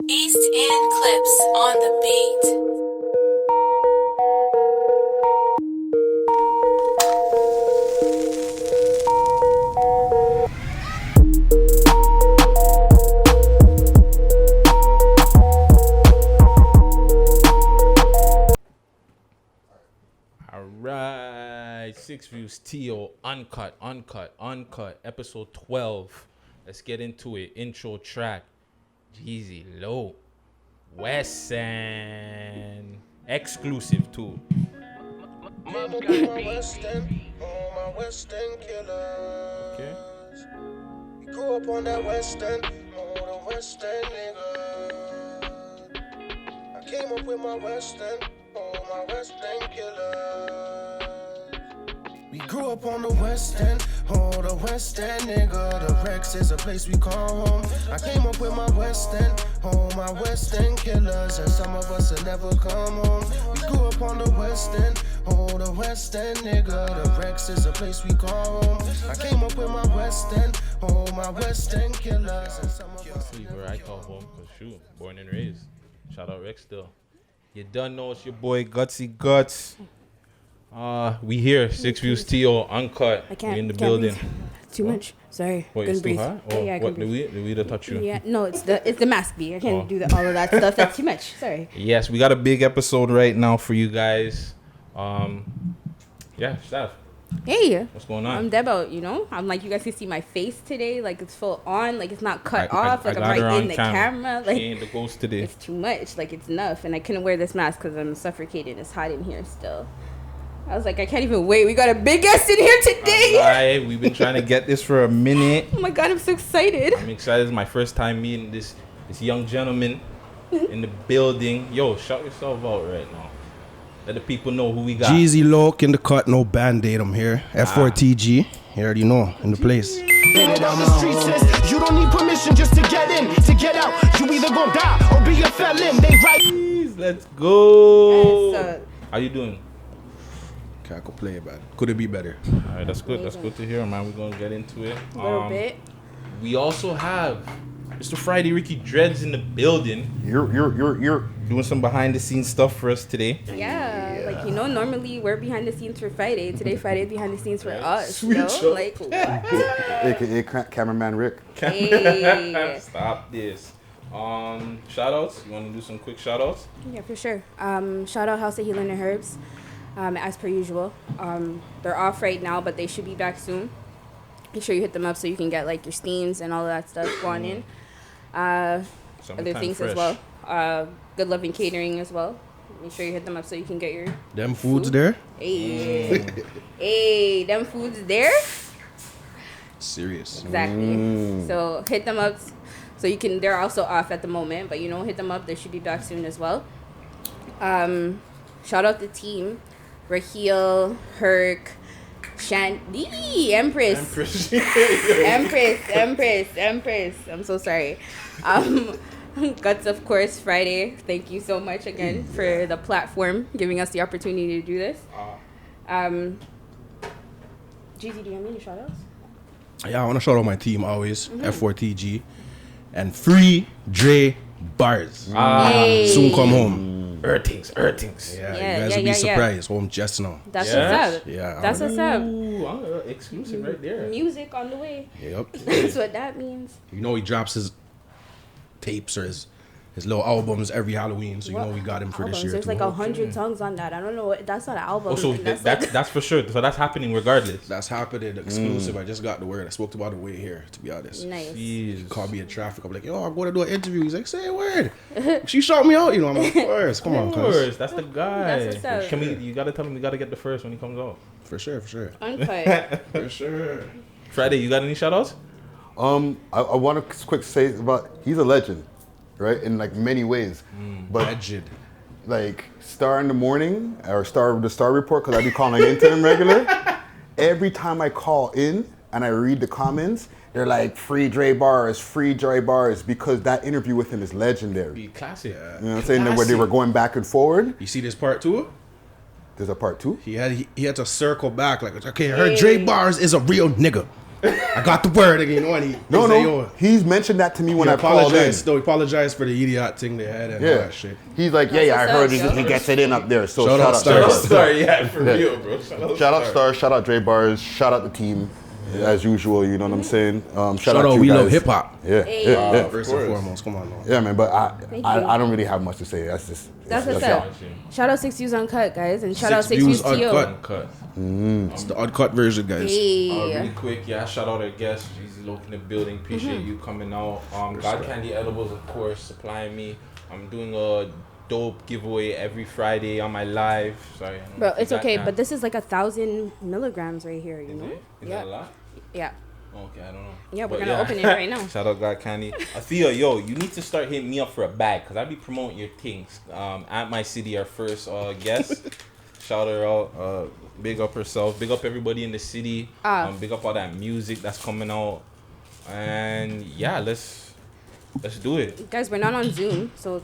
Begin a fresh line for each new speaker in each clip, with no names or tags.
East End Clips on the beat.
Alright, Six Views T.O. Uncut, episode 12. Let's get into it. Intro track. Geezy Loc. West End. Exclusive too.
Okay. We grew up on that West End, the West End nigga. I came up with my West End, my West End killers. We grew up on the West End, the West End nigga. The Rex is a place we call home. I came up with my West End, my West End killers. And some of us will never come home. We grew up on the West End, the West End nigga. The Rex is a place we call home. I came up with my West End, my West End killers. And some of us
That's where I call home, cause shoot, born and raised. Shout out Rex still. You done know it's your boy Guttzy Guttz. We here, Six Views T.O. Uncut.
I can't.
We in the
can't
building.
Breathe. Too much. Sorry.
What,
Couldn't
it's too
breathe.
hot? Oh,
Yeah, I
what,
couldn't breathe.
the weed touch you?
Yeah, no, it's the mask bee. I can't do all of that stuff. That's too much. Sorry.
Yes, we got a big episode right now for you guys. Yeah, Steph,
Hey.
what's going on?
I'm Debo, you know? I'm like, you guys can see my face today. Like, it's full on. Like, it's not cut
I
off. Like,
got
I'm
her
right
on
in the camera. Like,
she ain't the ghost today.
it's too much. Like, it's enough. And I couldn't wear this mask because I'm suffocating. It's hot in here still. I was like, I can't even wait. We got a big guest in here today.
Alright, we've been trying to get this for a minute.
Oh, my God. I'm so excited.
I'm excited. It's my first time meeting this young gentleman in the building. Yo, shout yourself out right now. Let the people know who we got.
Geezy Loc in the cut, no band-aid, I'm here. F4TG, you already know, in the place.
You don't need permission just to get in, to get out. You either gonna die or be a felon. They right.
Please, let's go.
Yes,
How you doing?
Can't complain, man. Could it be better?
Alright, that's good. That's good to hear, man. We're gonna get into it.
a little bit.
We also have Mr. Friday Ricky Dred's in the building. You're doing some behind the scenes stuff for us today.
Yeah, like, you know, normally we're behind the scenes for Friday. Today, Friday's behind the scenes for us.
Sweet
You know?
show.
Like, what?
AKA cameraman Rick.
Hey.
Stop this. Shout outs. You want to do some quick shout outs?
Yeah, for sure. Shout out House of Healing and Herbs, as per usual. They're off right now, but they should be back soon. Make sure you hit them up so you can get, like, your steams and all of that stuff going in. Other things as well. Good Loving Catering as well. Make sure you hit them up so you can get your
Them foods there?
Hey. Hey, them foods there?
Serious.
Exactly. So hit them up so you can, they're also off at the moment, but, you know, hit them up. They should be back soon as well. Shout out the team. Raheel, Herc, Shandy, Empress. I'm so sorry. Guttz, of course, Friday. Thank you so much again for the platform, giving us the opportunity to do this. Geezy, do you have any shout outs?
Yeah, I want to shout out my team always, F4TG. And free Dre bars.
Hey.
Soon come home.
Earthings.
Yeah,
Yeah,
you guys
yeah,
will be
yeah.
surprised. Home just now.
That's
Yes.
what's up.
Yeah.
That's what's up.
Ooh, exclusive right there.
Music on the way.
Yep.
That's what that means.
You know he drops his tapes or his little albums every Halloween, so you know we got him for
Albums.
this year
There's
too.
like 100 songs on that. I don't know. That's not an album.
Also, that's for sure. So that's happening regardless.
That's happening exclusive. I just got the word. I spoke about it way here, to be honest.
nice.
He called me in traffic. I'm like, yo, I'm going to do an interview. He's like, say a word. She shot me out, you know. I'm like, of course. Come on,
Of
cuz.
course, that's the guy.
That's what's up.
Can we? You gotta tell him we gotta get the first when he comes out.
For sure.
Uncut.
For sure.
Friday, you got any shout outs?
I want to quick say about he's a legend, right? In like many ways, but
Legend.
like Star in the Morning or the Star Report, because I be calling into him regular. Every time I call in and I read the comments, they're like free Dre bars, because that interview with him is legendary.
Be classic.
You know what I'm saying? Where they were going back and forward.
You see this part two?
There's a part two.
He had to circle back like, okay, her Dre bars is a real nigga.
I got the word again. You know, and he
No,
say,
no.
yo,
He's mentioned that to me when
he
I called in.
apologized. No, he apologized for the idiot thing they had and all
Yeah.
that shit.
He's like, yeah, I
what's
heard
up,
he gets it in up there. So
Shout out
Star.
Star.
Sorry, yeah, for real, bro.
Shout out Star, shout out Dre Bars, shout out the team, as usual, you know what I'm saying?
Shout
out
out
you
We
guys.
Love Hip Hop.
Yeah,
Hey.
yeah, yeah.
First and foremost, come on, now.
Yeah, man, but
Thank
I
you.
don't really have much to say. That's just
That's what's
all.
up. Shout out 6 Views Uncut, guys, and shout out 6
Six
Views
Views
TO.
Uncut.
Cut.
It's the uncut version, guys.
Hey.
Really quick, yeah. Shout out our guest, Geezy Loc in the building. Appreciate you coming out. God Candy Edibles, of course, supplying me. I'm doing a dope giveaway every Friday on my live. Sorry, I don't know
Bro,
if you
it's
got
okay,
that.
but this is like 1,000 milligrams right here, you
Is
know?
it? Is
Yeah.
that a lot?
Yeah.
Okay, I don't know.
Yeah, we're
But
gonna open it right now.
Shout out God Candy. Athea, yo, you need to start hitting me up for a bag because I be promoting your things. At My City, our first guest. Shout her out. Big up herself. Big up everybody in the city. Big up all that music that's coming out. And yeah, let's do it.
Guys, we're not on Zoom, so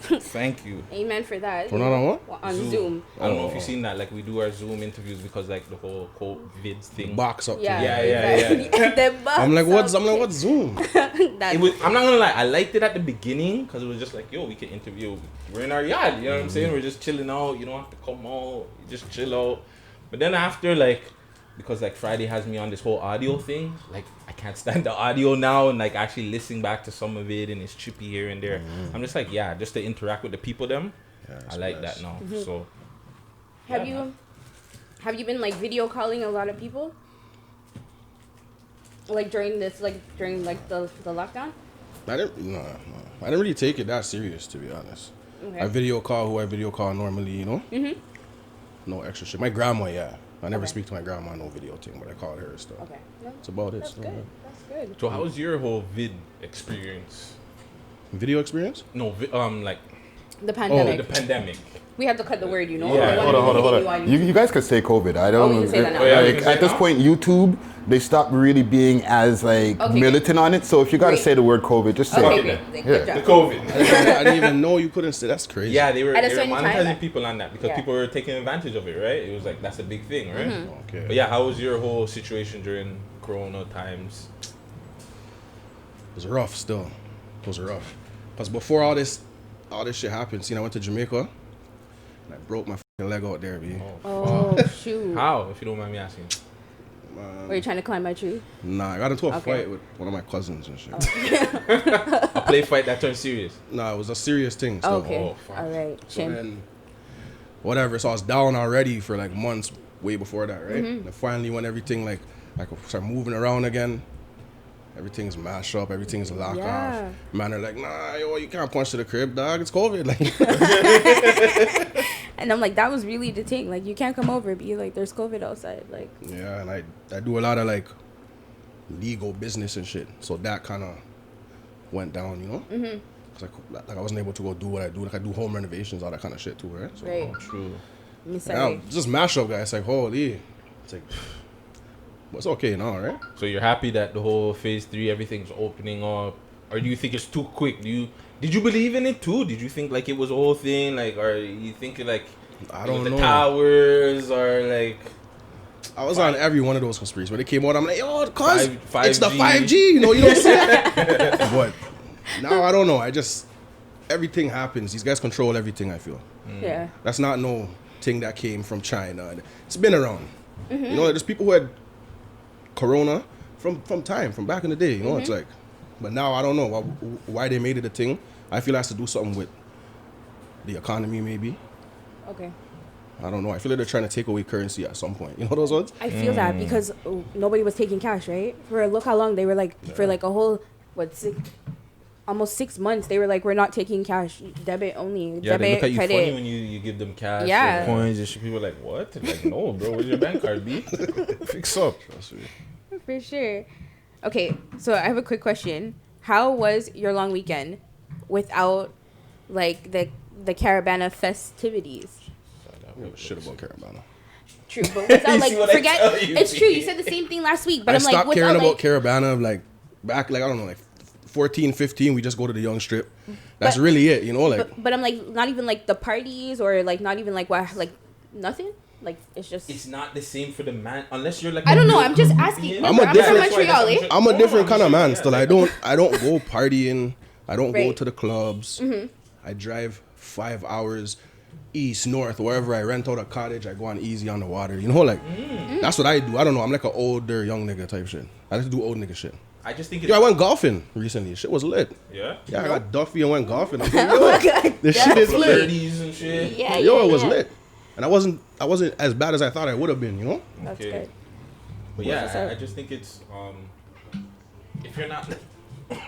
Thank you.
amen for that.
We're not on what?
We're on Zoom.
I don't know if you've seen that. Like we do our Zoom interviews because like the whole COVID thing.
Box up.
Yeah,
Yeah.
The box
I'm like, what's
up.
Zoom?
That-
It was, I'm not gonna lie, I liked it at the beginning because it was just like, yo, we can interview. We're in our yard, you know what I'm saying? We're just chilling out. You don't have to come out. You just chill out. But then after, like, because like Friday has me on this whole audio thing, like I can't stand the audio now and like actually listening back to some of it and it's trippy here and there. I'm just like, yeah, just to interact with the people them. I like that now. So
have you been like video calling a lot of people? Like during the lockdown?
I didn't really take it that serious, to be honest.
Okay.
I video call who I video call normally, you know? No extra shit. My grandma, yeah. I never
Okay.
speak to my grandma, no video thing, but I call her and stuff.
Okay. No,
That's about it.
that's
so,
good. That's good.
so how was your whole vid experience?
Video experience?
No, like
The pandemic.
the pandemic.
We have to cut the word, you know?
Yeah.
I wanna
Hold
continue
on.
on
You guys could say COVID. I don't
we can say that now.
Oh, yeah, we
like,
can say
at this
now?
point, YouTube, they stopped really being as like
Okay,
militant on it. So if you got to
Great.
say the word COVID, just say
Okay,
it.
great.
Yeah.
Good
The
job.
COVID.
I didn't even know you couldn't say. That's crazy.
Yeah, they were
At a
they were
certain time,
monetizing
like-
people on that because
Yeah.
people were taking advantage of it, right? It was like that's a big thing, right?
Okay.
But yeah, how was your whole situation during Corona times?
It was rough still. It was rough. Because before all this shit happened, I went to Jamaica and I broke my fucking leg out there, B.
Oh, shoot.
How, if you don't mind me asking?
Were you trying to climb my tree?
Nah, I got into a
Okay.
fight with one of my cousins and shit.
A play fight that turned serious.
Nah, it was a serious thing still.
Okay.
Oh, fuck.
All right.
So
Shame.
then, whatever. So I was down already for like months way before that, right? And then finally when everything like I could start moving around again, everything's mashed up, everything's locked
Yeah.
off. Man, are like, nah, yo, you can't punch to the crib, dog. It's COVID. Like,
And I'm like, that was really the thing. Like, you can't come over, be like, there's COVID outside. Like,
yeah, and I do a lot of like legal business and shit. So that kind of went down, you know? Mm-hmm. Cause like I wasn't able to go do what I do. Like I do home renovations, all that kind of shit too, right? So,
right.
True.
I'm
yeah,
sorry.
just mash up, guys. Like, holy. It's like, but it's okay now, right?
So you're happy that the whole phase 3, everything's opening up, or do you think it's too quick? Did you believe in it too? Did you think like it was a whole thing, like, or you think like
I
it
don't
was
know.
the towers or like?
I was on every one of those conspiracies. When they came out, I'm like, yo, cuz,
Five-
it's the
5G.
5G, you know what I'm saying? But now I don't know. Everything happens. These guys control everything, I feel.
Yeah.
That's not no thing that came from China. It's been around. You know, there's people who had corona from back in the day. You know, it's like, but now I don't know why they made it a thing. I feel it has to do something with the economy, maybe.
Okay.
I don't know. I feel like they're trying to take away currency at some point. You know those ones?
I feel that because nobody was taking cash, right? Look how long they were like, for like a whole, almost 6 months, they were like, we're not taking cash, debit only,
Yeah, they
debit,
look at you
credit.
funny when you give them cash
Yeah.
or coins and shit. People are like, what? Like, no, bro, where's your bank card, B? Fix up.
For sure. Okay, so I have a quick question. How was your long weekend without like the Caravana festivities?
Shit about Caravana.
True, but without like
see what I
forget
tell you,
it's true. You
B?
said the same thing last week, but
I
I'm like
stopped caring
without
about
like
Caravana like back like I don't know like 14, 15. We just go to the Young Strip. That's
But-
really it, you know. Like
but I'm like not even like the parties or like not even like what like nothing. Like it's just.
It's not the same for the man unless you're like.
I don't know. I'm just asking.
I'm a
from
different-
Montreal, eh?
I'm a different kind of man.
Yeah,
Still, I don't go partying. I don't go
Right.
to the clubs. I drive 5 hours east, north, wherever I rent out a cottage. I go on easy on the water. You know, like that's what I do. I don't know. I'm like an older young nigga type shit. I like to do old nigga shit.
I just think.
Yo, I went golfing recently. Shit was lit.
Yeah.
Yeah, I got Duffy and went golfing. I'm like,
Oh my god.
this shit is lit.
Birdies and shit.
Yeah,
Yo, it was
yeah.
lit. And I wasn't as bad as I thought I would have been, you know?
That's
Okay.
good.
But
What's
yeah,
up?
I just think it's if you're not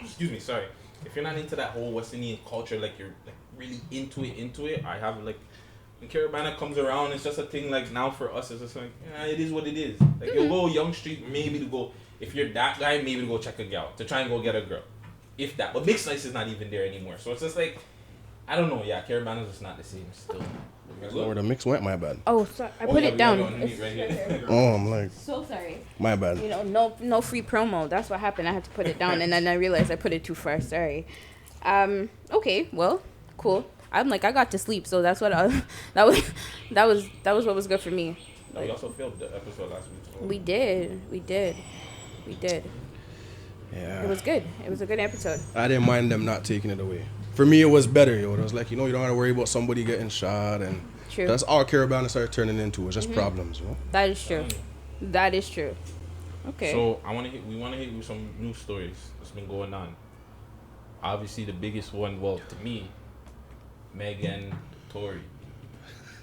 excuse me, sorry. If you're not into that whole West Indian culture, like you're like really into it, I have like when Carabana comes around, it's just a thing like now for us it's just like, yeah, it is what it is. Like you'll go Young Street maybe to go if you're that guy, maybe to go check a gal, to try and go get a girl. If that. But Mixed Nice is not even there anymore. So it's just like I don't know, yeah, Carabana's just not the same still.
That's not where the mix went, my bad.
Oh, sorry. I put
yeah,
it
we
down.
got it on
It's
right here.
Oh, I'm like,
so sorry.
my bad.
You know, no free promo. That's what happened. I had to put it down, and then I realized I put it too far. Sorry. Okay. Well, cool. I'm like I got to sleep, so that's what that was what was good for me.
No, we also filmed the episode last week. So.
We did.
Yeah.
It was good. It was a good episode.
I didn't mind them not taking it away. For me, it was better, yo. It was like, you know, you don't have to worry about somebody getting shot, and
True.
that's all Carabana started turning into. Was just problems, you know.
That is true. That is true. Okay.
So we want to hit you with some news stories that's been going on. Obviously, the biggest one, well, to me, Megan Tory.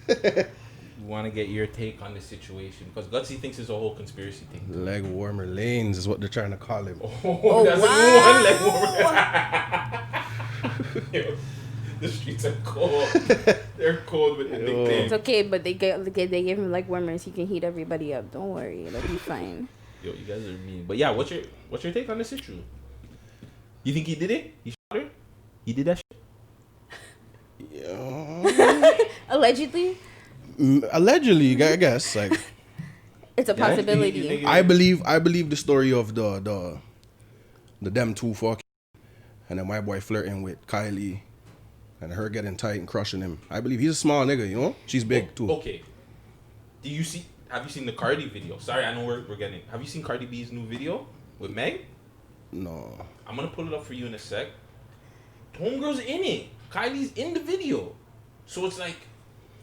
We want to get your take on the situation because Guttzy thinks it's a whole conspiracy thing.
Leg warmer lanes is what they're trying to call him.
Oh, that's a new one. Like, yo, the streets are cold. They're cold with the big
it's
thing.
okay, but they gave him like warmers. He can heat everybody up. Don't worry, it'll be fine.
Yo, you guys are mean. But yeah, what's your take on the situation? You think he did it? He shot her? He did that shit?
Yeah.
Allegedly,
Allegedly, I guess. Like,
it's a
Yeah,
possibility.
you think
I believe the story of the them two fucking, and then my boy flirting with Kylie, and her getting tight and crushing him. I believe he's a small nigga, you know. She's big too.
Okay. Have you seen the Cardi video? Sorry, I know we're getting. Have you seen Cardi B's new video with Meg?
No.
I'm gonna pull it up for you in a sec. Homegirl's in it. Kylie's in the video. So it's like,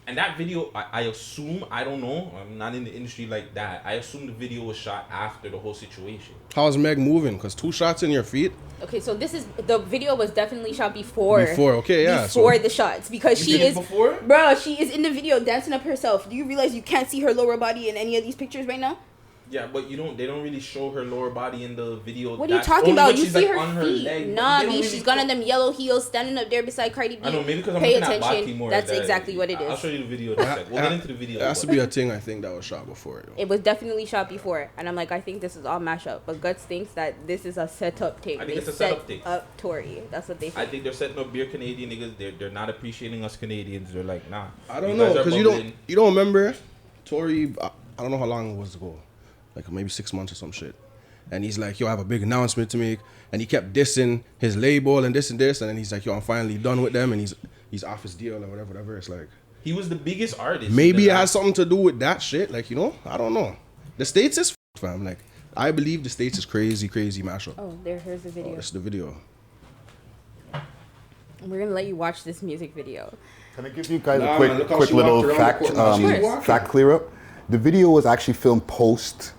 and that video, I assume, I don't know, I'm not in the industry like that. I assume the video was shot after the whole situation.
How's Meg moving? Cause 2 shots in your feet.
Okay, so the video was definitely shot before.
Okay, yeah.
Before the shots, because
You
she
did it
is,
before?
bro. She is in the video dancing up herself. Do you realize you can't see her lower body in any of these pictures right now?
Yeah, but they don't really show her lower body in the video.
What are you
That's
talking
only
about?
when
You
she's,
see
like,
her
on
feet.
leg.
Nah,
They don't
B,
really
she's got
show-
on them yellow heels, standing up there beside Cardi B.
I know, maybe because I'm
Pay
looking at Baki
attention.
more.
That's
that-
exactly what it
I'll
is.
show you the video in a sec. We'll get into the video.
It has to
but-
be a thing. I think that was shot before. Yo.
It was definitely shot before, and I'm like, I think this is all mashup. But Guts thinks that this is a setup thing.
I think
They
it's a setup thing.
Up Tory. That's what they
I
think.
think they're setting up beer Canadian niggas. They're not appreciating us Canadians. They're like, nah.
I don't
you
know
guys are
because
bubbling.
you don't remember Tory. I don't know how long it was ago, like maybe 6 months or some shit. And he's like, yo, I have a big announcement to make. And he kept dissing his label and this. And then he's like, yo, I'm finally done with them. And he's off his deal and whatever. It's like,
He was the biggest artist.
maybe
in
it
the
has
last-
something to do with that shit. Like, you know, I don't know. The States is fam. Like, I believe the States is crazy mashup.
Oh, here's the video.
Oh, this is the video.
We're gonna let you watch this music video.
Can I give you guys
Nah,
a quick,
man, look how
quick
she
little
walked around
fact,
the court. She was walking.
fact clear up? The video was actually filmed post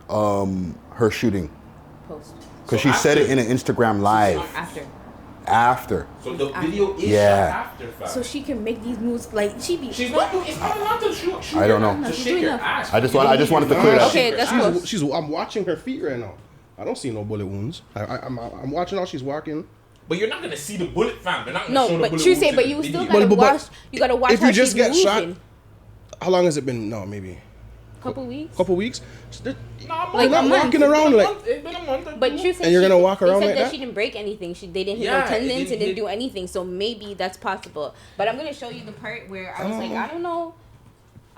her shooting
Post
because
So
she said it
after-
in an Instagram live
after,
after.
So the video is
Yeah.
shot after fact.
so she can make these moves like she be.
She's not doing. It's not allowed to shoot.
I don't know.
Just
She's
shake
doing
your
that.
ass.
I just wanted to clear that.
Okay, that's cool.
I'm watching her feet right now. I don't see no bullet wounds. I'm watching how she's walking.
But you're not gonna see the bullet, fam. They're not gonna
No,
show the
but
bullet
True say,
wounds
but
in
you
the
still
video.
gotta
But-
watch. You gotta watch
If
how
you just
she's
get shot,
moving.
how long has it been? No, maybe
Couple weeks.
couple weeks.
Nah,
Like
not
a month.
walking around like.
It's been a month or
But
two.
True said
And you're
she-
gonna walk
they
around
said
like
that
that?
she didn't break anything. They didn't hit
Yeah,
no
it
tendons.
didn't
It didn't
hit-
do anything. So maybe that's possible. But I'm gonna show you the part where I was like, I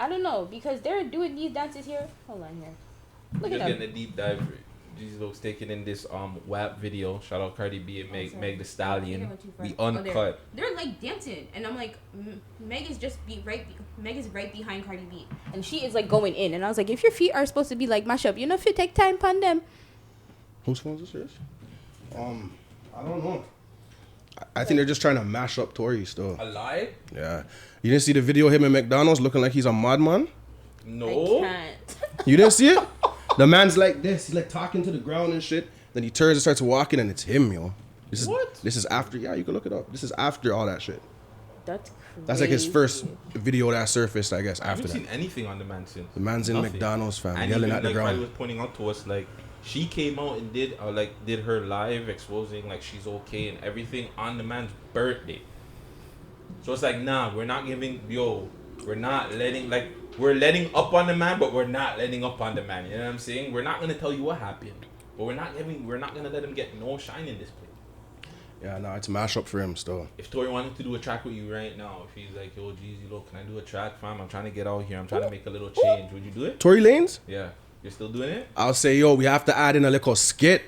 don't know, because they're doing these dances here. Hold on here. Look
Just
at
getting
them.
a deep dive. Geezy Loc's taking in this WAP video. Shout out Cardi B and Meg the Stallion. We
Oh,
uncut.
they're like dancing, and I'm like, Meg is just Meg is right behind Cardi B, and she is like going in, and I was like, if your feet are supposed to be like mash up, you know, if you take time upon them.
Whose phone is this? I don't know. I think they're just trying to mash up Tory still.
A lie?
Yeah. You didn't see the video of him at McDonald's looking like he's a madman?
No.
I can't.
You didn't see it? The man's like this. He's like talking to the ground and shit. Then he turns and starts walking, and it's him, yo. This is after. Yeah, you can look it up. This is after all that shit.
That's crazy.
That's like his first video that surfaced, I guess,
I haven't
after that.
seen anything on the man since.
The man's in
Nothing.
McDonald's, fam,
And
yelling
even,
at the
like, Freddie
ground.
was pointing out to us, like, she came out and did her live exposing like she's okay and everything on the man's birthday. So it's like, nah, we're not letting up on the man, but we're not letting up on the man. You know what I'm saying? We're not gonna tell you what happened, but we're not gonna let him get no shine in this place.
Yeah, no, it's a mash up for him still.
If Tory wanted to do a track with you right now, if he's like, yo, Geezy, look, can I do a track, fam? I'm trying to get out here. I'm trying to make a little change. Would you do it?
Tory Lanez?
Yeah. You're still doing it?
I'll say, yo, we have to add in a little skit.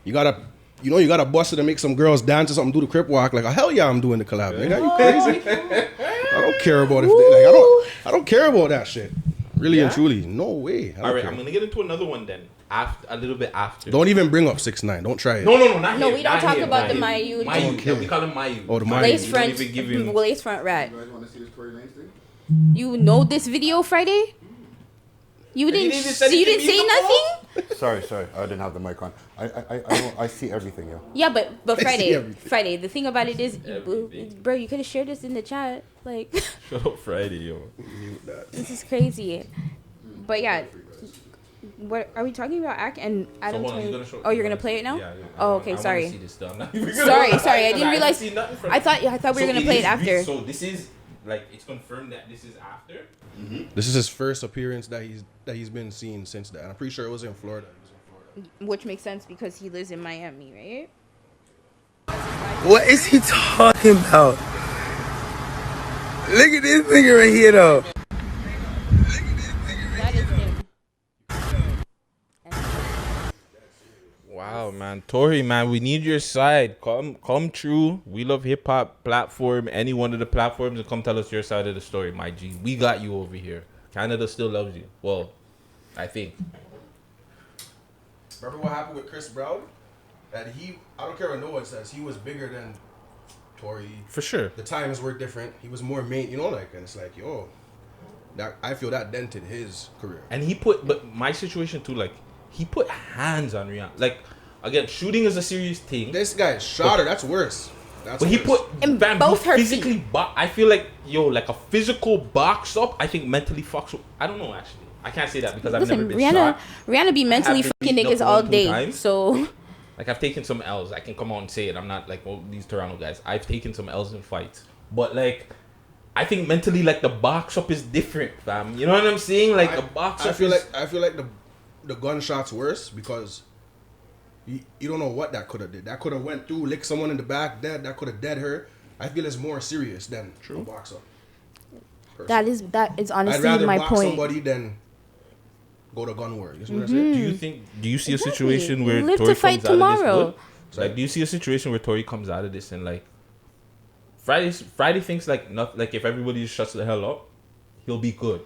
You gotta bust it and make some girls dance or something, do the crip walk. Like, hell yeah, I'm doing the collab. Nigga, you crazy? I don't care about I don't care about that shit. Really and truly, no way.
All right, I'm gonna get into another one then. A little bit after.
Don't even bring up 6ix9ine. Don't try it.
No, not
No,
here,
we don't
not
talk
here,
about
not
the
here.
Mayu.
Mayu, yeah, we call him Mayu.
Oh, the Mayu.
Lace
You
front,
don't even give him-
lace front rat.
You guys want to see this Tory Lanez thing?
You know this video Friday? You didn't.
didn't send it
You
to
didn't
me
say
in the
nothing.
Sorry, I didn't have the mic on. I see everything, yo.
Yeah, but
see
Friday,
everything.
Friday. The thing about it is,
Everything.
bro, you could have shared this in the chat. Like,
Shut up, Friday, yo.
this is crazy. But yeah, what are we talking about? And Adam.
hold on, he's
20
gonna show-
oh, you're gonna play it now?
Yeah.
Oh, okay.
I wanna
Sorry.
see this stuff. I'm not even gonna-
Sorry. I didn't
haven't
realize.
seen nothing from
I thought we were
So
gonna
it
play it
is
after.
So this is like it's confirmed that this is after.
This is his first appearance that he's been seen since that. I'm pretty sure it was in Florida.
Which makes sense because he lives in Miami, right?
What is he talking about? Look at this nigga right here, though.
That is him.
Wow, man, Tory, man, we need your side. Come true. We love hip hop platform. Any one of the platforms, and come tell us your side of the story, my G. We got you over here. Canada still loves you. Well, I think.
Remember what happened with Chris Brown? That I don't care what no one says, he was bigger than Tory.
For sure.
The times were different. He was more main, and it's like, yo, that I feel that dented his career.
And but my situation too, like, he put hands on Rihanna. Like, again, shooting is a serious thing.
This guy shot her. That's worse. But
he put
In
bam,
both
he
her
physically. I feel like like a physical box up. I think mentally fucks. I don't know actually. I can't say that because I've
Listen,
never been shot.
Rihanna be mentally
been
fucking
beaten up
niggas all
1-2
day.
times.
So
Like, I've taken some L's. I can come out and say it. I'm not like these Toronto guys. I've taken some L's in fights, but like, I think mentally, like, the box up is different, fam. You know what I'm saying? Like, the box up.
I feel like the gunshot's worse because you don't know what that could have did. That could have went through, licked someone in the back, dead. That could have dead her. I feel it's more serious than a box up.
that is
I'd
honestly
rather
my
box
point.
somebody than go to gun war. You know what I'm saying?
Do you see
Exactly.
a situation where
Live to
Tory
fight
comes out of
tomorrow.
this good? Like, do you see a situation where Tory comes out of this and like Friday thinks like not like if everybody just shuts the hell up, he'll be good.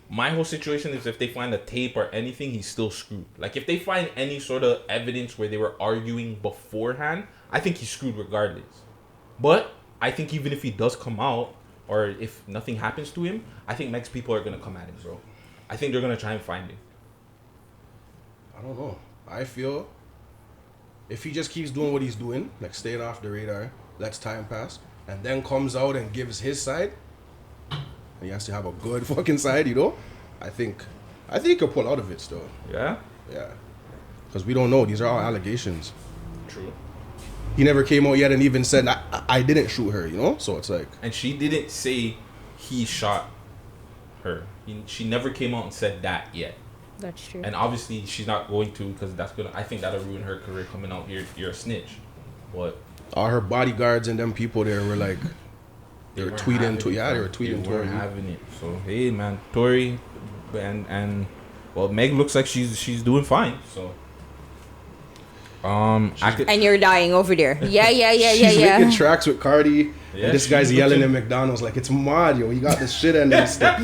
My whole situation is if they find a tape or anything, he's still screwed. Like, if they find any sort of evidence where they were arguing beforehand, I think he's screwed regardless. But I think even if he does come out, or if nothing happens to him, I think next people are gonna come at him, bro. I think they're gonna try and find him.
I don't know. I feel if he just keeps doing what he's doing, like staying off the radar, lets time pass, and then comes out and gives his side, and he has to have a good fucking side, I think he could pull out of it still.
Yeah?
Yeah. Because we don't know. These are all allegations.
True.
He never came out yet and even said, I didn't shoot her, So it's like...
And she didn't say he shot her. She never came out and said that yet.
That's true.
And obviously she's not going to, because I think that'll ruin her career coming out here. You're a snitch. But
all her bodyguards and them people there were like... They were tweeting Tory.
Having it. So, hey, man, Tory and well, Meg looks like she's doing fine. So
And you're dying over there. Yeah.
She's making tracks with Cardi.
Yeah,
And this guy's yelling at McDonald's like, it's mad, yo. He got this shit and this stuff.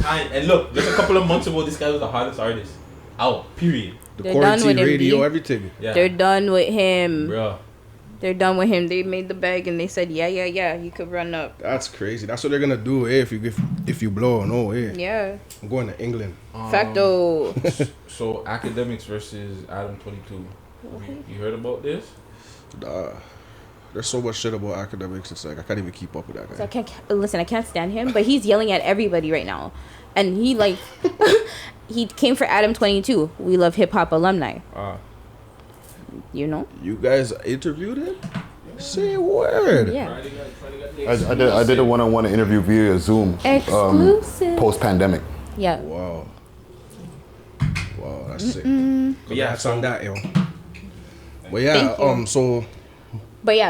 And look, just a couple of months ago, this guy was the hottest artist. Out. Period.
The
They're done with
quarantine
him,
radio,
B.
everything.
Yeah.
They're done with him.
Bro.
They're done with him. They made the bag and they said, yeah, you could run up.
That's crazy. That's what they're gonna do, if you blow. No,
Yeah.
I'm going to England.
Facto.
So academics versus Adam 22. You heard about this?
There's so much shit about academics. It's like I can't even keep up with that
So
guy.
I can't stand him, but he's yelling at everybody right now. And he like he came for Adam 22. We love hip hop alumni. You know?
You guys interviewed him? Say a word.
Yeah.
I did a one-on-one interview via Zoom.
Exclusive.
Post-pandemic.
Yeah.
Wow, that's sick.
But yeah,
Congrats on that, yo. But yeah,
Thank you.
so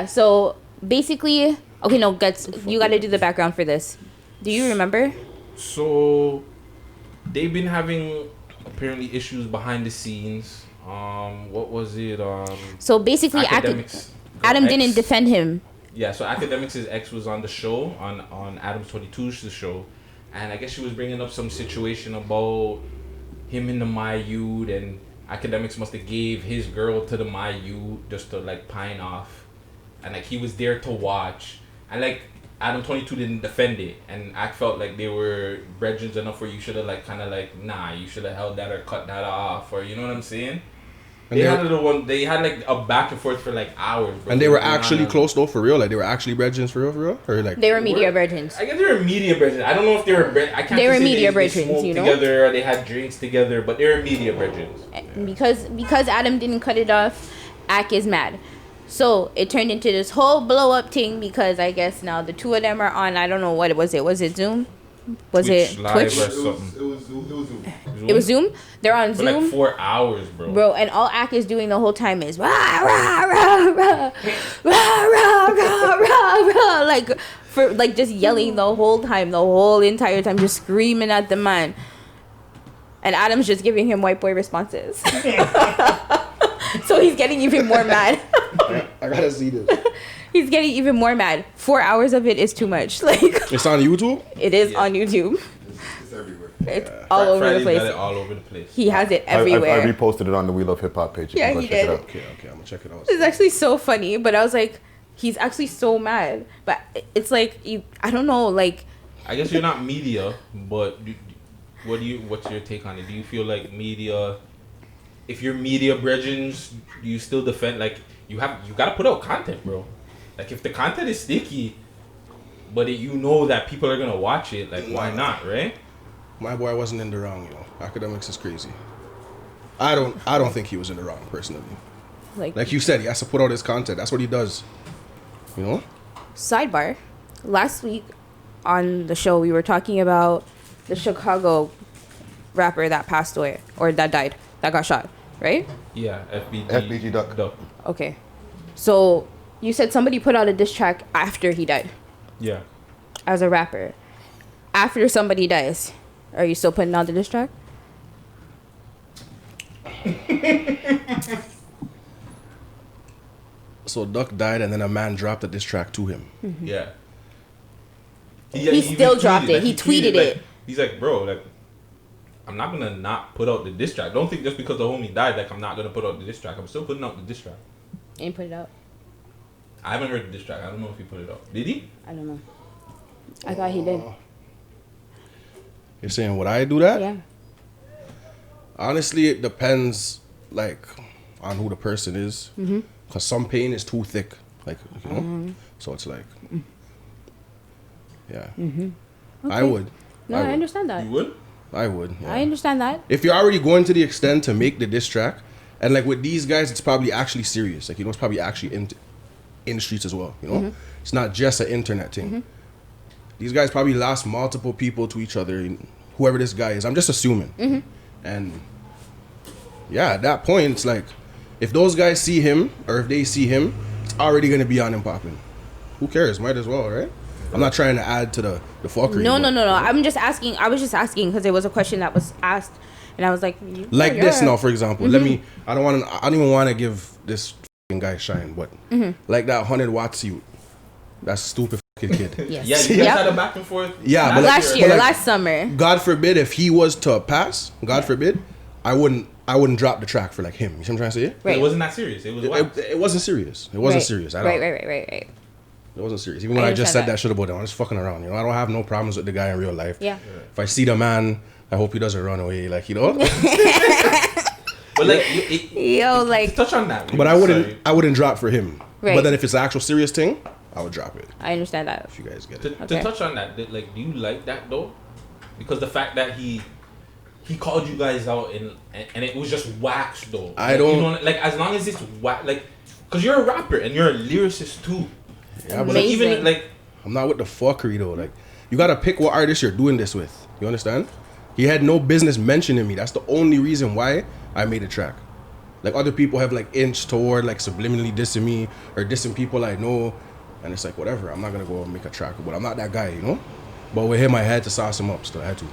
So basically, okay, no, Guttz, you got to do the background for this. Do you remember?
So they've been having apparently issues behind the scenes. What was it?
So basically,
Academics.
Adam
ex-
didn't defend him.
Yeah, so Academics' ex was on the show, on Adam's 22's show, and I guess she was bringing up some situation about him in the my youth, and Academics must have gave his girl to the my youth just to like pine off, and like he was there to watch, and like Adam 22 didn't defend it, and I felt like they were brethren enough where you should have like kind of like, nah, you should have held that or cut that off, or you know what I'm saying? They had like a back and forth for like hours. Bro.
and they were actually close though, for real. Like they were actually brethren for real, or like
They were media virgins.
I guess they were media brethren. I don't know if they were. I can't.
They were
say
media
they
brethren,
smoked
you know?
together or they had drinks together, but they were media brethren.
Because Adam didn't cut it off, Ak is mad. So it turned into this whole blow up thing because I guess now the two of them are on, I don't know what was it. Was it Zoom? Was
Twitch
it
live
Twitch?
or something?
It was Zoom.
It was Zoom? They're on
For
Zoom.
like 4 hours, bro.
Bro, and all Ak is doing the whole time is rah rah rah rah rah rah rah rah rah, like for like just yelling the whole time, the whole entire time, just screaming at the man. And Adam's just giving him white boy responses. So he's getting even more mad.
I gotta see this.
He's getting even more mad. 4 hours of it is too much. Like
It's on YouTube.
it is on YouTube.
It's everywhere.
It's all over
Friday's
the
got
place.
it all over the place.
He has it
I
everywhere.
reposted it on the We Love Hip Hop page. You
Yeah,
can go
he
check it
did.
out.
Okay, I'm gonna check it out.
It's actually so funny, but I was like, he's actually so mad. But it's like, I don't know, like,
I guess you're not media, but what's your take on it? Do you feel like media, if you're media brethren, do you still defend, like, you gotta put out content, bro. Like, if the content is sticky, but you know that people are gonna watch it, like, why not, right?
My boy wasn't in the wrong, yo. Academics is crazy. I don't think he was in the wrong, personally. Like you said, he has to put out his content. That's what he does. You know?
Sidebar. Last week on the show, we were talking about the Chicago rapper that passed away, or that died, that got shot, right?
Yeah,
FBG Duck.
Okay. So you said somebody put out a diss track after he died
Yeah.
as a rapper. After somebody dies, are you still putting out the diss track?
So Duck died, and then a man dropped a diss track to him.
Yeah.
He still dropped it. He tweeted it.
Like, he's like, bro, like, I'm not gonna not put out the diss track. Don't think just because the homie died, like, I'm not gonna put out the diss track. I'm still putting out the diss track.
And put it out.
I haven't heard the diss track. I don't know if he put it out. Did he?
I don't know. I thought he did.
You're saying would I do that?
Yeah.
Honestly, it depends, like, on who the person is.
Mm-hmm.
Cause some pain is too thick, like, you know. So it's like, yeah.
Mm-hmm. Okay.
I would.
No, I understand that.
You would?
I would. Yeah.
I understand that.
If you're already going to the extent to make the diss track, and like with these guys, it's probably actually serious. Like, you know, it's probably actually in the streets as well. You know, it's not just an internet thing. These guys probably lost multiple people to each other. Whoever this guy is, I'm just assuming. And yeah, at that point, it's like, if those guys see him, or if they see him, it's already gonna be on him popping. Who cares? Might as well, right? I'm not trying to add to the fuckery.
No. I was just asking because it was a question that was asked And I was like,
Like
yeah.
this now, for example. Let me. I don't even want to give this fucking guy shine, but like that 100 watts you. That stupid fucking kid.
Yes.
Yeah, you guys had a back and forth.
Yeah, but
Last year,
but like,
last summer.
God forbid if he was to pass. God forbid, I wouldn't drop the track for like him. You see what I'm trying to say?
Right.
It wasn't that serious. It was wax.
It wasn't serious. It wasn't serious at all.
Right.
It wasn't serious. Even when I just said that shit about him, I'm just fucking around. You know, I don't have no problems with the guy in real life.
Yeah.
If I see the man, I hope he doesn't run away. Like, you know.
But like,
like
touch on that.
But I wouldn't drop for him.
Right.
But then if it's an actual serious thing, I would drop it.
I understand that.
If you guys get it.
To touch on that, like, do you like that though? Because the fact that he called you guys out and it was just wax though.
I don't
you know, like as long as it's wax, like, cause you're a rapper and you're a lyricist too.
Yeah, but
like, even like
I'm not with the fuckery though. Like, you gotta pick what artist you're doing this with. You understand? He had no business mentioning me. That's the only reason why I made a track. Like, other people have like inched toward like subliminally dissing me or dissing people I know, and it's like, whatever. I'm not gonna go and make a track, but I'm not that guy, you know. But with him, I had to sauce him up. Still, I had to.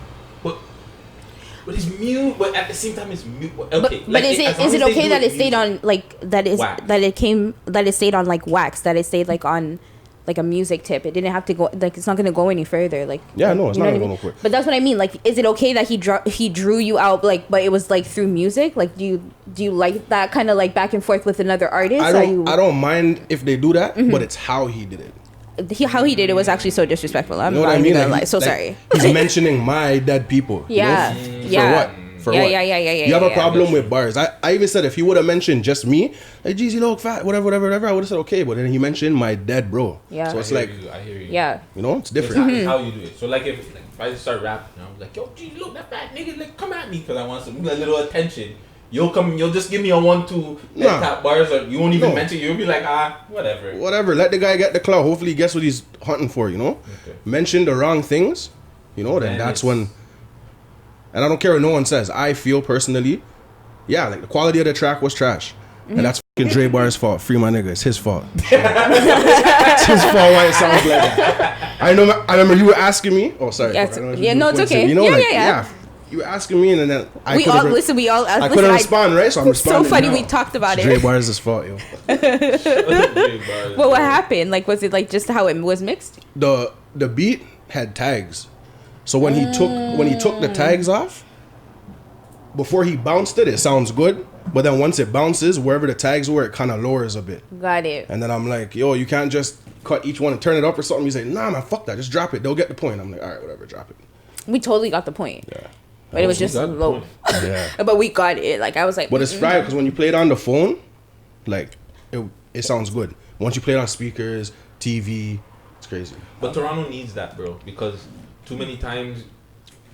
But it's mute. But at the same time, it's mute. Okay.
But
like,
is it okay that it stayed on like that it stayed on like wax, that it stayed like on like a music tip? It didn't have to go, like, it's not gonna go any further. Like,
yeah, no, it's
you
not
know
gonna
what I
go
mean?
no quick.
But that's what I mean. Like, is it okay that he drew you out, like, but it was like through music? Like, do you like that kind of like back and forth with another artist?
I don't mind if they do that, but it's how he did it.
How he did it was actually so disrespectful. I'm
You know
not
what I mean?
even gonna
Like,
lie. So sorry.
He's mentioning my dead people.
Yeah.
You know?
Yeah.
For what? For
Yeah,
what?
yeah.
You have a problem with bars. I even said if he would have mentioned just me, like Geezy Loc, fat, whatever, I would have said okay. But then he mentioned my dead bro.
Yeah.
So it's
I
like,
hear you.
Yeah.
you know, it's different.
It's how you do it. So like if I just start rapping, I'm like, yo, Geezy Loc, that fat nigga, like, come at me because I want some little attention. You'll just give me a 1-2
Nah.
top bars, or you won't even
No.
mention. You'll be like, whatever.
Whatever. Let the guy get the clout. Hopefully he gets what he's hunting for, you know?
Okay.
Mention the wrong things, you know, then that's when. And I don't care what no one says. I feel personally, yeah, like the quality of the track was trash. And that's fucking Dre Bar's fault. Free my nigga. It's his fault. It's his fault why it sounds like that. I remember you were asking me. Oh, sorry.
Yes.
I don't know if
Yeah,
you
no, it's
coincident.
okay.
You know,
Yeah,
like,
yeah.
You were asking me, and then I
We
couldn't
all listen. We all.
I couldn't respond, right? So I'm
It's so
responding.
funny.
now.
We talked about
Dre
it.
Bar's his fault, yo.
Well, what happened? Like, was it like just how it was mixed?
The beat had tags, so when he took the tags off, before he bounced it, it sounds good. But then once it bounces, wherever the tags were, it kind of lowers a bit.
Got it.
And then I'm like, yo, you can't just cut each one and turn it up or something. He's like, nah, man, fuck that. Just drop it. They'll get the point. I'm like, all right, whatever, drop it.
We totally got the point.
Yeah.
But it was just
got the
low.
point.
Yeah.
But we got it. Like, I was like,
But it's fried because when you play it on the phone, like, it sounds good. Once you play it on speakers, TV, it's crazy.
But Toronto needs that, bro, because too many times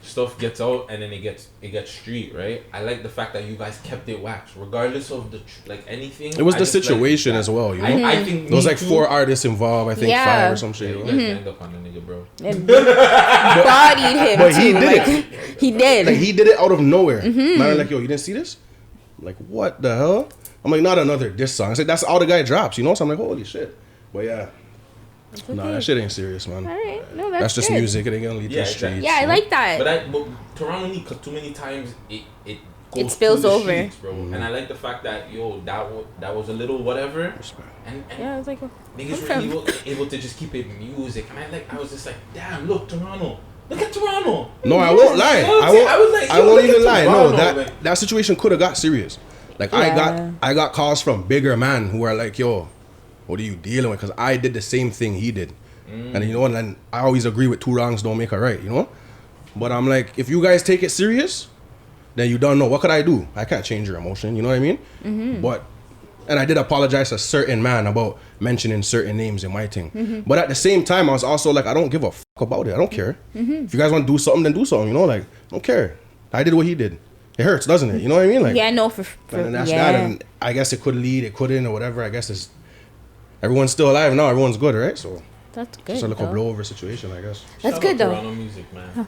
stuff gets out and then it gets street, right? I like the fact that you guys kept it wax, regardless of the like anything.
It was
I
the
just like
situation
that.
as well, you know?
I think
There was
me
like
too.
4 artists involved, I think
Yeah.
5 or some shit.
Yeah,
You
you
know?
guys ganged up on the nigga, bro.
and bodied him.
But he
too.
did
Like,
it.
He did.
Like, he did it out of nowhere. Man, I'm like, yo, you didn't see this? I'm like, what the hell? I'm like, not another diss song. I said, that's all the guy drops, you know? So I'm like, holy shit. But yeah. Nah, that shit ain't serious, man.
All right. No,
That's just
good.
music. It ain't gonna lead to
Yeah,
the
exactly.
streets.
Yeah, I
you know?
like that.
But Toronto need, because too many times it goes
spills
through the
over.
streets, bro. And I like the fact that that was a little whatever, and
Yeah, I was like,
niggas
okay.
were able to just keep it music, and I was just like, damn, look Toronto, look at Toronto.
No, I won't lie.
You know what I'm saying? I was like,
I
yo,
won't
look
even
at
lie. No,
Toronto, like-
that situation could have got serious. Like,
Yeah.
I got calls from bigger men who are like, yo, what are you dealing with? Because I did the same thing he did. And you know, and then I always agree with 2 wrongs don't make a right, you know? But I'm like, if you guys take it serious, then you don't know. What could I do? I can't change your emotion, you know what I mean? But, and I did apologize to a certain man about mentioning certain names in my thing. But at the same time, I was also like, I don't give a fuck about it. I don't care. If you guys want to do something, then do something, you know? Like, I don't care. I did what he did. It hurts, doesn't it? You know what I mean? Like,
yeah, no, for
and that's
yeah.
that. And I guess it could lead, it couldn't, or whatever. I guess it's, everyone's still alive now. Everyone's good, right? So
That's good.
it's a little
though.
blowover situation, I guess.
That's
Shout
good
out
though.
Toronto music, man.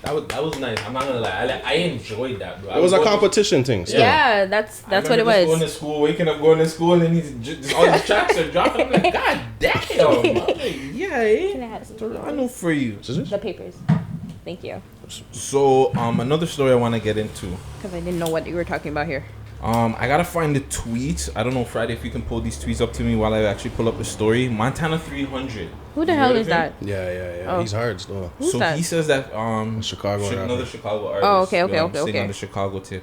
That was nice. I'm not gonna lie. I enjoyed that, bro.
It was a competition thing. So.
Yeah, that's what it
Going
was.
to school, waking up, going to school, and then all these tracks are dropping. I'm like, God damn. I'm like, yeah,
Can I have some
Toronto for you.
Scissors?
the papers? Thank you.
So another story I want to get into.
Because I didn't know what you were talking about here.
I gotta find the tweet. I don't know, Friday, if you can pull these tweets up to me while I actually pull up the story. Montana 300.
Who the hell is that?
Yeah.
Oh.
He's hard still.
Who's
So
that?
he says that
Chicago rapper.
another Chicago artist.
Oh, okay.
Staying on the Chicago tip.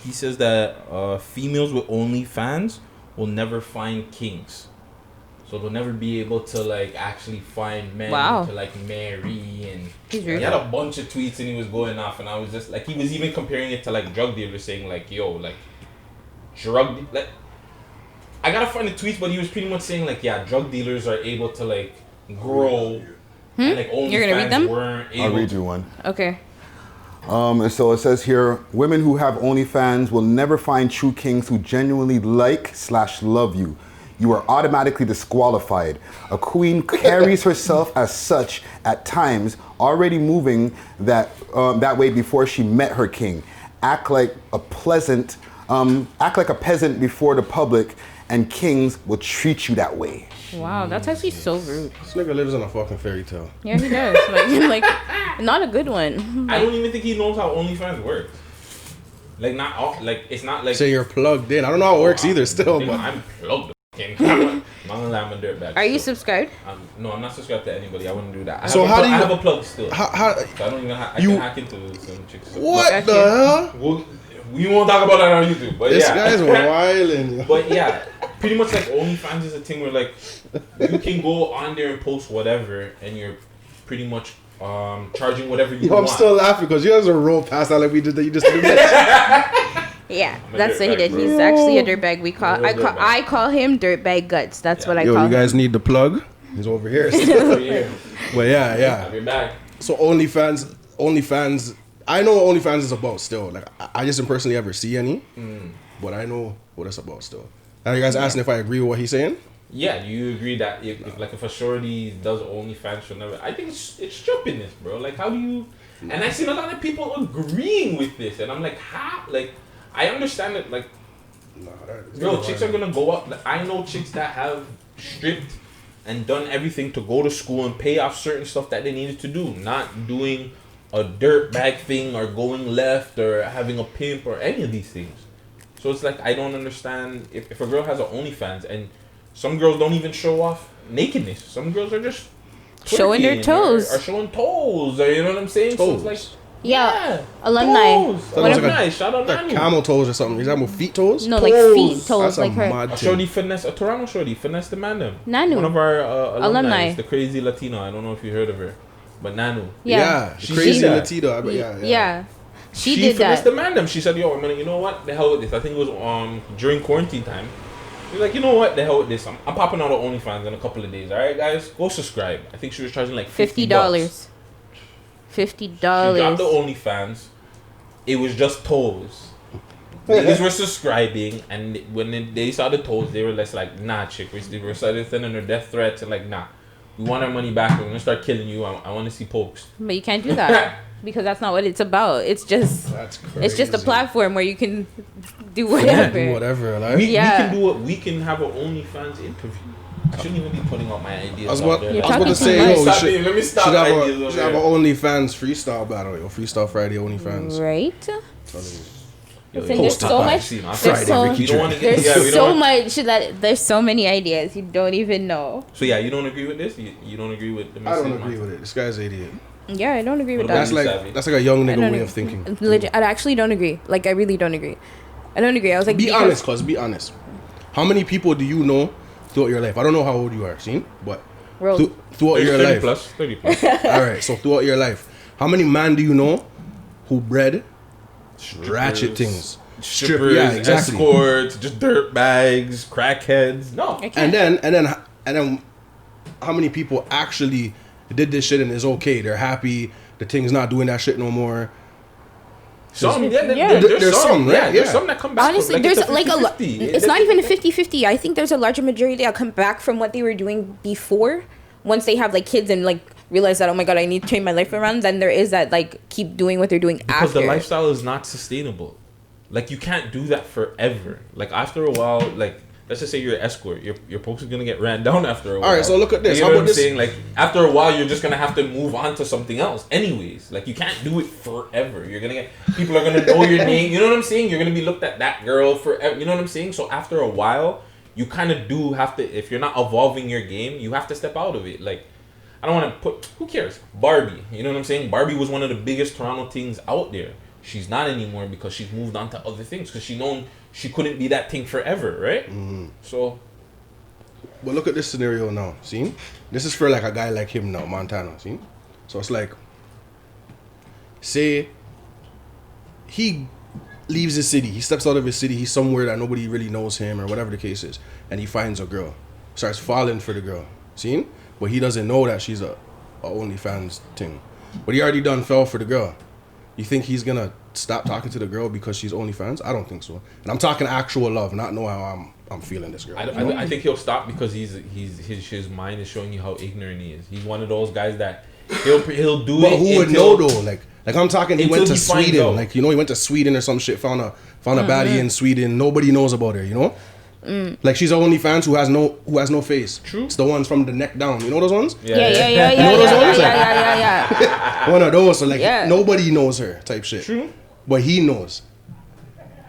He says that females with OnlyFans will never find kings. So they'll never be able to like actually find men to like marry, and he had a bunch of tweets and he was going off, and I was just like, he was even comparing it to like drug dealers, saying like, yo, like like, I gotta find the tweets, but he was pretty much saying like, yeah, drug dealers are able to like grow, and like
You're gonna read them?
weren't able.
I'll read you one.
Okay.
And so it says here, women who have OnlyFans will never find true kings who genuinely like/love you. You are automatically disqualified. A queen carries herself as such at times, already moving that way before she met her king. Act like a peasant before the public, and kings will treat you that way.
Wow, that's actually so rude.
This nigga lives in a fucking fairy tale.
Yeah, he does. like, not a good one.
I don't even think he knows how OnlyFans works. Like, not all, like, it's not like.
Say you're plugged in. I don't know how it works either. Still, but
I'm plugged. I'm not gonna lie, I'm a dirtbag.
Are you subscribed?
No, I'm not subscribed to anybody. I wouldn't do that. I have a plug still.
How
I don't even. I can hack into some chicks.
What the hell?
We won't talk about that on YouTube. But
This
yeah,
guy's wilding.
But yeah, pretty much like OnlyFans is a thing where like you can go on there and post whatever, and you're pretty much charging whatever you want.
I'm still laughing because you guys are roll past that like we did that. You just did this.
Yeah, that's what he did. He's actually a dirtbag. I call him Dirtbag Guttz. That's what I call him.
You guys need the plug. He's over here. But yeah.
I'll be back.
So OnlyFans. I know what OnlyFans is about still. Like I just didn't personally ever see any, but I know what it's about still. Now you guys asking if I agree with what he's saying?
Yeah, do you agree that if a shorty does OnlyFans, she'll never? I think it's stupidness, bro. Like, how do you? And I've seen a lot of people agreeing with this, and I'm like, how? Like, I understand it. Like, chicks are gonna go up. Like, I know chicks that have stripped and done everything to go to school and pay off certain stuff that they needed to do, not doing a dirt bag thing or going left or having a pimp or any of these things. So it's like, I don't understand if a girl has an OnlyFans, and some girls don't even show off nakedness. Some girls are just
showing their toes.
Or showing toes, or you know what I'm saying?
Toes.
So it's like,
yeah, alumni.
Alumni, shout out
like camel toes or something. Is that more feet toes?
No, like feet toes,
That's
like her.
A shorty finesse, a Toronto shorty finesse the man them.
Nanu.
One of our alumni,
Alumni.
the crazy Latino. I don't know if you heard of her, but Nanu.
Yeah.
The crazy
did that.
Latino.
Yeah. She did
finessed
that.
the man them. She said, yo, man, you know what? The hell with this. I think it was during quarantine time. She's like, you know what? The hell with this. I'm popping out of OnlyFans in a couple of days. All right, guys, go subscribe. I think she was charging like $50.
$50.
She got the OnlyFans. It was just toes. Niggas were subscribing, and when they saw the toes, they were less like, nah, chick. They were started sending her death threats and like, nah, we want our money back. We're gonna start killing you. I want to see pokes.
But you can't do that because that's not what it's about. It's just it's just a platform where you can do whatever.
Do whatever. Like.
We can do it. We can have an OnlyFans interview. I shouldn't even be putting out my ideas.
I was about
You're
to
talking
say,
too
yo,
much.
Let me stop.
should have an OnlyFans freestyle battle, yo. Freestyle Friday OnlyFans.
Right?
Yo,
Listen, there's so much. There's so many ideas you don't even know.
So yeah, you don't agree with this? You don't agree with the
I don't agree with it. This guy's an idiot.
Yeah, I don't agree with
What
that.
about
That's like a young nigga way of thinking.
Legit, I actually don't agree. Like, I really don't agree. I don't agree. I was like,
Be honest, cuz. Be honest. How many people do you know throughout your life? I don't know how old you are, see? But throughout your
30
life.
30 plus.
Alright, so throughout your life, how many men do you know who bred ratchet things?
Strippers,
yeah, exactly.
escorts, just dirt bags, crackheads. No.
And then how many people actually did this shit and is okay? They're happy. The thing's not doing that shit no more.
Some,
there's some, right?
There's some that come back.
Honestly,
like
there's
it's a
like
50-50.
it's not even a 50-50. I think there's a larger majority that come back from what they were doing before. Once they have like kids and like realize that, oh my god, I need to change my life around, then there is that like keep doing what they're doing
because
after.
the lifestyle is not sustainable. Like, you can't do that forever. Like, after a while, like, let's just say you're an escort. Your post is gonna get ran down after a while.
All right, so look at this.
You
How
know what
about
I'm
this?
saying? Like after a while, you're just gonna have to move on to something else. Anyways, like you can't do it forever. You're gonna get people are gonna know your name. You know what I'm saying? You're gonna be looked at that girl forever. You know what I'm saying? So after a while, you kind of do have to. If you're not evolving your game, you have to step out of it. Like I don't want to put. Who cares? Barbie. You know what I'm saying? Barbie was one of the biggest Toronto things out there. She's not anymore because she's moved on to other things because she couldn't be that thing forever, right? So.
But look at this scenario now. See, this is for like a guy like him now, Montana. See, so it's like, say, he leaves his city, he steps out of his city, he's somewhere that nobody really knows him or whatever the case is, and he finds a girl, starts falling for the girl. See, but he doesn't know that she's a OnlyFans thing. But he already done fell for the girl. You think he's gonna stop talking to the girl because she's OnlyFans? I don't think so. And I'm talking actual love, not know how I'm feeling this girl.
I think he'll stop because his mind is showing you how ignorant he is. He's one of those guys that he'll do
but
it.
Who would know though? Like I'm talking. He went to
he finds
Sweden.
out.
Like he went to Sweden or some shit. Found a baddie in Sweden. Nobody knows about her. You know. Like she's a OnlyFans who has no face.
True.
It's the ones from the neck down. You know those ones?
Yeah.
You know those ones?
Yeah.
One of those. So like
Yeah.
nobody knows her type shit.
True.
But he knows.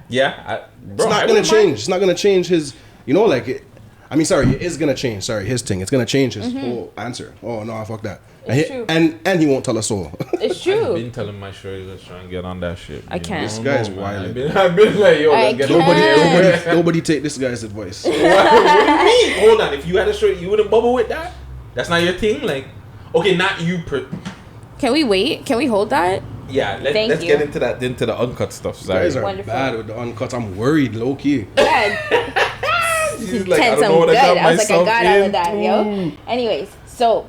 Yeah,
It's not gonna change. It's not gonna change his. You know, like it. I mean, sorry, it is gonna change. Sorry, his thing. It's gonna change his whole answer. Oh no, fuck that.
It's true.
And he won't tell us all.
It's
I've
true.
been telling my shorty let's try and get on that shit.
I can't.
This guy's
wild.
wild.
I've been like, yo,
I
let's get
can't.
on that.
Nobody take this guy's advice.
What do you mean? Hold on. If you had a shorty, you wouldn't bubble with that? That's not your thing? Like, okay, not you.
Can we wait? Can we hold that?
Yeah,
Thank
let's
you.
get into the uncut stuff.
You
Sorry.
guys are
Wonderful.
bad with the uncuts. I'm worried, low key.
Yeah.
She's like, I
Tense,
don't know
I'm
what
good.
I got
I was like, I
myself
got out
in.
of that, yo. Anyways, so,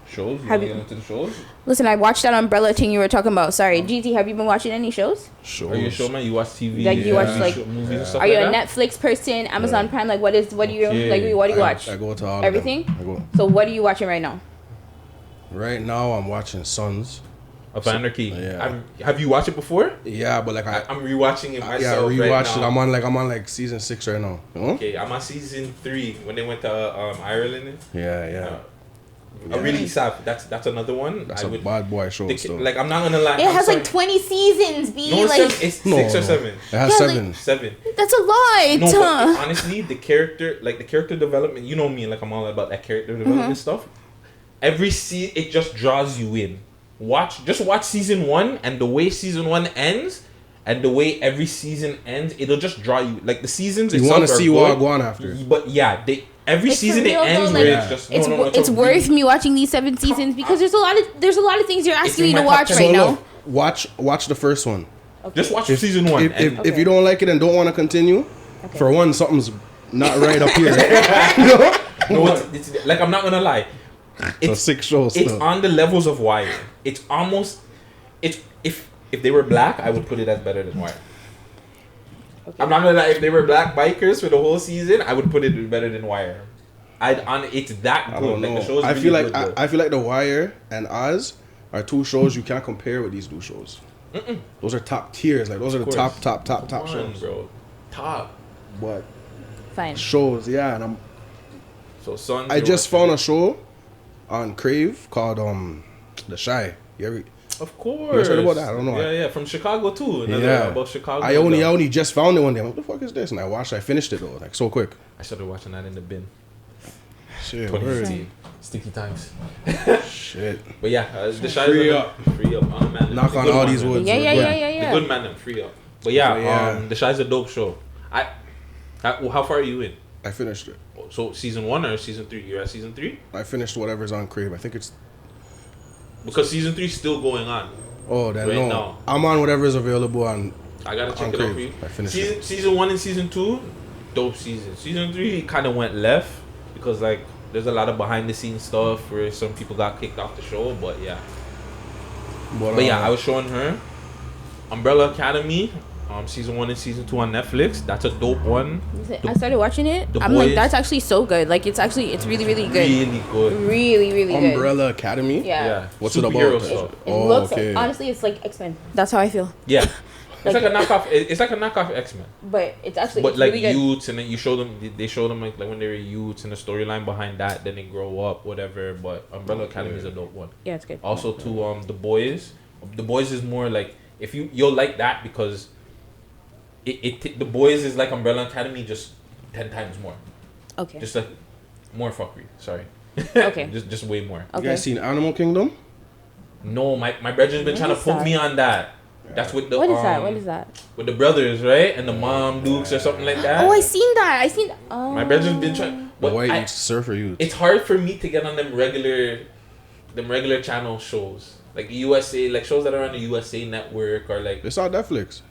Shows? You
Have
want to
you-
get into the shows?
listen, I watched that umbrella thing you were talking about. Sorry, Geezy, have you been watching any shows?
Sure.
Are you a showman? You watch TV?
Like, you watch, like,
movies and stuff
Are you
like
a
that?
Netflix person, Amazon Prime? Like, what do you
Okay.
like? What do you watch?
I go to all
Everything?
Of them. I go.
So, what are you watching right now?
Right now, I'm watching Sons.
Of Anarchy.
Yeah.
Have you watched it before?
Yeah, but like
I'm rewatching it myself.
yeah, rewatched
right
it.
now.
I'm on like season 6 right now. You know?
Okay, I'm on season 3 when they went to Ireland.
Yeah.
I'm really sad. That's another one.
That's
I
a
would,
bad boy show. Still.
like I'm not gonna lie.
It
I'm
has
sorry.
like 20 seasons, B.
No,
like,
it's 6 or 7.
It has
Yeah,
7.
like-
7.
that's a lot.
No, but honestly, the character development. You know me, like I'm all about that character development stuff. Every it just draws you in. Watch season 1, and the way season 1 ends, and the way every season ends, it'll just draw you. Like the seasons,
You want to see what go on after.
But yeah, every
Like, for
season
real,
it ends
though,
where
like,
it's just
it's worth me watching these 7 seasons because there's a lot of things you're asking me
in
to
my top
watch
10.
right
So
now.
look, watch the first one.
Just watch season 1.
If you don't like it and don't want to continue, for one, something's not right up here.
no, it's like I'm not gonna lie.
So 6 shows
It's
still.
on the levels of Wire. It's almost. If they were black, I would put it as better than Wire. I'm not gonna lie. If they were black bikers for the whole season, I would put it better than Wire. It's that
I
good.
don't
Like
know.
the show's
I
really
feel like
good, though.
I feel like The Wire and Oz are 2 shows you can't compare with these 2 shows. Those are top tiers. Like those are the
course.
top
Come on,
shows.
bro. Top.
But
Fine.
shows, yeah. And
So Sons.
I just found a show on Crave called The Shy. You ever?
Of course.
You guys heard about that? I don't know.
Yeah, from Chicago too. Another
Yeah.
about Chicago.
I only just found it one day. I'm like, what the fuck is this? And I watched. I finished it though, like so quick.
I started watching that in the bin.
Shit.
2015. Sticky times.
Shit.
But yeah, the Shy
Free
is
up.
Free up. On man.
Knock on all these woods.
Yeah,
we're
yeah,
good.
yeah.
The good man, them free up. But yeah,
So, yeah.
The Shy's a dope show. How far are you in?
I finished it.
So season 1 or season 3? You're at season 3?
I finished whatever's on Crave. I think it's.
Because season 3 is still going on.
Oh, then
Right
no.
now.
I'm on whatever's available on.
I gotta check
On
it out
Crave.
for you.
I finished
Season 1 and season 2, dope season. Season 3 kind of went left because like there's a lot of behind the scenes stuff where some people got kicked off the show. But yeah, but yeah, I was showing her Umbrella Academy. Season 1 and season 2 on Netflix. That's a dope one.
I started watching it.
The
I'm like,
Boys.
that's actually so good. Like, it's really, really good.
Really good.
Really, really good.
Umbrella Academy.
Yeah.
Yeah.
What's it
Superhero
about?
stuff.
It
Oh,
looks
okay.
honestly, it's like X-Men. That's how I feel.
Yeah. It's like a knockoff. It's like a knockoff X-Men.
But it's actually
But
it's
like
really good.
youths, and then you show them. They show them like when they were youths, and the storyline behind that. Then they grow up, whatever. But Umbrella Academy is a dope one.
Yeah, it's good.
Also, to The Boys. The Boys is more like if you'll like that because The Boys is like Umbrella Academy just 10 times more.
Okay.
Just like more fuckery. Sorry.
Okay.
just way more.
You
Okay.
guys seen Animal Kingdom?
No, my brother's been trying to
is
poke
that?
me on that. That's with the
What is that? What is that?
with the brothers, right? And the mom Dukes or something like that.
Oh, I seen that. I seen. Oh.
My brother's been trying.
The
But
white surfer youth.
it's hard for me to get on them regular channel shows, like USA, like shows that are on the USA Network or like
It's on Netflix.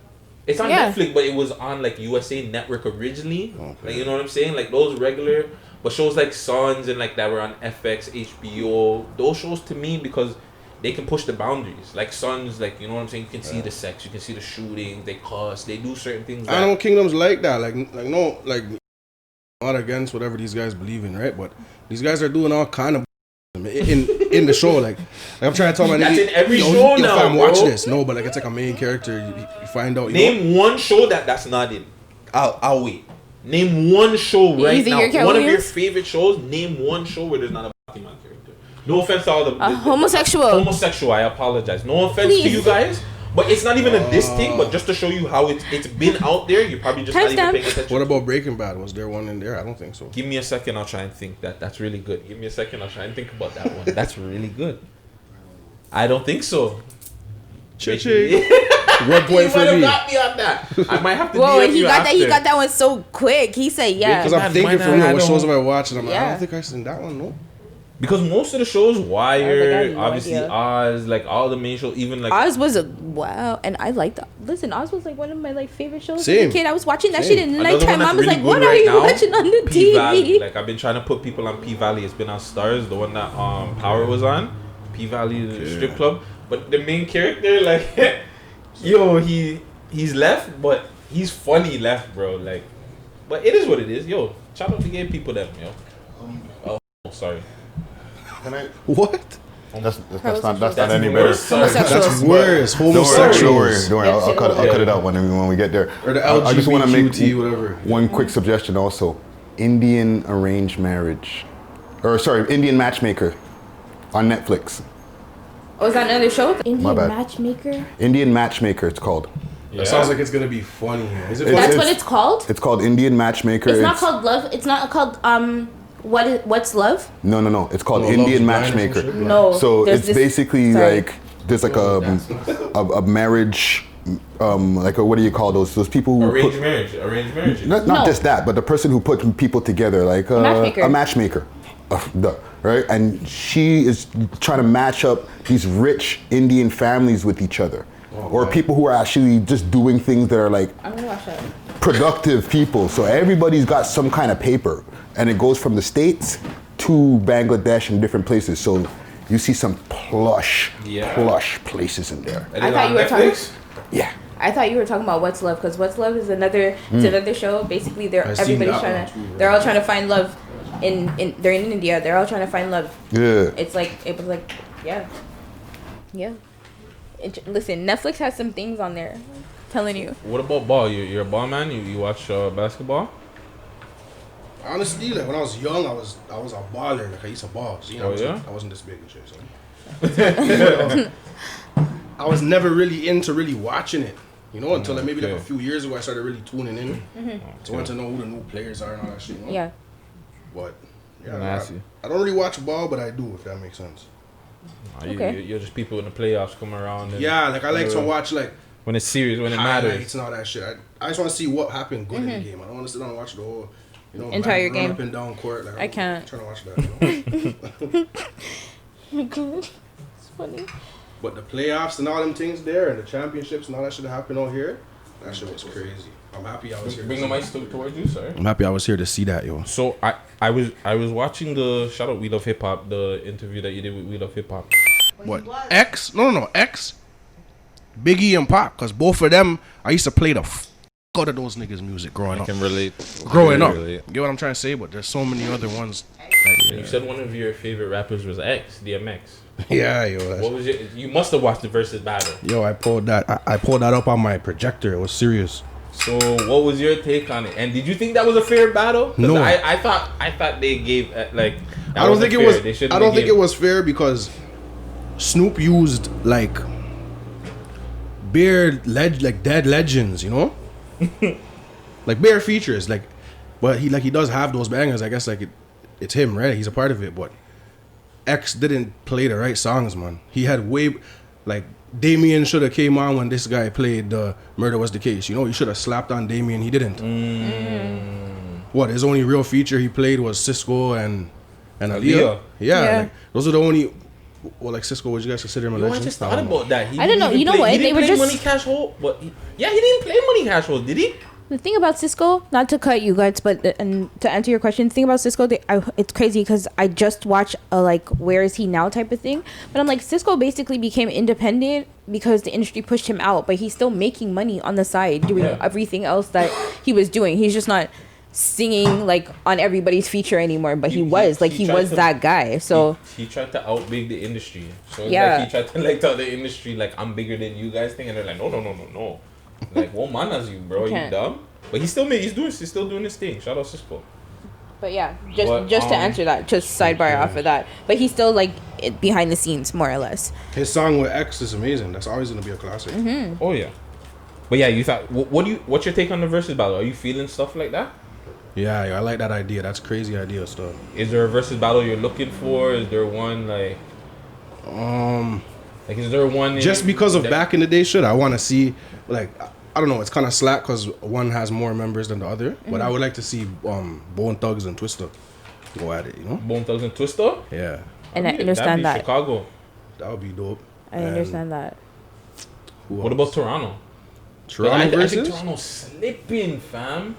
it's on
Yeah.
Netflix, but it was on like USA Network originally.
Okay.
Like you know what I'm saying? Like those regular, but shows like Sons and like that were on FX, HBO. Those shows to me because they can push the boundaries. Like Sons, like you know what I'm saying. You can see the sex, you can see the shooting. They cuss, they do certain things. That,
Animal Kingdom's like that. Like no, like not against whatever these guys believe in, right? But these guys are doing all kind of in the show. Like I'm trying to tell my
That's
nigga,
in every
yo,
show
yo,
now,
fam, watch
bro.
this. No, but like it's like a main character. You find out. You know,
Name one show that's not in. I'll wait. Name one show right
Easy,
now.
your Cat
One of your
Williams?
favorite shows. Name one show where there's not a Pokemon character. No offense to all the
homosexual.
Homosexual. I apologize. No offense to
Please.
you guys. But it's not even a diss thing, but just to show you how it's been out there, you're probably just not even
Timestamp.
paying attention.
what about Breaking Bad? Was there one in there? I don't think so.
Give me a second, I'll try and think. That's really good. Give me a second, I'll try and think about that one. That's really good. I don't think so.
Ching. One
You
point for
might have
me.
got me on that. I might have to
Whoa,
DM
he
you
got that. He
after.
got that one so quick. He said, "Yeah."
Because I'm
Man,
thinking
why
for
not?
real,
I
what
don't-
shows am I watching? I'm like, I
Yeah.
don't think I've seen that one. No.
Because most of the shows,
I have
Wire,
no
obviously
idea.
Oz, like all the main shows, even like
Oz was a wow, and I liked. Listen, Oz was like one of my like favorite shows
Same.
as a kid. I was watching that
Same.
shit in the
another
nighttime.
one
I
that's
was
really
like,
good
"What are
right
you
now,
watching on the
P-Valley.
TV?"
Like I've been trying to put people on P-Valley. It's been on Stars, the one that Power was on. P-Valley, the strip club. But the main character, like, yo, he's left, but he's funny left, bro. Like, but it is what it is. Yo, shout out to gay people, them, yo. Oh, sorry.
Can I?
What?
That's not any better.
worse. Sorry.
That's worse.
Don't worry,
Homosexuals.
don't worry. I'll cut it out when we get there.
Or the
I just want to make
LGBTQT, whatever.
one quick suggestion also. Indian arranged marriage, or sorry, Indian matchmaker, on Netflix.
Oh, is that another show? Indian
bad.
Matchmaker.
Indian matchmaker, it's called.
Yeah.
It sounds like it's gonna be funny. Is it
It's-
funny?
That's what it's called.
It's called Indian matchmaker.
It's not called love. It's not called what's love?
No. It's called
Oh,
Indian
Love is Blind or some
matchmaker.
shit?
No.
So
there's
it's
this-
basically
sorry.
like there's like a marriage, like what do you call those people who
Arranged
put,
marriage.
not
No.
just that, but the person who put people together, like
Matchmaker.
a matchmaker, right? And she is trying to match up these rich Indian families with each other, or people who are actually just doing things that are like
I'm gonna watch that.
productive people. So everybody's got some kind of paper, and it goes from the States to Bangladesh and different places. So you see some plush places in there.
And
I
then
thought
on
you were talking.
Netflix?
Yeah.
I thought you were talking about What's Love, because What's Love is another show. Basically,
I've seen
everybody's
that
trying
one
to
too,
they're
right?
all trying to find love they're in India. They're all trying to find love.
Yeah.
It's like it was like yeah. Listen, Netflix has some things on there. I'm telling you.
What about ball? You're a ball man? You watch basketball?
Honestly, like when I was young, I was a baller. Like I used to ball. So, you know,
Oh, yeah?
I wasn't this big and shit. So. I was never really into really watching it. You know, until like maybe like a
Okay.
few years ago, I started really tuning in. So I wanted to know who the new players are and all that shit. You know?
Yeah.
But yeah,
Nasty.
I don't really watch ball, but I do, if that makes sense.
Okay.
You're just people in the playoffs come around. And,
Yeah, like I like to watch like
when it's serious, when it
highlights
matters.
and all that shit. I just want to see what happened good in the game. I don't want to sit down and watch the whole, you know,
Entire
man run
game.
up and down court. Like,
I can't.
I'm trying to watch that. You know?
It's funny.
But the playoffs and all them things there, and the championships and all that shit that happened out here, that shit was crazy. I'm happy I was here.
Bring the mic towards you, sorry.
I'm happy I was here to see that, yo.
So I was watching the shout out We Love Hip Hop, the interview that you did with We Love Hip Hop.
What? X? No. X. Biggie and Pop, because both of them, I used to play the out of those niggas' music growing
I
up.
can relate.
Growing up.
Relate.
Get what I'm trying to say? But there's so many other ones
You said one of your favorite rappers was X, DMX.
Yeah, yo.
What was it? You must have watched the versus battle.
Yo, I pulled that up on my projector. It was serious.
So what was your take on it? And did you think that was a fair battle? 'Cause
No.
I thought they gave like.
I don't think it was. I don't think it was fair because Snoop used like dead legends, you know, like bare features, like. But he does have those bangers. I guess like it's him, right? He's a part of it. But X didn't play the right songs, man. He had like Damien should have came on when this guy played Murder Was the Case. You know, he should have slapped on Damien. He didn't. What, his only real feature he played was Cisco and Aaliyah. Yeah. Like, those are the only. Well, like Cisco, would you guys consider him a legend?
I just thought about that.
I don't know. You know what?
He
They
didn't
were
play
just
Money Cash Hole, but he didn't play Money Cash Hole, did he?
the thing about Cisco. Not to cut you guys, but and to answer your question, the thing about Cisco, it's crazy because I just watched a like where is he now type of thing. But I'm like, Cisco basically became independent because the industry pushed him out, but he's still making money on the side doing everything else that he was doing. He's just not singing like on everybody's feature anymore, but he was that guy. So
he tried to outbig the industry. So it's like he tried to like tell the industry like I'm bigger than you guys thing, and they're like no. Like what manas you, bro? You dumb? But he's still doing his thing. Shout out Cisco.
But yeah, just to answer that, just sidebar off of that. But he's still like behind the scenes more or less.
His song with X is amazing. That's always gonna be a classic.
Mm-hmm.
Oh yeah. But yeah, you thought what's your take on the versus battle? Are you feeling stuff like that?
Yeah, I like that idea. That's crazy idea stuff.
Is there a versus battle you're looking for? Is there one like is there one
just because of back in the day shit? I want to see like I don't know. It's kind of slack because one has more members than the other. But I would like to see Bone Thugs and Twista go at it. You know,
Bone Thugs and Twista.
Yeah, and I understand that.
Chicago.
That would be dope.
I understand that.
What about Toronto?
Toronto versus?
I think Toronto's slipping, fam.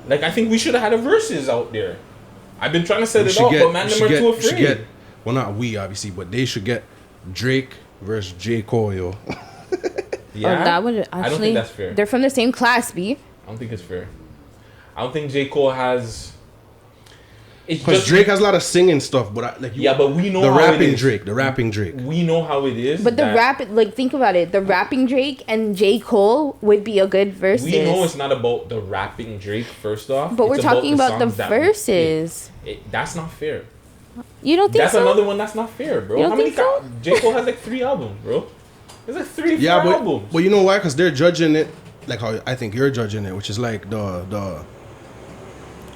Like I think we should have had a versus out there. I've been trying to set it up, but man, them are too afraid.
Well, not we obviously, but they should get Drake versus J. Cole, yo.
Yeah,
that would actually.
I don't think that's fair.
They're from the same class, B.
I don't think it's fair. I don't think J. Cole has.
Because Drake has a lot of singing stuff, but but
we know
the
how
rapping
it is.
Drake, the rapping Drake.
We know how it is.
But think about it. The rapping Drake and J. Cole would be a good versus.
We know it's not about the rapping Drake first off.
But we're talking about the verses.
That's not fair.
You don't think
that's
so?
That's another one that's not fair, bro.
You don't think so?
J. Cole has like 3 albums, bro. There's like 3 albums.
But you know why? Because they're judging it like how I think you're judging it, which is like the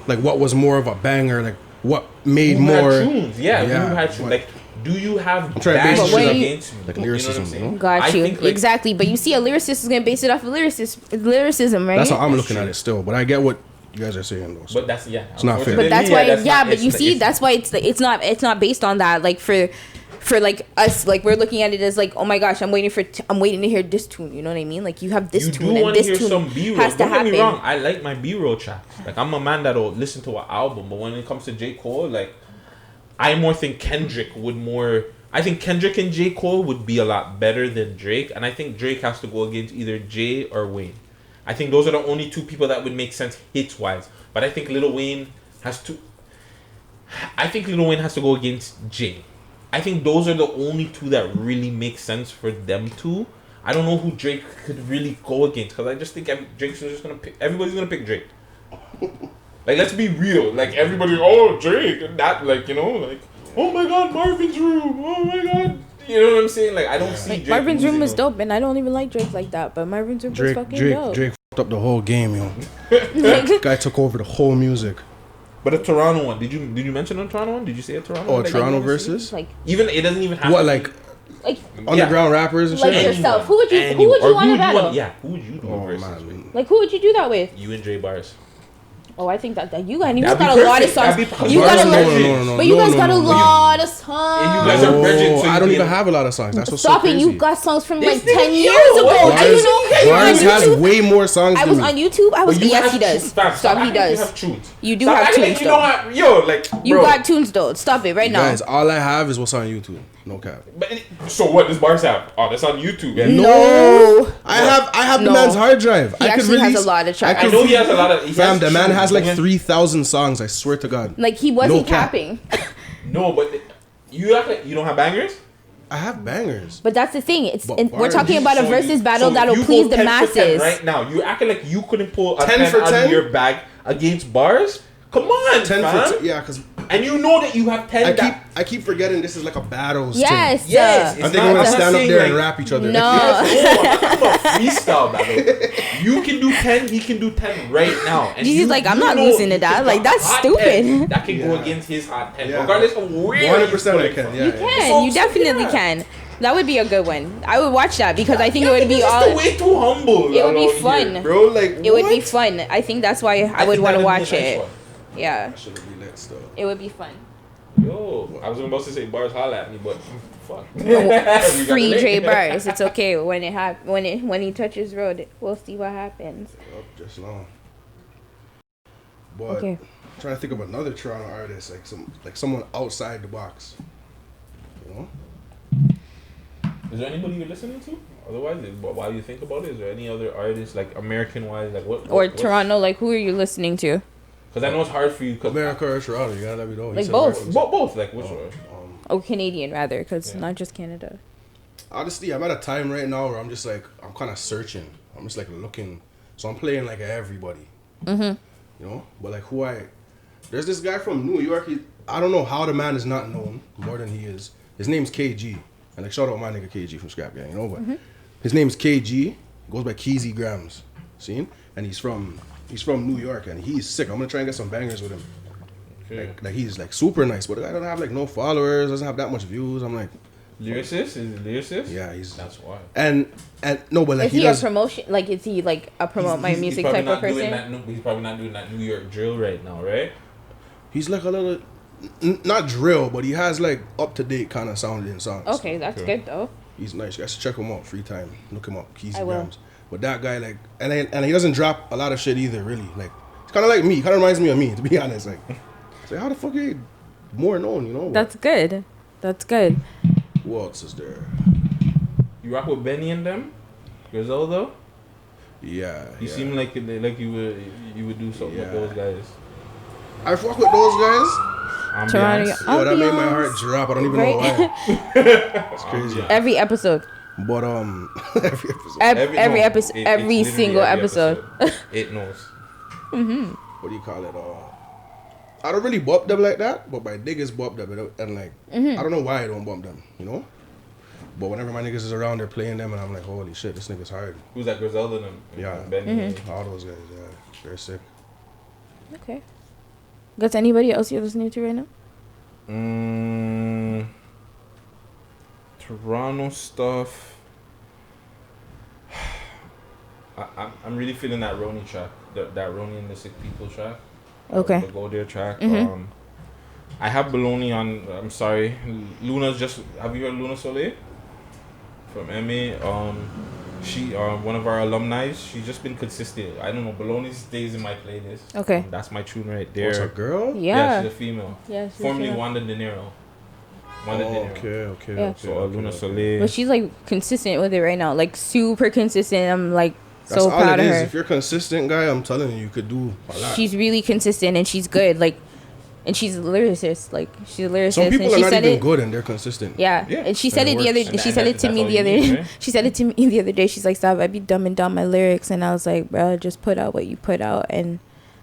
like what was more of a banger, like what made
who
more
had tunes. Who had tunes. Like, do you have
bangers
against
like lyricism? You know?
Got you. Exactly. But you see, a lyricist is gonna base it off of lyricism, right?
That's how I'm looking at it still. But I get what you guys are saying though. So.
But that's
it's not fair.
But that's why but you see, that's why it's not based on that. Like for like us, like we're looking at it as like, oh my gosh, I'm waiting to hear this tune. You know what I mean? Like you have this tune and this tune has to happen.
Don't get me wrong, I like my B-roll tracks. Like I'm a man that'll listen to an album, but when it comes to J. Cole, like I more think Kendrick would more. I think Kendrick and J. Cole would be a lot better than Drake, and I think Drake has to go against either Jay or Wayne. I think those are the only 2 people that would make sense hits wise. But I think Lil Wayne has to. I think Lil Wayne has to go against Jay. I think those are the only 2 that really make sense for them to. I don't know who Drake could really go against because I just think Drake's just gonna pick. Everybody's gonna pick Drake. Like let's be real. Like everybody, Drake, and that like like oh my God, Marvin's Room. Oh my God, you know what I'm saying? Like I don't see Drake
Marvin's Room was dope, and I don't even like Drake like that. But Marvin's Room was fucking dope.
Drake fucked up the whole game, yo. Guy took over the whole music.
But a Toronto one, did you mention a Toronto one? Did you say a Toronto one?
Oh, Toronto versus?
Like
even it doesn't even have
what like underground rappers and shit.
Like yourself. Who would you want to battle?
Who would you do versus with?
Like who would you do that with?
You and Dre Bars.
Oh, I think that you guys got a lot of songs. You got a lot of songs.
And you guys are bridging, so
I
you
don't
be
even
in-
have a lot of songs. That's what's
Stop
so
it!
crazy.
You got songs from
This
like
nigga-
10
yo,
years ago.
what?
Do you know? You're on
Bars has
YouTube.
way more songs
I
than
was
me.
on YouTube. I was.
But you
Yes,
have
he does.
tunes, fam.
Stop. He
acting like
does.
You have tunes.
You do
Stop
have
acting
tunes,
like you
though.
don't have, yo, like,
You
bro.
got tunes though. Stop it right now.
Guys, all I have is what's on YouTube. No cap.
So what does Bars have? Oh, that's on YouTube. Yeah,
No.
I have the
No.
man's hard drive.
He
I could
actually has
release.
a lot of tracks.
I know he has a lot of. He
Fam,
has
the man
tunes,
has like
man.
3,000 songs. I swear to God.
Like he wasn't
No cap.
capping.
No, but you act like you don't have bangers.
I have bangers.
But that's the thing. It's
But
we're
bars-
talking about a
So
versus
you-
battle
so
that'll
if you
please
go
the
10 for 10
masses.
right now, you acting like you couldn't pull a
10
10
for
out
10?
of your bag against Bars. Come on,
10
fam.
for 10. Yeah, because
And you know that you have 10.
I keep forgetting this is like a battles
Yes.
thing.
Yes,
I think we're gonna stand up there and rap each other.
No.
Yes, I'm talking about freestyle battle. You can do 10, he can do 10 right now. And
He's
you-
like, I'm
you
not
know
losing to
you
that.
can
Like,
got
that's
hot
stupid.
10 that can go
Yeah.
against his hot 10,
Yeah.
regardless of where
100% I
you
can.
from.
Yeah,
You
yeah.
can.
So-
You
so
definitely
yeah.
can. That would be a good one. I would watch that because I think it would be
You're
all.
just way too humble.
It would be
around
fun.
here, bro. Like
It would be
what?
fun. I think that's why I would
think
want to
that would
watch
be a nice
it.
one.
Yeah,
That should be lit still.
it would be fun.
Yo, I was about to say Bars holla at me, but fuck.
Free Dre Bars. It's okay when it when he touches road. We'll see what happens.
Up just now. But
Okay.
I'm trying to think of another Toronto artist, like someone outside the box. You know?
Is there anybody you're listening to? Otherwise, while you think about it, is there any other artists like American wise, like what?
Or Toronto, like who are you listening to?
Because I know it's hard for you. Cause
America or Toronto, you gotta let me know. You
Like
said
both.
America.
both, like which one?
Oh, Canadian rather, because
Yeah.
not just Canada.
Honestly, I'm at a time right now where I'm just like, I'm kind of searching. I'm just like looking. So I'm playing like everybody.
Mm-hmm.
You know? But like there's this guy from New York. I don't know how the man is not known more than he is. His name's KG. And like, shout out my nigga KG from Scrap Gang, you know? But his name's KG. He goes by Keezy Grams. Seen? And he's from New York and he's sick. I'm gonna try and get some bangers with him.
Okay.
Like he's like super nice, but the guy don't have like no followers, doesn't have that much views. I'm like,
Lyricist? Is it lyricist?
yeah, he's
That's why.
and no, but like
Is he
does.
a promotion? Like, is he like a promote my music
probably
type of
not doing
person?
he's probably not doing that New York drill right now, right?
He's like a little, not drill, but he has like up to date kind of sounding songs.
Okay, that's
Okay.
good though.
He's nice. You guys should check him out. Free time, look him up. Keezy
I will.
Grams. But that guy like, and he doesn't drop a lot of shit either. Really, like it's kind of like me. Kind of reminds me of me, to be honest. Like, it's like how the fuck are you more known? You know?
That's good. That's good.
Who else is there?
You rock with Benny and them? Griselda?
Yeah.
You
yeah.
seem like you would do something with
Yeah.
those guys.
I fuck with those guys.
Toronto.
Ambiance.
Yo, that made my
Ambiance.
heart drop. I don't even
Right.
know why. It's crazy.
Ambiance.
Every episode.
But every episode.
Every
no,
episode.
it's
Every
literally
single
every
episode.
It knows.
What do you call it? I don't really bump them like that, but my niggas bump them, and like I don't know why I don't bump them, you know. But whenever my niggas is around, they're playing them, and I'm like, holy shit, this nigga's hard.
Who's that Griselda and them?
Yeah.
Benny.
All those guys, yeah, they're sick.
Okay. Got anybody else you're listening to right now?
Toronto stuff. I'm really feeling that Roni track, that Roni and the Sick People track.
Okay.
The Go There track. I have Baloney on. I'm sorry, Luna's just. Have you heard Luna Soleil from MA? She one of our alumni. She's just been consistent. I don't know. Baloney stays in my playlist.
Okay.
That's my tune right there.
What's a girl?
Yeah.
she's a female.
Yeah, she's
Formerly
a-
Wanda De Niro. Wanda De Niro.
Okay.
Yeah.
So Luna Soleil.
But she's like consistent with it right now. Like super consistent. I'm like
That's
so
all
proud
it
of
is.
her.
If you're a consistent guy, I'm telling you could do a lot.
She's really consistent and she's good. Like, and she's a lyricist. Like, she's a lyricist.
Some people
and
are
she
not
said
even
it.
good and they're consistent.
Yeah.
Yeah.
And she
And
said
it
it the other.
works.
She
And
said it to
that's
me
all
the
you
other.
need, right?
She said it to me the other day. She's like, "Sav, I be dumbing down my lyrics," and I was like, "Bro, just put out what you put out and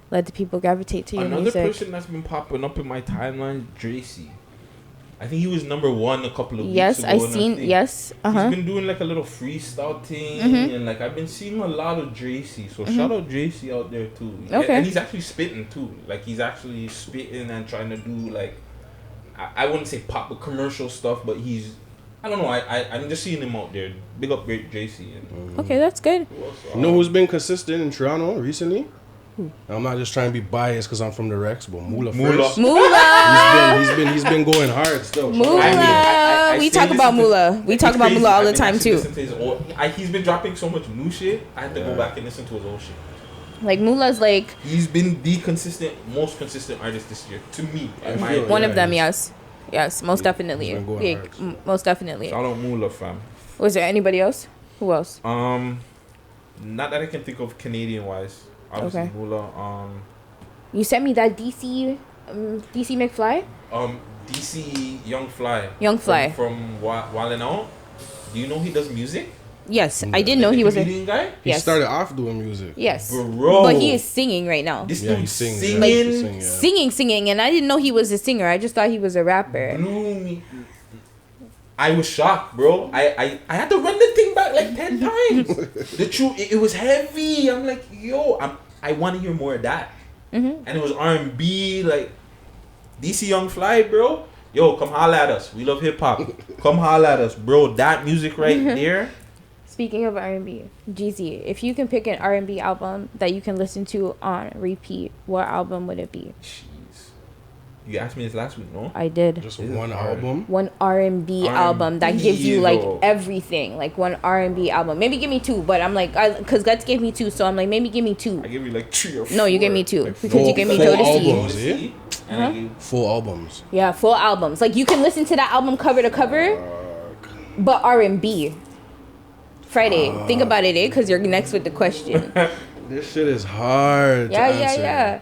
let the people gravitate to your
Another
music."
person that's been popping up in my timeline, Dracy. I think he was number one a couple of weeks
Yes,
ago.
I
and
seen.
think
Yes.
He's
Uh-huh.
been doing like a little freestyle thing, and like I've been seeing a lot of Dracy. So shout out Dracy out there too.
Okay.
And he's actually spitting too. Like he's actually spitting and trying to do like, I wouldn't say pop, but commercial stuff. But he's, I don't know. I'm just seeing him out there. Big up, great Dracy. And
Okay, that's good.
who else?
You know who's been consistent in Toronto recently? I'm not just trying to be biased because I'm from the Rex, but Moolah
Moolah.
first.
Moolah.
He's been going hard still.
Moolah.
I
We
say
talk
listen
about
to-
Moolah. We
it's
talk about
crazy.
Moolah all the
I
time
actually
too.
listen to his old- he's been dropping so much new shit. I had to go back and listen to his old shit.
Like Moolah's like
He's been the most consistent artist this year to me. In my
feel
one
Yeah,
of them.
he's-
Yes, most definitely.
been going
Yeah,
hard.
most definitely.
Shout out Moolah, fam.
Was there anybody else? Who else?
Not that I can think of Canadian wise. Obviously
Okay.
Moolah.
You sent me that DC McFly.
DC Young Fly.
Young Fly.
From Wildin' Out. Do you know he does music?
Yes, I didn't know he was a.
comedian guy.
He
Yes.
started off doing music.
Yes,
Bro.
but he is singing right now.
This
Yeah,
dude
he's singing.
singing.
Yeah, he's singing, yeah.
Singing, and I didn't know he was a singer. I just thought he was a rapper.
Blew me. I was shocked, bro. I had to run the thing back like 10 times. The truth, it was heavy. I'm like, yo, I want to hear more of that.
Mm-hmm.
And it was R&B, like DC Young Fly, bro. Yo, come holla at us. We love hip hop. Come holla at us, bro. That music right there.
Speaking of R&B, Geezy, if you can pick an R&B album that you can listen to on repeat, what album would it be?
Jeez. You asked me this last week, no?
I did.
Just
This is
one
hard.
album.
One R&B album that gives you like
though.
everything, like one R&B album. Maybe give me two, but I'm like, because Guttz gave me two, so I'm like, maybe give me two.
I gave you like 3 or 4.
No, you gave me two
Like
because you
four-
gave me
four
Jodeci.
albums.
Jodeci, and I gave
Full albums.
Yeah, full albums. Like you can listen to that album cover to cover, but R&B. Friday, think about it, because you're next with the question.
This shit is hard.
Yeah,
to
yeah,
answer.
yeah.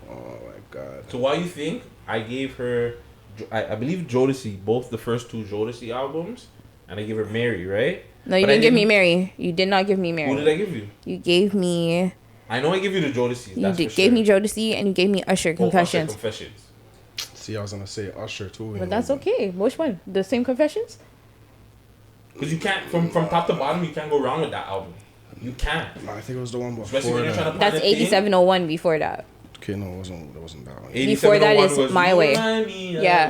Oh my god.
So why you think I gave her, I believe Jodeci, both the first 2 Jodeci albums, and I gave her Mary, right?
No, you
But I
didn't give me Mary. You did not give me Mary.
Who did I give you?
You gave me.
I know I gave you the Jodeci.
You gave me Jodeci and you gave me Usher Confessions.
Confessions.
See, I was gonna say Usher too.
But that's okay. Which one? The same Confessions?
Because you can't, from top to bottom, you can't go wrong with that album. You can't.
I think it was the one
Especially
before
when you're trying
that.
to
That's
plan a thing.
8701 before that.
Okay, no, it wasn't that one.
8701
Before that is
was
My
You
Way.
Remind Me of
Yeah.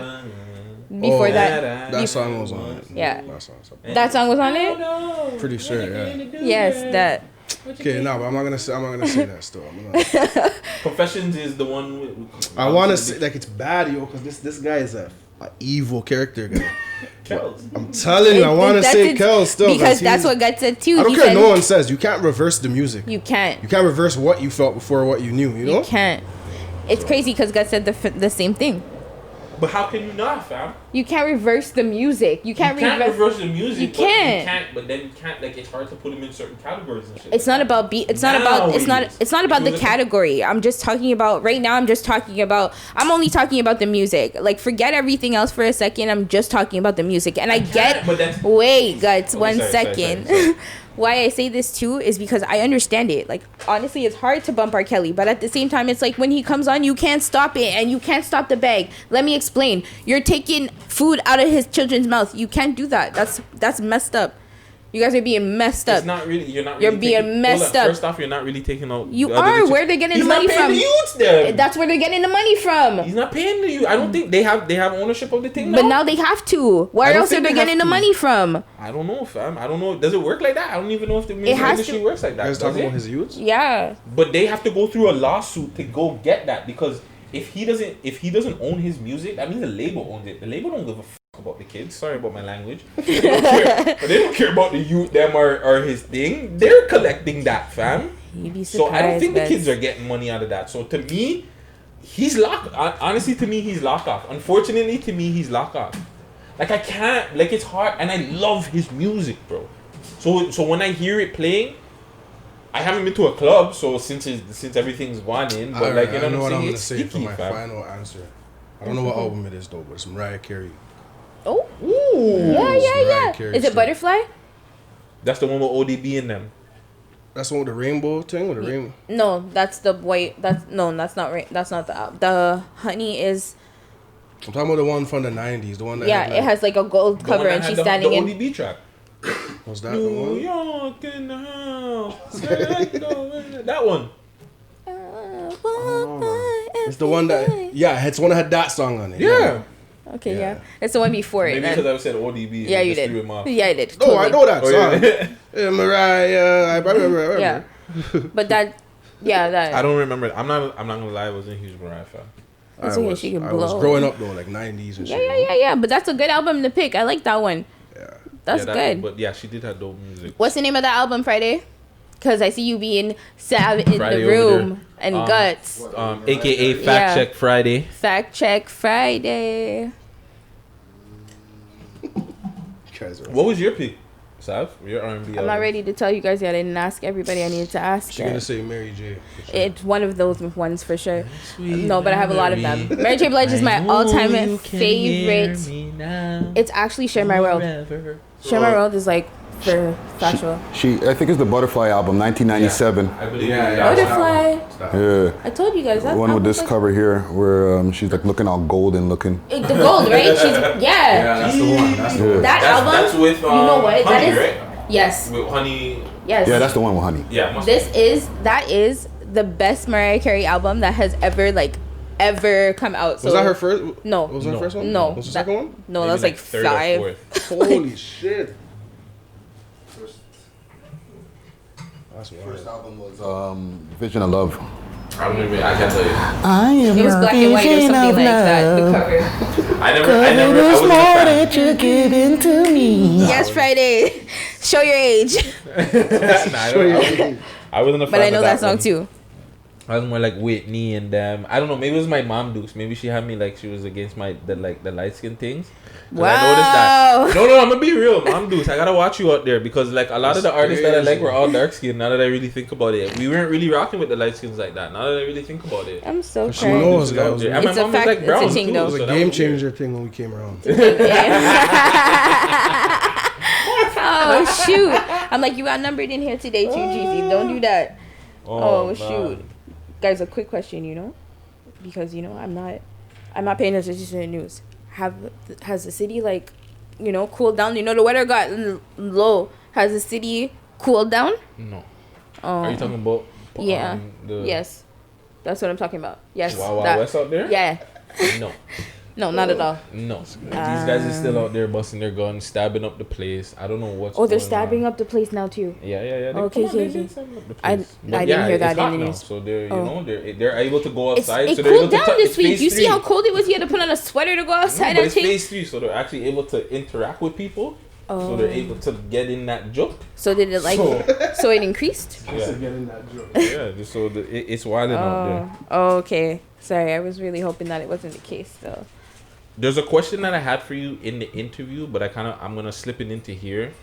Love.
Before
Oh,
that.
That song was on it.
Yeah.
That song.
That song was on it?
Pretty sure, yeah.
Yes, that.
Okay, no, but I'm not gonna say that still.
Confessions is the one with,
I want to say like it's bad, yo, because this guy is a evil character guy.
Kells.
I'm telling you, I want to
That's
say
it,
Kel still
because
he's-
that's what Guttz said too.
I don't
He
care.
said,
No one says you can't reverse the music.
You can't.
You can't reverse what you felt before what you knew. You know.
You can't. It's crazy because Guttz said the same thing.
But how can you not, fam?
You can't reverse the music. You can't,
reverse the music.
You
but
can't.
You can't. But then you can't. Like it's hard to put them in certain categories and shit.
It's not about It's not about. It's not. It's not about the category. I'm just talking about right now. I'm only talking about the music. Like forget everything else for a second. I'm just talking about the music. And I get.
but that's-
Wait, Guttz.
Okay,
One
sorry.
second. Why I say this too is because I understand it. Like honestly, it's hard to bump R. Kelly, but at the same time, it's like when he comes on, you can't stop it, and you can't stop the bag. Let me explain. You're taking food out of his children's mouth. You can't do that. That's messed up. You guys are being messed up.
It's not really. You're not.
You're
really
being
taking,
messed
hold on,
up.
First off, you're not really taking out.
You
the other
are.
two.
Where they getting
He's
the
not
money
paying
from?
the youths then.
That's where they're getting the money from.
He's not paying the youth. I don't think they have ownership of the thing.
But now they have to.
I
Where
don't
else are
think
they
they have
getting the
to.
money from?
I don't know, fam. I don't know. Does it work like that? I don't even know if the music
has
industry
to-
works like that.
You guys
does
talking
it?
about his youths?
Yeah.
But they have to go through a lawsuit to go get that because if he doesn't own his music, that means the label owns it. The label don't give a fuck about the kids. Sorry about my language. They don't care. But they don't care about the youth, them or his thing. They're collecting that, fam.
You'd be
So I don't
surprised,
think the
Guttz.
kids are getting money out of that. So to me, he's locked. Honestly, to me, he's locked off. Unfortunately, to me, he's locked off. Like I can't. Like it's hard, and I love his music, bro. So when I hear it playing, I haven't been to a club, so since everything's gone in, but like you
I
know
know
what
what
I'm
I'm
saying,
gonna
it's
say for
sticky,
my
fam.
final answer. I don't know what album it is though, but it's Mariah Carey.
Oh.
Ooh,
Yeah, yeah,
Mariah
yeah.
Carey
Is it
still.
Butterfly?
that's the one with ODB in them.
That's the one with the rainbow thing with the rainbow.
No, that's the white. That's not right. That's not the album. The Honey is.
I'm talking about the one from the '90s, the one that
Yeah,
had,
it has like a gold
The
cover,
one that
and
had
she's
the
standing in.
ODB track.
was that the
New
one?
York in the house. That one.
It's the one that it's the one that had that song on it.
Yeah.
Okay,
Yeah.
yeah. It's the one before it.
Maybe
then.
because I said ODB.
Yeah, you
just threw him
did.
off.
Yeah, I did.
Oh, I know that
Oh,
song.
yeah.
Mariah.
Yeah. But that Yeah, that.
I don't remember. I'm not gonna lie. I wasn't a huge Mariah fan.
It's okay, she can
I was
blow.
growing up though, like 90s and shit.
Yeah. But that's a good album to pick. I like that one.
Yeah.
That's good.
But yeah, she did have dope music.
What's the name of that album, Friday? Because I see you being Sav in
Friday
the
over
room and Guttz.
AKA Fact Check Friday.
Fact Check Friday.
What was your pick, Sav? Your R&B.
I'm not ready to tell you guys yet. I didn't ask everybody. I needed to ask.
She's gonna say Mary J. For sure.
It's one of those ones for sure. No, but I have a lot of them. Mary J. Blige is my all-time favorite. It's actually Share My World. Share My World is like for factual.
I think it's the Butterfly album, 1997.
I believe
Butterfly.
Yeah.
I told you guys that.
One with this
like,
cover here, where she's like looking all golden looking.
the gold, right?
Yeah, that's the one. That's the one.
That album.
That's with
you know what?
Honey,
That is.
right?
Yes.
With Honey.
Yes.
Yeah, that's the one with Honey.
Yeah.
That is the best Mariah Carey album that has ever come out. So
Was that her first?
No.
Was that her first one?
No.
Was the second one?
No, that was like
third or
5.
fourth.
Holy shit. That's
First
wild.
album was Vision of Love.
I don't even. I can't tell you.
I am
It was black and white or something like that. The cover.
I wasn't a fan.
you're giving to me.
Yes, Friday. Show your age.
I wasn't a fan.
But I know
of
that song
one.
too.
I was more like Whitney and them. I don't know. Maybe it was my mom Dukes. Maybe she had me like she was against the light skin things. 'Cause I noticed that. No, I'm gonna be real, Mom Dukes. I gotta watch you out there because like a lot of the artists that I like were all dark skinned. Now that I really think about it, we weren't really rocking with the light skins like that. Now that I really think about it,
I'm so
She
proud.
knows, guys.
and my
It's a
mom
fact-
was like
it's a
brown
thing,
too.
though.
It was
so
a
that
game
was weird.
changer thing when we came around.
Oh shoot! I'm like, you got numbered in here today too, Geezy. Don't do that. Oh shoot, guys. A quick question, because I'm not paying attention to the news. Has the city cooled down? The weather got low. Has the city cooled down?
No.
Oh.
Are you talking about?
Yeah. Yes. That's what I'm talking about. Yes.
Wild
that.
West out there?
Yeah.
No.
No, not at all.
No. These guys are still out there busting their guns, stabbing up the place. I don't know what's.
Oh, they're
going
stabbing
on.
up the place now too.
Yeah.
Okay.
They stabbing up the place.
I didn't hear
it's
that in
hot
the
now,
news.
So they're they're able to go outside.
It
so they're able
cooled
to
down
it's
this week.
phase
You see
3.
how cold it was? You had to put on a sweater to go outside.
But
I
it's
think.
phase 3, so they're actually able to interact with people. So they're able to get in that joke.
So did it so it increased?
So it's wilding out there.
Oh, okay. Sorry, I was really hoping that it wasn't the case though.
There's a question that I had for you in the interview, but I'm gonna slip it into here.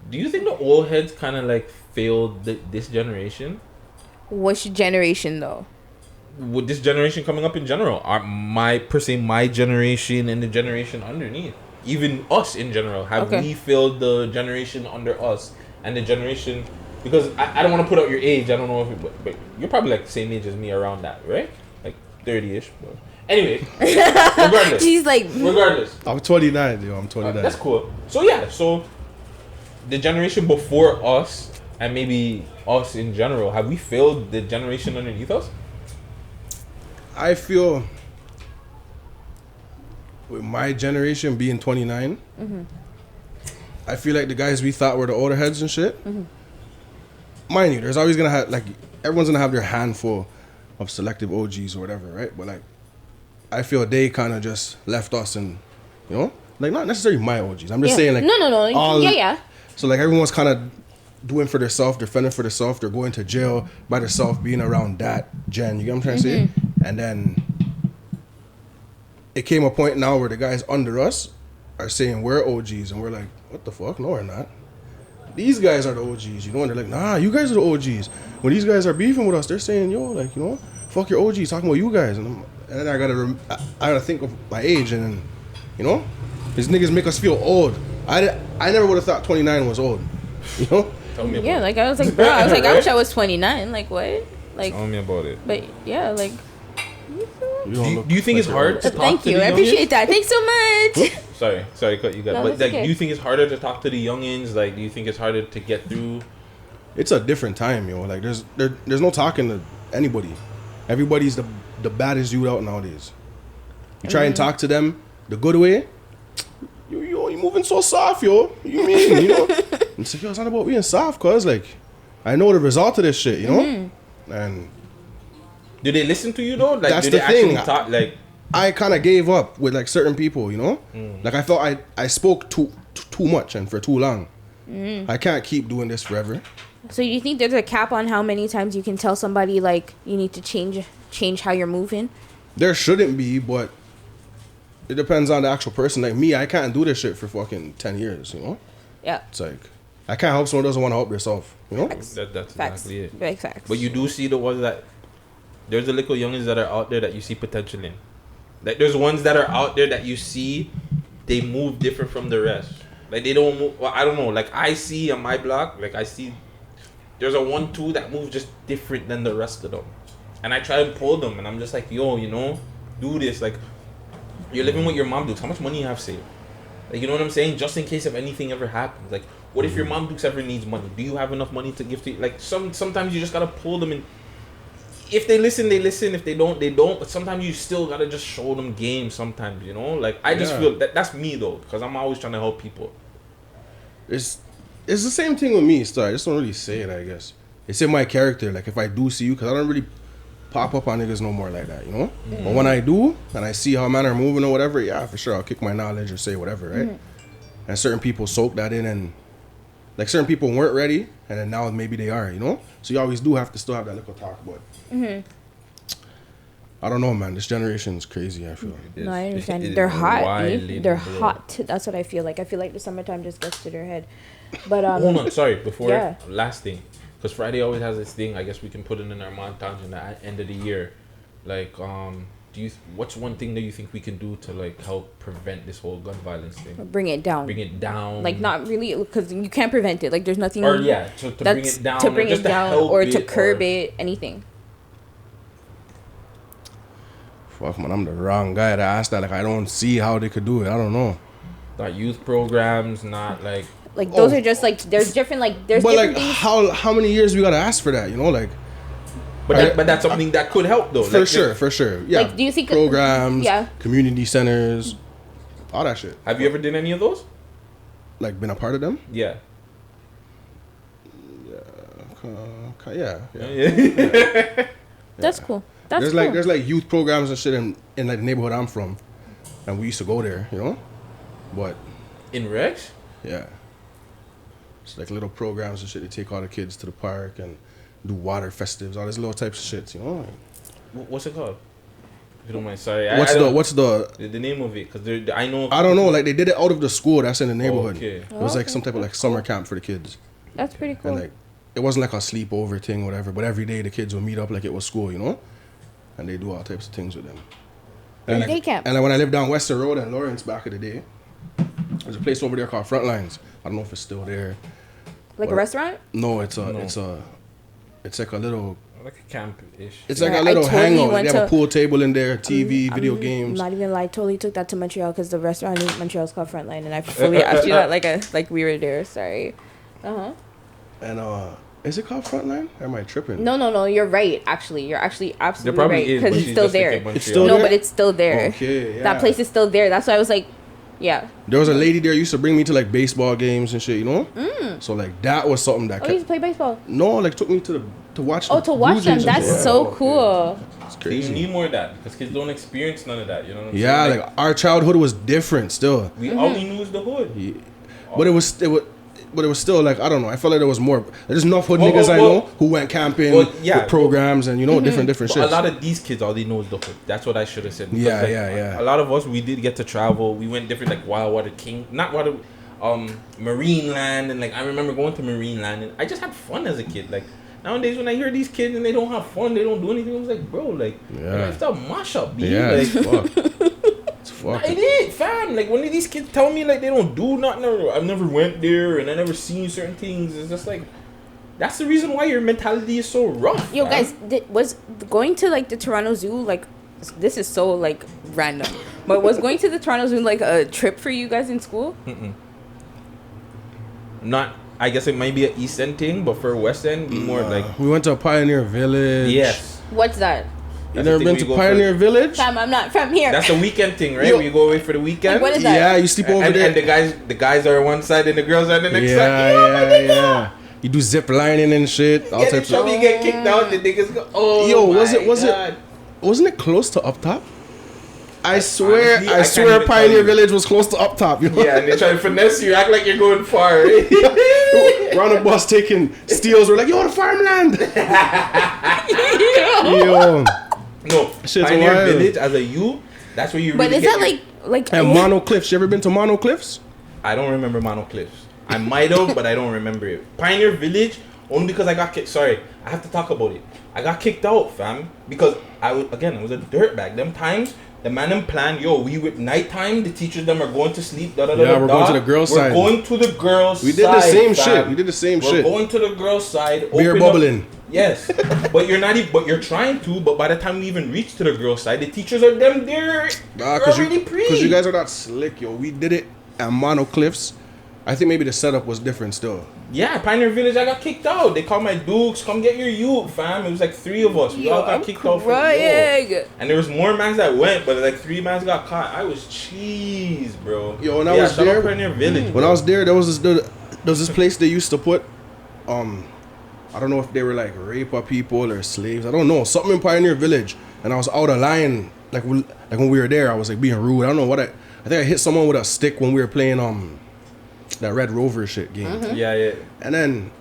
Do you think the old heads kind of like failed this generation?
Which generation though?
With this generation coming up in general, my generation and the generation underneath, even us in general, have we failed the generation under us and the generation? Because I don't want to put out your age. I don't know if but you're probably like the same age as me, around that, right? Like 30ish. But anyway, regardless.
She's like.
Regardless.
I'm 29, yo. I'm 29.
That's cool. So the generation before us and maybe us in general, have we failed the generation underneath us?
I feel with my generation being 29, I feel like the guys we thought were the older heads and shit. Mind you, there's always gonna have everyone's gonna have their handful of selective OGs or whatever, right? But I feel they kind of just left us and not necessarily my OGs. I'm just saying
No. Yeah.
So everyone's kind of doing for themselves, they're fending for themselves, they're going to jail by themselves, being around that gen. You get what I'm trying to say? And then it came a point now where the guys under us are saying we're OGs, and we're like, what the fuck? No, we're not. These guys are the OGs, and they're like, nah, you guys are the OGs. When these guys are beefing with us, they're saying, yo, fuck your OGs, talking about you guys. And then I gotta think of my age, and then, these niggas make us feel old. I never would have thought 29 was old,
Tell me about
Yeah, I was like, bro, I wish I was 29. Like, what?
Tell me about it.
But yeah,
Do you think it's hard to talk
thank
to
you.
the
I appreciate that. Thanks so much.
Sorry, cut you guys.
No,
But
that's okay.
do you think it's harder to talk to the youngins? Do you think it's harder to get through?
It's a different time, yo. There's no talking to anybody. Everybody's the baddest dude out nowadays. You try and talk to them the good way. You moving so soft, yo. You mean, It's like, yo, it's not about being soft, cause I know the result of this shit, And
Do they listen to you though? Like,
That's
do
the
they actually
thing.
talk? Like,
I kind of gave up with like certain people, you know? Like I thought I spoke too much and for too long. I can't keep doing this forever.
So you think there's a cap on how many times you can tell somebody like you need to change how you're moving?
There shouldn't be, but it depends on the actual person. Like me, I can't do this shit for fucking 10 years, you know?
Yeah.
It's like, I can't help someone who doesn't want to help themselves, you know?
Facts.
that's
Facts.
exactly it.
Big facts.
But you do see the ones that there's the little youngins that are out there that you see potential in. Like there's ones that are out there that you see they move different from the rest. Like they don't move. Well, I don't know. Like I see on my block, like I see there's a 1-2 that moves just different than the rest of them, and I try to pull them, and I'm just like, yo, you know, do this. Like you're living with your mom, Dukes. How much money you have saved? Like you know what I'm saying? Just in case if anything ever happens. Like what if your mom Dukes ever needs money? Do you have enough money to give to you? Like sometimes you just gotta pull them in. If they listen, they listen. If they don't, they don't. But sometimes you still gotta just show them game. Sometimes, you know. Like I just feel that's me though, because I'm always trying to help people.
It's the same thing with me, Star. I just don't really say it, I guess. It's in my character. Like, if I do see you, because I don't really pop up on niggas no more like that, you know? But when I do, and I see how men are moving or whatever, yeah, for sure, I'll kick my knowledge or say whatever, right? And certain people soak that in, and, like, certain people weren't ready, and then now maybe they are, you know? So you always do have to still have that little talk, but... I don't know, man. This generation is crazy, I feel.
No, I understand.
It is
They're hot.
wildly
They're
blown.
hot. That's what I feel like. I feel like the summertime just gets to their head. But
Hold on, sorry. Before
Yeah.
last thing, because Friday always has this thing. I guess we can put it in our montage in the end of the year. Like, what's one thing that you think we can do to like help prevent this whole gun violence thing?
bring it down.
Bring it down.
Like not really, because you can't prevent it. Like there's nothing.
Or yeah, to bring it down.
To bring
or
it
just
down
help
or to
it,
curb
or-
it. Anything.
Fuck, man, I'm the wrong guy to ask that. Like, I don't see how they could do it. I don't know.
Not youth programs, not like.
Like those are just like there's different like there's
But,
different
like,
things.
how many years we gotta ask for that, you know? Like...
But that's something that could help though.
For
Like,
sure. Yeah.
Like, do you think
programs,
yeah.
community centers, all that shit.
Have you ever done any of those?
Like, been a part of them?
Yeah.
Yeah.
That's cool. That's
There's
cool.
like youth programs and shit in like the neighborhood I'm from, and we used to go there, you know. But
In Rex?
yeah, it's like little programs and shit. They take all the kids to the park and do water festives, all these little types of shit, you know.
What's it called? If you don't mind, sorry.
What's the
the name of it? Because I know.
I don't know. Like, they did it out of the school that's in the neighborhood.
Okay.
It was like some type of like summer camp for the kids.
That's pretty cool.
And like, it wasn't like a sleepover thing, whatever. But every day the kids would meet up like it was school, you know. And they do all types of things with them. And
Day camp.
And like when I lived down Western Road in Lawrence back in the day, there's a place over there called Frontlines. I don't know if it's still there.
Like a
What?
restaurant?
No, it's like a little.
Like a camp-ish.
It's
Yeah,
like a
I
little
totally
hangout.
went
They have a
to-
pool table in there, TV, video
I'm
games.
not even lie. Totally took that to Montreal because the restaurant in Montreal is called Frontline, and I fully asked you that like we were there. Sorry.
And is it called Frontline? Or am I tripping?
No. You're right. Actually, you're actually absolutely
probably
right
is,
because
but
it's
she's
still
just
there.
thinking Montreal.
It's still
No,
there?
but it's still there.
Okay, yeah.
That place is still there. That's why I was like, yeah.
There was a lady there used to bring me to like baseball games and shit, you know. So like that was something that
Oh, you used
kept.
to play baseball.
No, like took me to watch.
Oh,
the
to watch
Blue
them.
Jays and
That's
shit.
so cool.
It's
You
crazy.
need more of that because kids don't experience none of that. You know what I'm
Yeah,
saying?
like our childhood was different still.
we all we knew was the hood.
Yeah. But it was still like, I don't know. I felt like there was more. There's enough hood
Well,
niggas I
well,
know who went camping
yeah,
with programs and, you know, different
But
shit.
a lot of these kids, all they know is the hood. That's what I should have said. Because,
Yeah,
like,
yeah.
A lot of us, we did get to travel. We went different, like Wild Water King, not Water, Marine Land, and like I remember going to Marine Land, and I just had fun as a kid. Like nowadays, when I hear these kids and they don't have fun, they don't do anything. I was like, bro, like,
Yeah.
it's a mash up, B.
Yeah,
Like,
it's fucked. It's fucked.
it is, fam. Like, when these kids tell me, like, they don't do nothing, or I've never went there, and I never seen certain things, it's just like, that's the reason why your mentality is so rough.
Yo,
fam.
guys, was going to like the Toronto Zoo like this is so like random, but was going to the Toronto Zoo like a trip for you guys in school?
Not, I guess it might be an East End thing, but for West End, be more like,
We went to Pioneer Village.
yes.
What's that?
You
That's the
never
thing
been
we
to
go
Pioneer
for.
Village?
Fam, I'm not from here.
That's a weekend thing, right?
Yo.
Where you go away for the weekend.
Like, what is that?
Yeah, you sleep over
and,
there.
and the guys are on one side and the girls are on the next
yeah,
side.
yeah. You do zip lining and shit. All
Yeah,
types
the
of.
chubby get kicked out, the niggas go, oh
Yo,
my
was
God.
it? Wasn't it close to Up Top? I swear,
honestly, I
I
can't
swear,
even tell
Pioneer
you.
Village was close to Up Top. You know?
Yeah, and they try to finesse you, act like you're going far.
We're on the bus taking steals. We're like, yo, the farmland. Yo.
No,
Shit's
Pioneer
wild.
Village as a youth, that's where you really
But is
get
that
your-
like
And Mono Cliffs. You ever been to Mono Cliffs?
I don't remember Mono Cliffs. I might have, but I don't remember it. Pioneer Village, only because I got kicked. Sorry, I have to talk about it. I got kicked out, fam, because I was a dirtbag. Them times, the man them plan, yo, we with nighttime, the teachers them are going to sleep. Da, da, da,
Yeah,
da,
we're
da.
going to the girls'
We're
side.
going to the girls'
We did the
side,
same
fam.
shit. We did the same
We're
shit.
going to the girls' side.
Beer
open
bubbling.
Up, yes, but you're not. But you're trying to. But by the time we even reach to the girls' side, the teachers are them there.
Nah,
They're already pre.
Because you guys are not slick, yo. We did it at Mono Cliffs. I think maybe the setup was different still.
Yeah, Pioneer Village, I got kicked out. They called my dukes, come get your youth, fam. It was like 3 of us. We all got kicked out. And there was more mans that went, but like 3 mans got caught. I was cheese, bro.
Yo, when I was
shout out
there,
Pioneer Village.
when I was there was this place they used to put, I don't know if they were like rape people or slaves. I don't know, something in Pioneer Village. And I was out of line, like when we were there. I was like being rude. I don't know what I think I hit someone with a stick when we were playing that Red Rover shit game.
Mm-hmm. Yeah.
And then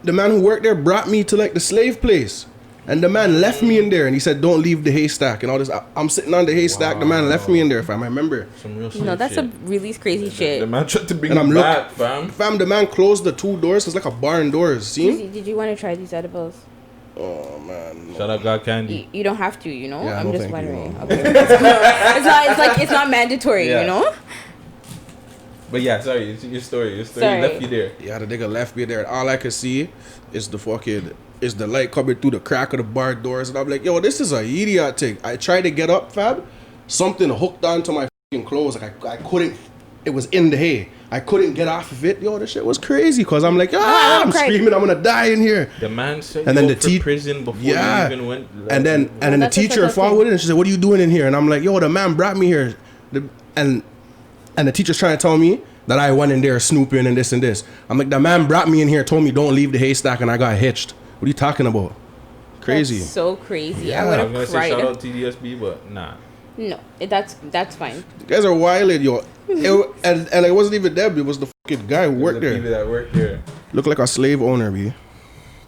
the man who worked there brought me to like the slave place. And the man left me in there and he said, don't leave the haystack and all this. I'm sitting on the haystack. The man left me in there, fam. I remember.
Some real
No, that's
shit.
a really crazy shit.
The man tried to bring
And
him
I'm
back, fam.
Fam, the man closed the 2 doors. It's like a barn doors. See?
Geezy, did you want to try these edibles?
Oh, man.
Shout out God Candy.
You don't have to, you know.
Yeah,
I'm
no,
just
thank you,
wondering.
no.
Okay. It's not mandatory,
Yeah.
you know.
But yeah, sorry, it's your story. Your story
Sorry.
left you there.
Yeah, the nigga left me there. And all I could see is the light coming through the crack of the barn doors. And I'm like, yo, this is a idiot thing. I tried to get up, fam. Something hooked onto my fucking clothes. Like I couldn't. It was in the hay. I couldn't get off of it. Yo, this shit was crazy. Cause I'm like, I'm screaming. I'm gonna die in here.
The man said
And then the
for prison before you even went.
And then the
that's
teacher
just
fought with it and she said, what are you doing in here? And I'm like, yo, the man brought me here. And the teacher's trying to tell me that I went in there snooping and this and this. I'm like, the man brought me in here, told me don't leave the haystack, and I got hitched. What are you talking about? Crazy.
That's so crazy.
Yeah.
I would
I was gonna
have
say shout
cried.
out TDSB, but nah.
No, that's fine.
You guys are wild, yo. And it wasn't even them. It was the fucking guy who worked
The people
there.
that work there.
Looked like a slave owner, B.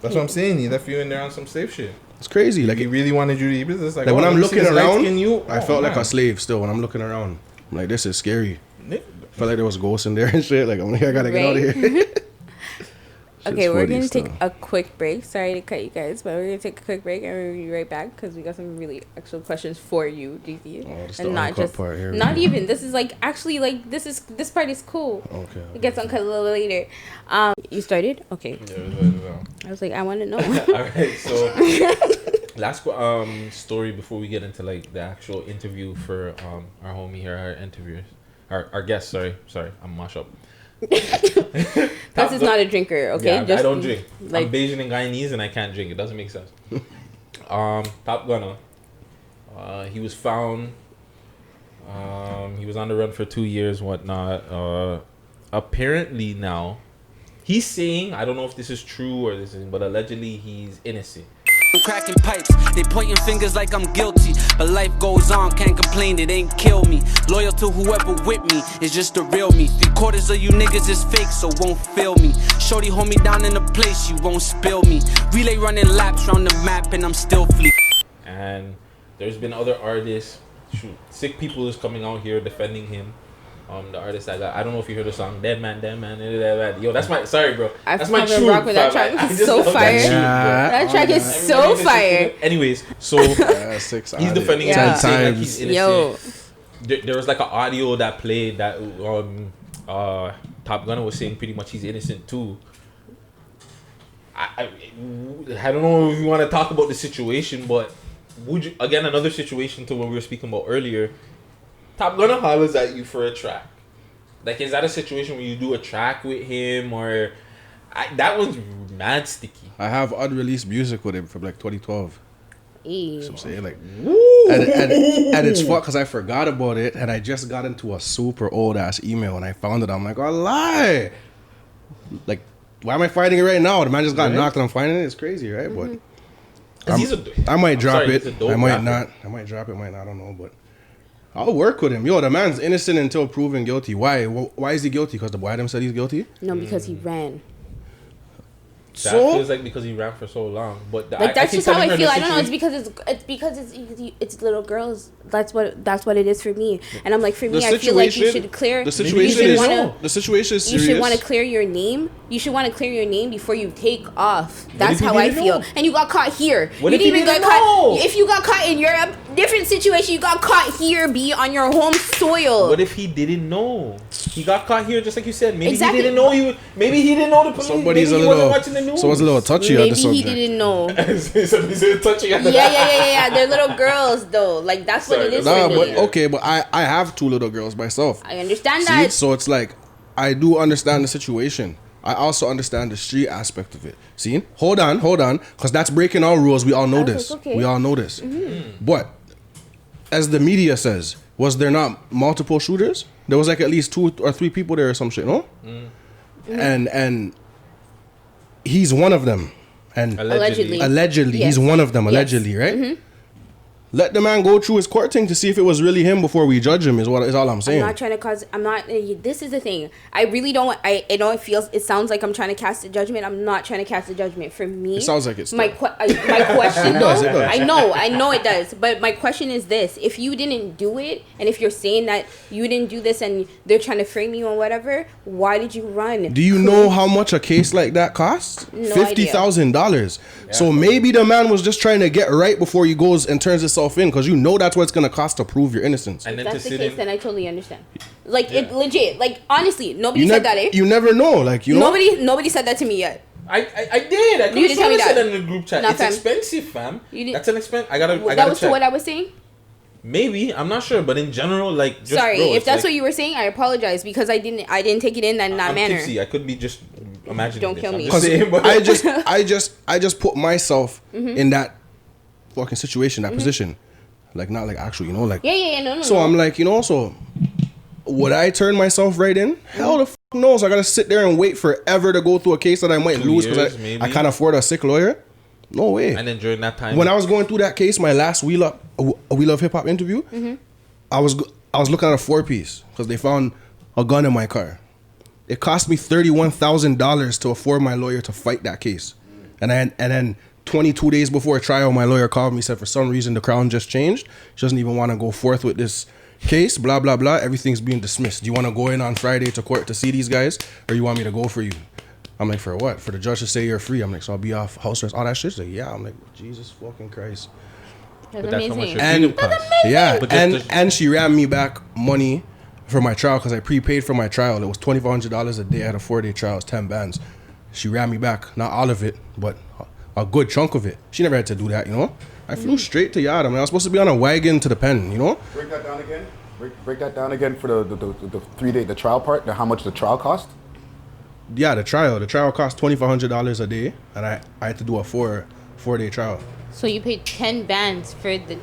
That's what I'm saying. He left you in there on some safe shit.
It's crazy. Like
He really wanted you to eat business.
when I'm looking around, I felt like
man.
a slave still. When I'm looking around, I'm like, this is scary.
Nick,
Felt like there was ghosts in there and shit. Like, I'm like, I gotta get out of
Right.
here.
Okay, we're
funny
gonna take
still.
a quick break. Sorry to cut you guys, but we're gonna take a quick break and we'll be right back because we got some really actual questions for you, Geezy.
Oh, this
And
the
not
uncut
just
part here.
not even. This is like actually like this part is cool.
Okay.
It gets uncut a little later. You started? Okay. I was like, I want to know.
Alright, so last story before we get into like the actual interview for our homie here, our interviewers, our guest. Sorry, I'm mash up.
This is not a drinker, okay?
Yeah, I don't drink.
Like,
I'm Bayesian and Guyanese, and I can't drink. It doesn't make sense. Top Gunner. He was found. He was on the run for 2 years, whatnot. Apparently now, he's saying, I don't know if this is true or this is, but allegedly he's innocent.
I'm cracking pipes, they pointing fingers like I'm guilty. But life goes on, can't complain, it ain't kill me. Loyal to whoever with me is just the real me. 3/4 of you niggas is fake, so won't feel me. Shorty hold me down in a place, you won't spill me. Relay running laps round the map and I'm still fleet.
And there's been other artists, sick people is coming out here defending him. The artist I don't know if you heard the song Dead Man. Yo, that's my, sorry bro. That's my tune.
rock with that track.
I
It's
just
so
love
fire.
that tune, bro.
That track is
Everybody
so
listen to
fire.
it. Anyways, so he's defending him,
Yeah.
he's saying like he's innocent.
Yo,
There was like an audio that played that Top Gunner was saying pretty much he's innocent too. I don't know if you want to talk about the situation, but would you, again, another situation to what we were speaking about earlier, Top Gunner hollers at you for a track. Like, is that a situation where you do a track with him, or that was mad sticky.
I have unreleased music with him from like 2012.
ew.
So I'm saying like, and it's fucked because I forgot about it, and I just got into a super old ass email and I found it. I'm like, oh lie, like why am I fighting it right now? The man just got knocked and I'm fighting it. It's crazy, right? But I might drop it. I might not. I might drop it. Might not. I don't know. But I'll work with him. Yo, the man's innocent until proven guilty. Why? Why is he guilty? Because the boy them said he's guilty?
No, because he ran.
That feels like because he ran for so long, but
like that's just how I feel. I don't know. It's because it's little girls. That's what it is for me. And I'm like, for me, I feel like you should clear.
The situation is serious.
You should want to clear your name. You should want to clear your name before you take off. That's how I feel. And you got caught here.
What if you didn't know?
If you got caught in Europe, different situation. You got caught here, be on your home soil.
What if he didn't know? He got caught here, just like you said. Maybe he didn't know. Maybe he didn't know the police.
Somebody's
maybe he wasn't watching the news.
Someone's a little touchy on the subject.
Maybe he didn't know.
Somebody's a little touchy on the
Yeah. They're little girls though. Like that's what it is for me.
But I have 2 little girls myself.
I understand that.
So it's like I do understand the situation. I also understand the street aspect of it. See? Hold on, because that's breaking our rules. We all know this. Okay. We all know this. Mm-hmm. But as the media says, was there not multiple shooters? There was like at least 2 or 3 people there or some shit, no? Mm-hmm. And he's one of them. And allegedly yes. He's one of them, allegedly, yes. Right? Mm-hmm. Let the man go through his court thing to see if it was really him before we judge him is all I'm saying.
I'm not trying to cause. This is the thing. I really don't. I know it sounds like I'm trying to cast a judgment. I'm not trying to cast a judgment. For me,
it sounds like it's
my question. It does. I know it does. But my question is this: if you didn't do it, and if you're saying that you didn't do this, and they're trying to frame you or whatever, why did you run?
Do you know how much a case like that costs?
No
$50,000. Yeah. So maybe the man was just trying to get right before he goes and turns himself in, because you know that's what it's gonna cost to prove your innocence.
And
if that's the case, then I totally understand. Like it legit. Like honestly, nobody
said
that.
You never know. Like you know.
Nobody said that to me yet.
I did. I could have said that in the group chat. It's expensive, fam. That's an expense. I gotta
that was
check.
To what I was saying.
Maybe I'm not sure, but in general, like. Just,
sorry, if that's what you were saying, I apologize because I didn't take it in that manner.
Tipsy. I could be just imagining.
Don't kill me.
Because I just put myself in that fucking situation, that position. Like not like actual, you know, like
no.
So I'm like, you know, so would I turn myself right in? Hell the fuck knows. I gotta sit there and wait forever to go through a case that I might lose because I can't afford a sick lawyer. No way.
And then during that time,
when I was going through that case, my last We Love Hip Hop interview, I was looking at a 4-piece because they found a gun in my car. It cost me $31,000 to afford my lawyer to fight that case, and then 22 days before trial, my lawyer called me, said for some reason the Crown just changed. She doesn't even want to go forth with this case, blah, blah, blah. Everything's being dismissed. Do you want to go in on Friday to court to see these guys, or you want me to go for you? I'm like, for what? For the judge to say you're free? I'm like, so I'll be off house arrest, all that shit? She's like, yeah. I'm like, Jesus fucking Christ.
That's amazing.
And she ran me back money for my trial because I prepaid for my trial. It was $2,500 a day. I had a 4-day trial. It was 10 bands. She ran me back, not all of it, but a good chunk of it. She never had to do that, you know. I flew straight to Yada. I mean, I was supposed to be on a wagon to the pen, you know.
Break that down again. Break that down again for the 3-day the trial part. How much the trial cost?
Yeah, the trial cost $2,500 a day, and I had to do a 4-day trial.
So you paid 10 bands for the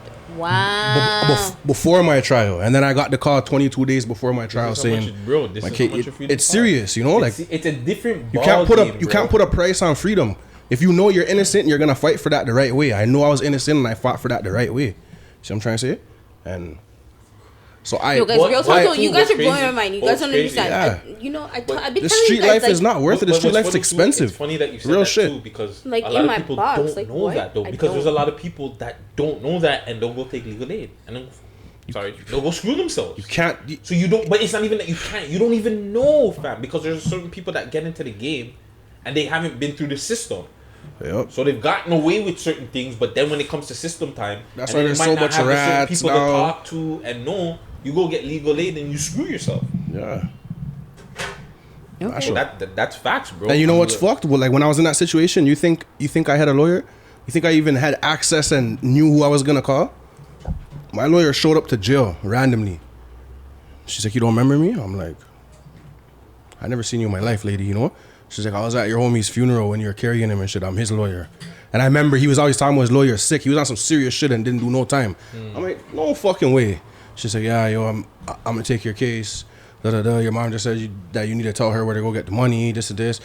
before my trial, and then I got the call 22 days before my trial saying, it's serious, you know, like
it's a different.
You can't put a price on freedom. If you know you're innocent, you're gonna fight for that the right way. I know I was innocent, and I fought for that the right way. See what I'm trying to say? And so
you guys are blowing my mind. You guys don't understand.
Yeah.
I've been telling you guys,
the street life is not worth it. The street life is expensive.
It's funny that you said
real
that
shit
too, because
like
a lot
in
of people don't know that though. Because there's a lot of people that don't know that and don't go take legal aid and then they'll go screw themselves.
You can't.
So you don't. But it's not even that you can't. You don't even know, fam. Because there's certain people that get into the game and they haven't been through the system.
Yep.
So they've gotten away with certain things, but then when it comes to system time,
that's why there's so much rats
people
now.
To talk to and know, you go get legal aid and you screw yourself.
Yeah.
Okay. So that's facts, bro.
And you know what's fucked? Well, like when I was in that situation, you think I had a lawyer? You think I even had access and knew who I was gonna call? My lawyer showed up to jail randomly. She's like, "You don't remember me?" I'm like, "I never seen you in my life, lady, you know?" She's like, "I was at your homie's funeral when you were carrying him and shit. I'm his lawyer." And I remember he was always talking about his lawyer sick. He was on some serious shit and didn't do no time. I'm like, no fucking way. She's like, "Yeah, yo, I'm gonna take your case. Your mom just said that you need to tell her where to go get the money, this and this."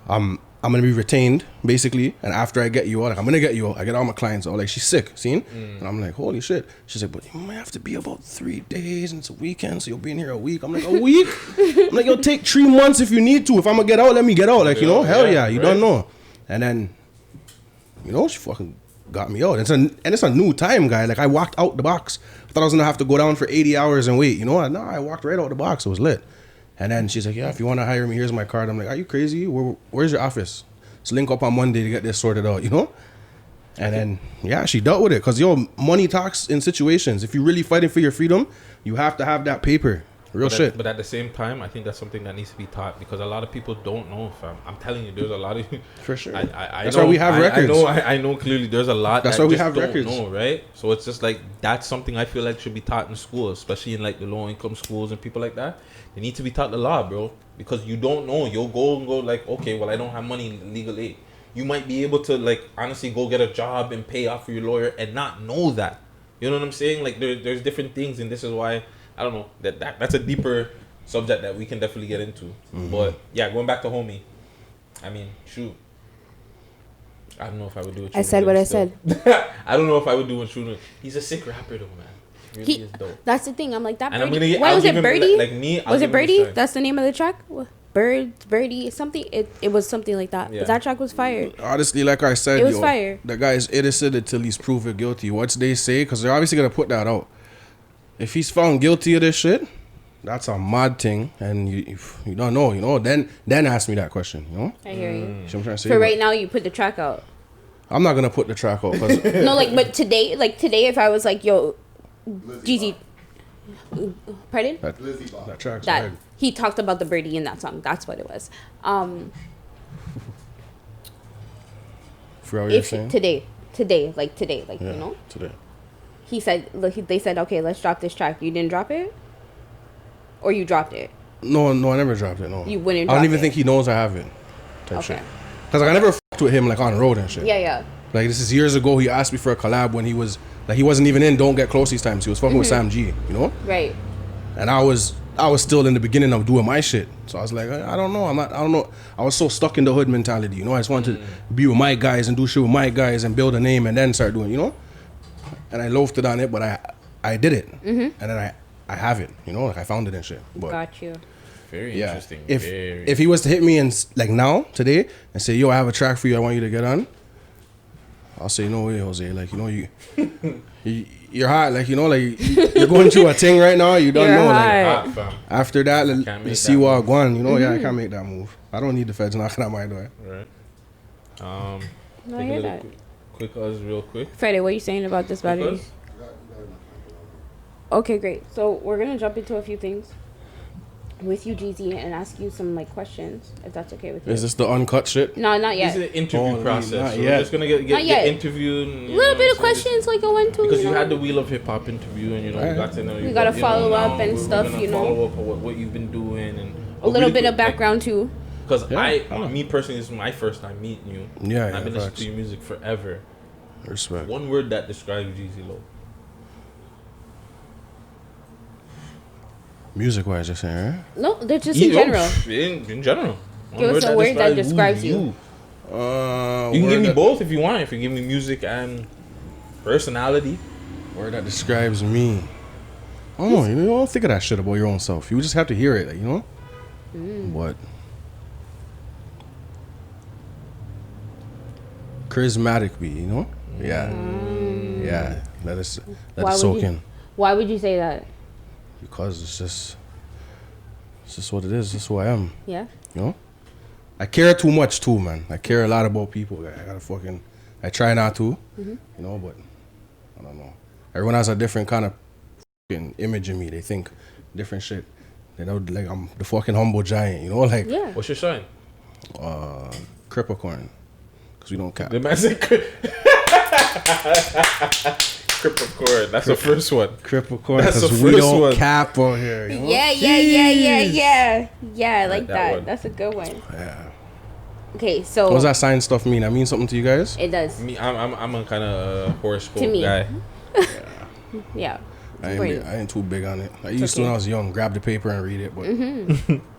I'm gonna be retained basically, and after I get you out, like I'm gonna get you out. I get all my clients out. Like she's sick, seen? And I'm like, holy shit. She's like, but you might have to be about 3 days, and it's a weekend, so you'll be in here a week. I'm like, a week? I'm like, you'll take 3 months if you need to. If I'm gonna get out, let me get out. Like, you know, hell yeah, you don't know. And then, you know, she fucking got me out. It's a new time, guy. Like I walked out the box. I thought I was gonna have to go down for 80 hours and wait. You know, no, I walked right out the box. It was lit. And then she's like, yeah, if you want to hire me, here's my card. I'm like, are you crazy? Where's your office? Let's link up on Monday to get this sorted out, you know? And then, yeah, she dealt with it. Because, money talks in situations. If you're really fighting for your freedom, you have to have that paper. Real shit.
But at the same time, I think that's something that needs to be taught. Because a lot of people don't know, fam. I'm telling you, there's a lot of...
For sure.
That's
why we have records.
I know clearly there's a lot
that's
that
why we
just
have
don't
records.
know, right? So it's just like, that's something I feel like should be taught in school. Especially in like the low-income schools and people like that. They need to be taught the law, bro. Because you don't know. You'll go like, okay, well, I don't have money in legal aid. You might be able to, like, honestly go get a job and pay off for your lawyer and not know that. You know what I'm saying? Like, there's different things, and this is why, I don't know, that's a deeper subject that we can definitely get into. Mm-hmm. But, yeah, going back to homie. I mean, shoot. I don't know if I would do it.
I said what I said.
I don't know if I would do what Shooter. He's a sick rapper, though, man. Really is dope.
That's the thing. I'm like, that
and
Birdie. Why was it Birdie?
Like me,
was it Birdie? That's the name of the track? Birdie, something. It was something like that. Yeah. But that track was fire.
Honestly, like I said,
it was fire.
The guy is innocent until he's proven guilty. What they say, because they're obviously gonna put that out. If he's found guilty of this shit, that's a mad thing, and you don't know, you know. Then ask me that question, you know.
I hear you.
You know what I'm trying to say?
For right now, you put the track out.
I'm not gonna put the track out. Cause
no, like, but today, if I was like, yo, Geezy. Pardon?
That track's
that he talked about the birdie in that song. That's what it was.
For what you're saying?
Today, yeah, you know.
Today.
He said, look, they said, okay, let's drop this track. You didn't drop it, or you dropped it?
No, I never dropped it. No,
you wouldn't.
I don't even think he knows I have it. Type shit. Because like, I never fucked with him like on the road and shit.
Yeah.
Like this is years ago. He asked me for a collab when he was. Like he wasn't even in Don't Get Close these times. He was fucking with Sam G, you know?
Right.
And I was still in the beginning of doing my shit. So I was like, I don't know. I don't know. I was so stuck in the hood mentality, you know? I just wanted to be with my guys and do shit with my guys and build a name and then start doing, you know? And I loafed it on it, but I did it. And then I have it, you know? Like I found it and shit. But
got you.
Very interesting.
If he was to hit me and like now, today, and say, yo, I have a track for you I want you to get on, I'll say, no way, Jose. Like, you know, you're hot. Like, you know, like, you're going through a thing right now. You don't know. Like, after that, let's see what I want. You know, yeah, I can't make that move. I don't need the feds knocking at my door.
Right.
I hear that.
Quick, real quick.
Freddie, what are you saying about this battery? Okay, great. So, we're going to jump into a few things with you, Geezy, and ask you some like questions, if that's okay with you.
Is this the uncut shit?
No, not yet.
This is the interview process. So we're just gonna get interviewed.
A little bit of questions like I went to.
Because you had the Wheel of Hip Hop interview, and you know, we got to know you.
We gotta follow up and stuff, you know.
Follow up on what you've been doing and
a little bit of background too.
Because me personally, this is my first time meeting you.
Yeah,
I've been listening to your music forever.
Respect.
One word that describes Geezy Loc.
Music wise, just saying, right?
No, they're just in general.
In general.
Give us a word that describes you.
You can give me both if you want. If you give me music and personality.
Word that describes me. Oh, you don't think of that shit about your own self. You just have to hear it, like, you know? But charismatic be, you know? Yeah. Yeah. Let it soak in.
Why would you say that?
Because it's just what it is. It's who I am.
Yeah.
You know? I care too much too, man. I care a lot about people. I try not to, you know, but I don't know. Everyone has a different kind of fucking image of me. They think different shit. They know, like, I'm the fucking humble giant, you know? Like,
yeah.
What's your sign?
Cripricorn. Because we don't cap.
The man said Cripricorn. That's the first one.
Cripricorn. That's the first we don't one. Cap on here. You know?
Yeah. I like that. That's a good one.
Yeah.
Okay, so
what does that sign stuff mean? That means something to you guys?
It does.
Me, I'm a kind of horoscope
to me.
guy.
Yeah.
I ain't too big on it. I used to when I was young, grab the paper and read it, but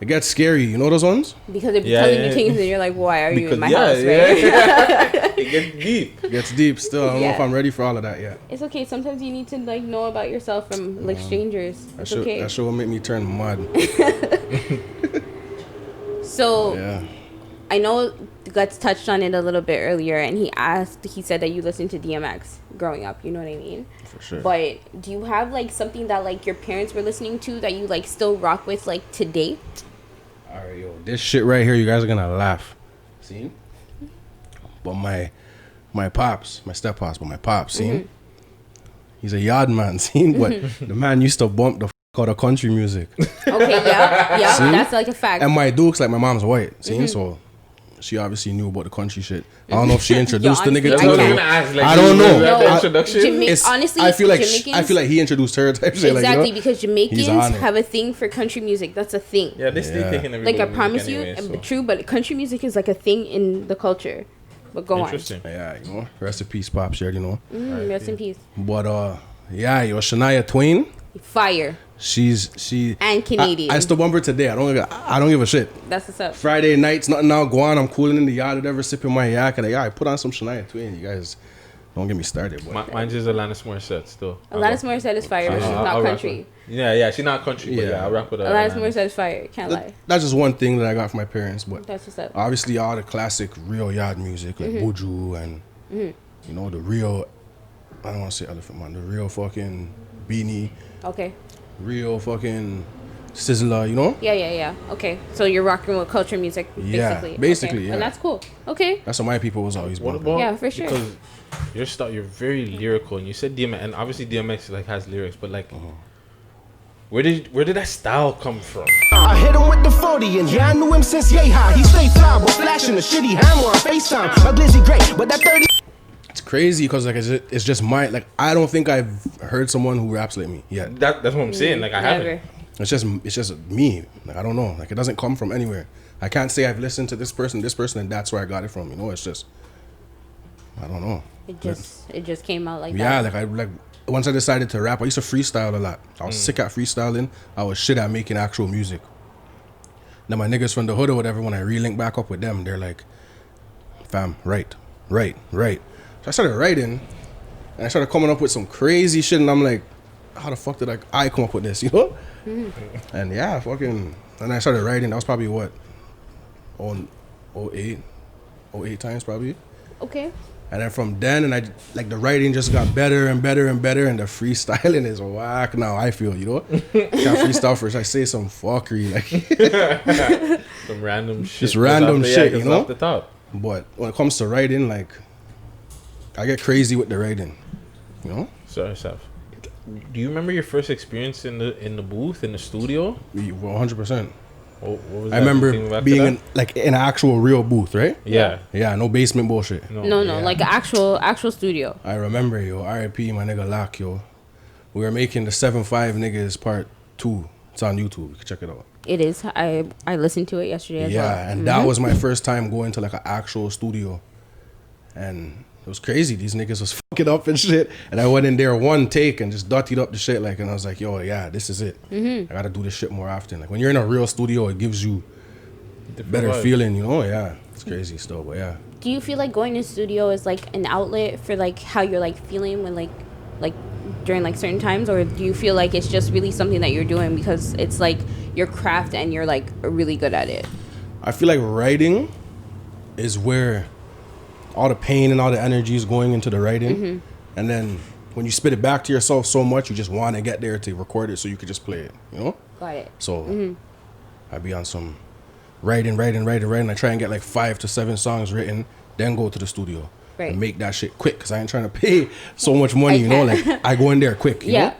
it gets scary. You know those ones?
Because they're telling you things and you're like, why are you in my house, right?
It gets deep.
It gets deep still. I don't know if I'm ready for all of that yet.
It's okay. Sometimes you need to like know about yourself from like strangers. It's okay.
That show will make me turn mud.
So
yeah.
I know Guttz touched on it a little bit earlier, and he said that you listened to DMX growing up, you know what I mean?
For sure.
But do you have like something that like your parents were listening to that you like still rock with like today?
Alright, yo, this shit right here, you guys are gonna laugh. See? But my pops, my step pops, but my pops, see? He's a yard man, see? But the man used to bump the out of country music.
Okay, yeah, that's like a fact.
And my dukes, like my mom's white, see? So she obviously knew about the country shit. I don't know if she introduced the nigga to it. I don't know.
Honestly,
I feel like he introduced her type shit.
Exactly,
like,
because Jamaicans have a thing for country music. That's a thing.
Yeah, they stay taking everything.
Like I promise you, true. But country music is like a thing in the culture. But go on.
Yeah, you know, rest in peace, pops. You know.
Rest in peace.
But yeah, yo, Shania Twain.
Fire.
She
and Canadian.
I still bump her today. I don't give a shit.
That's what's up.
Friday nights, nothing now. Go on. I'm cooling in the yard, whatever, sipping my yak, and I put on some Shania Twain. You guys don't get me started.
Mine's just Alanis Morissette still.
Alanis Morissette is fire, but she's not country.
Yeah, she's not country. But yeah, I'll rap with her.
Alanis Morissette is fire. Can't lie.
That's just one thing that I got from my parents, but
that's what's up.
Obviously, all the classic real yard music like Buju and you know the real. I don't want to say Elephant Man. The real fucking Beanie.
Okay.
Real fucking Sizzler, you know?
Yeah. Okay. So you're rocking with culture music, basically.
Yeah, basically,
okay.
yeah.
And that's cool. Okay.
That's what my people was always born.
Yeah, for sure.
Because you're very lyrical, and you said DMX, and obviously DMX like has lyrics, but like, where did that style come from?
I hit him with the 40, and yeah, I knew him since yay high. He stay fly, but flashing a shitty hammer on FaceTime. My glizzy great, but that 30.
It's crazy because like it's just I don't think I've heard someone who raps like me yet.
That's what I'm saying. Like I haven't.
It's just me. Like I don't know. Like it doesn't come from anywhere. I can't say I've listened to this person, and that's where I got it from. You know, it's just I don't know.
It just came out like that.
Yeah, like once I decided to rap, I used to freestyle a lot. I was sick at freestyling. I was shit at making actual music. Now my niggas from the hood or whatever, when I relink back up with them, they're like, fam, right. So I started writing, and I started coming up with some crazy shit, and I'm like, how the fuck did I come up with this, you know? And yeah, and I started writing. That was probably what, 08 times probably.
Okay.
And then from then, and I like the writing just got better and better and better, and the freestyling is whack now. I feel, you know, can't freestyle first. I say some fuckery like
some random shit,
just random shit, you know.
Off the top.
But when it comes to writing, like I get crazy with the writing, you know.
So, do you remember your first experience in the booth in the studio?
100%.
What was
I remember being in an actual real booth, right?
Yeah,
no basement bullshit.
No, like an actual studio.
I remember, yo, R.I.P. my nigga Loc, yo. We were making the 7-5 Niggas Part 2. It's on YouTube. You can check it out.
It is. I listened to it yesterday as well.
Yeah, and that was my first time going to like an actual studio, and it was crazy. These niggas was fucking up and shit, and I went in there one take and just dotted up the shit like, and I was like, yo, yeah, this is it. I gotta do this shit more often. Like when you're in a real studio, it gives you better feeling, you know. Yeah, it's crazy still, but yeah.
Do you feel like going to studio is like an outlet for like how you're like feeling when like during like certain times, or do you feel like it's just really something that you're doing because it's like your craft and you're like really good at it?
I feel like writing is where all the pain and all the energy is going into the writing, and then when you spit it back to yourself so much, you just want to get there to record it so you could just play it, you know.
Got it.
So I be on some writing. I try and get like 5 to 7 songs written, then go to the studio and make that shit quick, because I ain't trying to pay so much money, you know. Like I go in there quick, you know,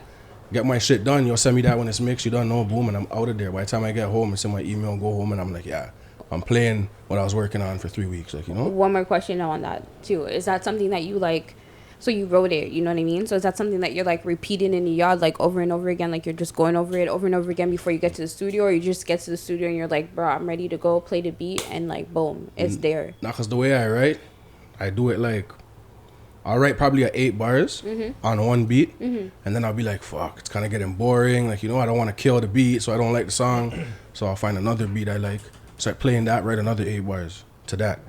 get my shit done. You'll send me that when it's mixed, you don't know, boom, and I'm out of there. By the time I get home, I send my email and go home, and I'm like, yeah, I'm playing what I was working on for 3 weeks, like, you know.
One more question on that too. Is that something that you like, so you wrote it, you know what I mean? So is that something that you're like repeating in the yard like over and over again, like you're just going over it over and over again before you get to the studio, or you just get to the studio and you're like, bro, I'm ready to go play the beat, and like boom, it's there?
Not because the way I write, I do it like I'll write probably 8 bars on one beat, and then I'll be like, fuck, it's kind of getting boring. Like, you know, I don't want to kill the beat, so I don't like the song. So I'll find another beat I like, start playing that, write another 8 bars to that.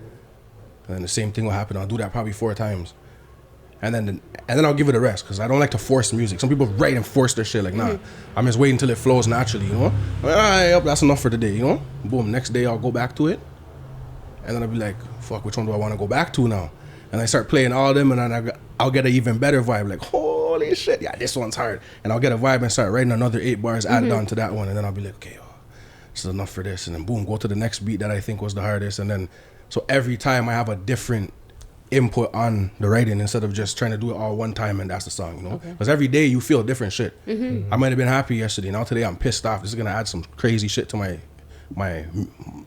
And then the same thing will happen. I'll do that probably 4 times. And then I'll give it a rest, because I don't like to force music. Some people write and force their shit. Like, nah, I'm just waiting until it flows naturally, you know? Like, all right, that's enough for the day, you know? Boom, next day I'll go back to it. And then I'll be like, fuck, which one do I want to go back to now? And I start playing all of them, and then I'll get an even better vibe. Like, holy shit, yeah, this one's hard. And I'll get a vibe and start writing another 8 bars added on to that one. And then I'll be like, okay, this is enough for this. And then boom, go to the next beat that I think was the hardest. And then, so every time I have a different input on the writing instead of just trying to do it all one time and that's the song, you know? Because every day you feel different shit. I might have been happy yesterday. Now today I'm pissed off. This is going to add some crazy shit to my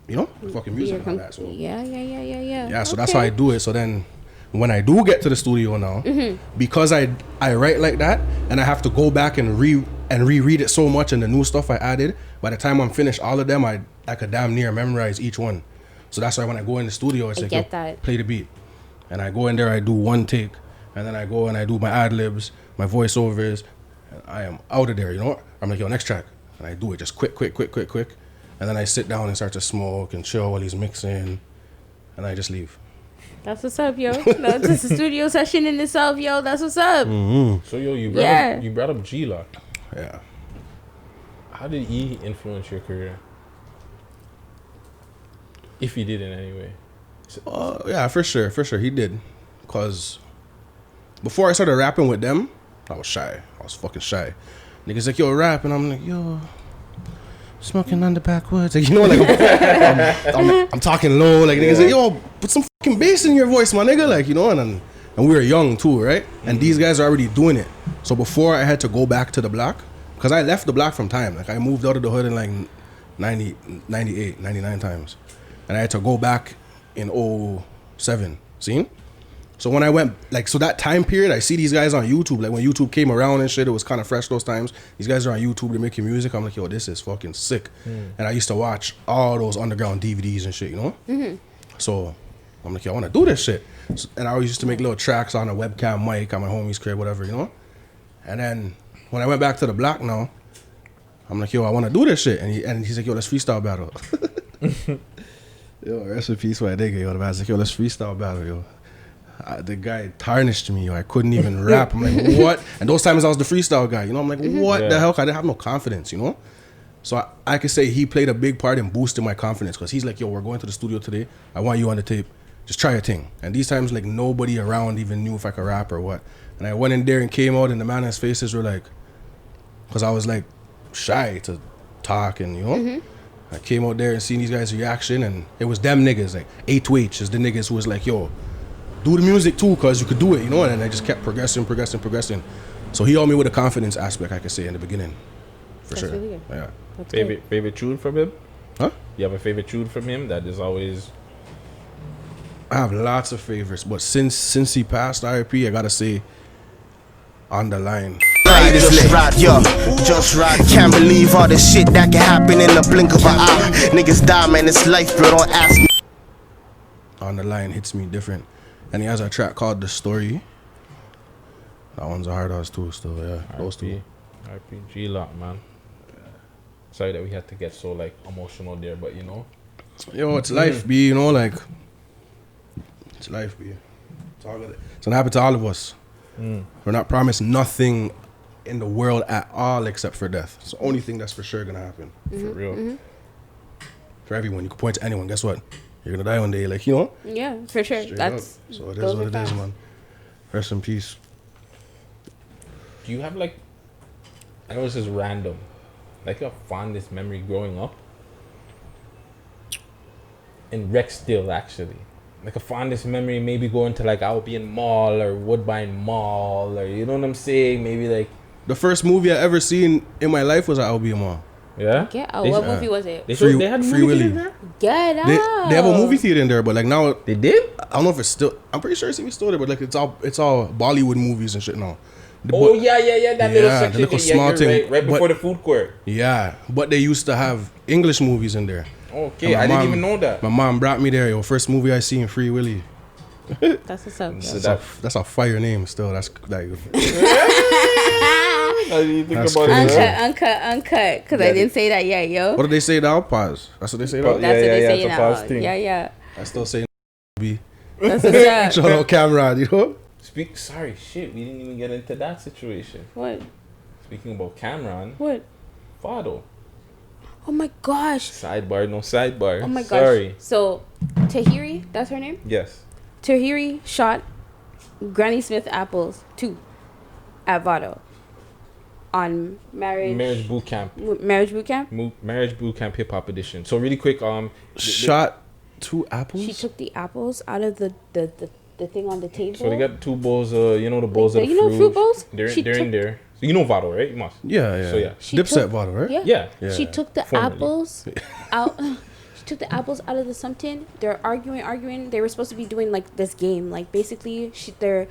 you know, fucking music and all that. So.
Yeah.
Yeah, so that's how I do it. So then when I do get to the studio now, because I write like that and I have to go back and reread it so much and the new stuff I added, by the time I'm finished all of them, I could damn near memorize each one. So that's why when I go in the studio, it's like, play the beat. And I go in there, I do 1 take, and then I go and I do my ad-libs, my voiceovers, and I am out of there, you know? I'm like, yo, next track. And I do it just quick. And then I sit down and start to smoke and chill while he's mixing, and I just leave.
That's what's up, yo. That's just a studio session in itself, yo. That's what's up.
So, yo, you brought up Geezy Loc.
Yeah.
How did he influence your career? If he did in any way.
Yeah, for sure, he did. Because before I started rapping with them, I was shy. I was fucking shy. Niggas like, yo, rap, and I'm like, yo, smoking on the backwoods. Like, you know, like, I'm talking low. Like, niggas like, yo, put some fucking bass in your voice, my nigga. Like, you know, and we were young too, right? And these guys are already doing it. So before I had to go back to the block, because I left the block from time. Like, I moved out of the hood in like 90, 98, 99 times. And I had to go back in 07, see? So when I went, like, so that time period, I see these guys on YouTube. Like, when YouTube came around and shit, it was kind of fresh those times. These guys are on YouTube, they're making music. I'm like, yo, this is fucking sick. And I used to watch all those underground DVDs and shit, you know? So I'm like, yo, I want to do this shit. So, and I always used to make little tracks on a webcam mic on my homie's crib, whatever, you know? And then when I went back to the block now, I'm like, yo, I want to do this shit. And he's like, yo, let's freestyle battle. Yo, rest in peace, my nigga. Yo, the man's like, yo, let's freestyle battle, yo. The guy tarnished me, yo. I couldn't even rap. I'm like, what? And those times I was the freestyle guy, you know? I'm like, what the hell? I didn't have no confidence, you know? So I could say he played a big part in boosting my confidence, because he's like, yo, we're going to the studio today. I want you on the tape. Just try a thing. And these times, like, nobody around even knew if I could rap or what. And I went in there and came out, and the man's faces were like, because I was like shy to talk, and you know? I came out there and seen these guys' reaction, and it was them niggas, like A2H is the niggas who was like, yo, do the music too, cause you could do it, you know? And I just kept progressing. So he helped me with the confidence aspect, I could say, in the beginning. For sure. Really good. Yeah.
Favorite tune from him?
Huh?
You have a favorite tune from him that is always...
I have lots of favorites, but since he passed RIP, I gotta say, On the Line.
Just ride, yo, just ride. Can't believe all the shit that can happen in the blink of an eye. Niggas die, man, it's life, bro, don't ask me.
On the Line hits me different. And he has a track called The Story. That one's a hard ass too, still, yeah. Those two.
RP Geezy Loc, man. Sorry that we had to get so, like, emotional there, but, you know.
Yo, it's life, B, you know, like, it's life, B. It's all good. It's gonna happen to all of us. We're not promised nothing in the world at all except for death. It's the only thing that's for sure gonna happen.
For real.
For everyone, you can point to anyone. Guess what? You're gonna die one day. Like, you know.
Yeah, for sure.
Straight
That's
up. So it is what it is, man. Rest in peace.
Do you have, like, I know this is random, like a fondest memory growing up in Rexdale, actually? Like a fondest memory, maybe going to like Albion Mall or Woodbine Mall, or you know what I'm saying? Maybe like
the first movie I ever seen in my life was at Albion Mall.
Yeah.
What movie was it?
They had Free Willy in there.
Get out.
They have a movie theater in there, but like now
they did.
I don't know if it's still. I'm pretty sure it's even still there, but like it's all Bollywood movies and shit now.
That little section,
the little small thing,
right before the food court.
Yeah, but they used to have English movies in there.
Okay, I didn't even know that.
My mom brought me there. Yo, first movie I seen, Free Willy.
That's what's up.
So
That's a fire name still. That's like
how do you think
That's
about
crazy.
it?
Uncut. Because I didn't say that yet, yo.
what do they say now? Pause. That's what they say now.
Pause.
That's what they
yeah,
say
it's a
now.
pause thing.
Yeah.
I still say B.
That's what's up.
Shout out Cameron, you know?
Sorry, shit, we didn't even get into that situation.
What?
Speaking about Cameron,
What?
Fado.
Oh my gosh.
Sidebar, no sidebar.
Oh my gosh.
Sorry.
So, Tahiri, that's her name?
Yes.
Tahiri shot Granny Smith apples 2 at Vado on
Marriage boot camp.
Marriage boot camp.
Marriage boot camp hip hop edition. So really quick,
Shot 2 apples?
She took the apples out of the thing on the table.
So they got 2 bowls. You know the bowls of
you know fruit bowls.
They're in there. So you know Vado, right? You must.
Yeah.
So yeah.
Dipset bottle, right?
Yeah.
Yeah.
She took the
Formerly.
apples out. She took the apples out of the something. They're arguing. They were supposed to be doing like this game. Like basically, they're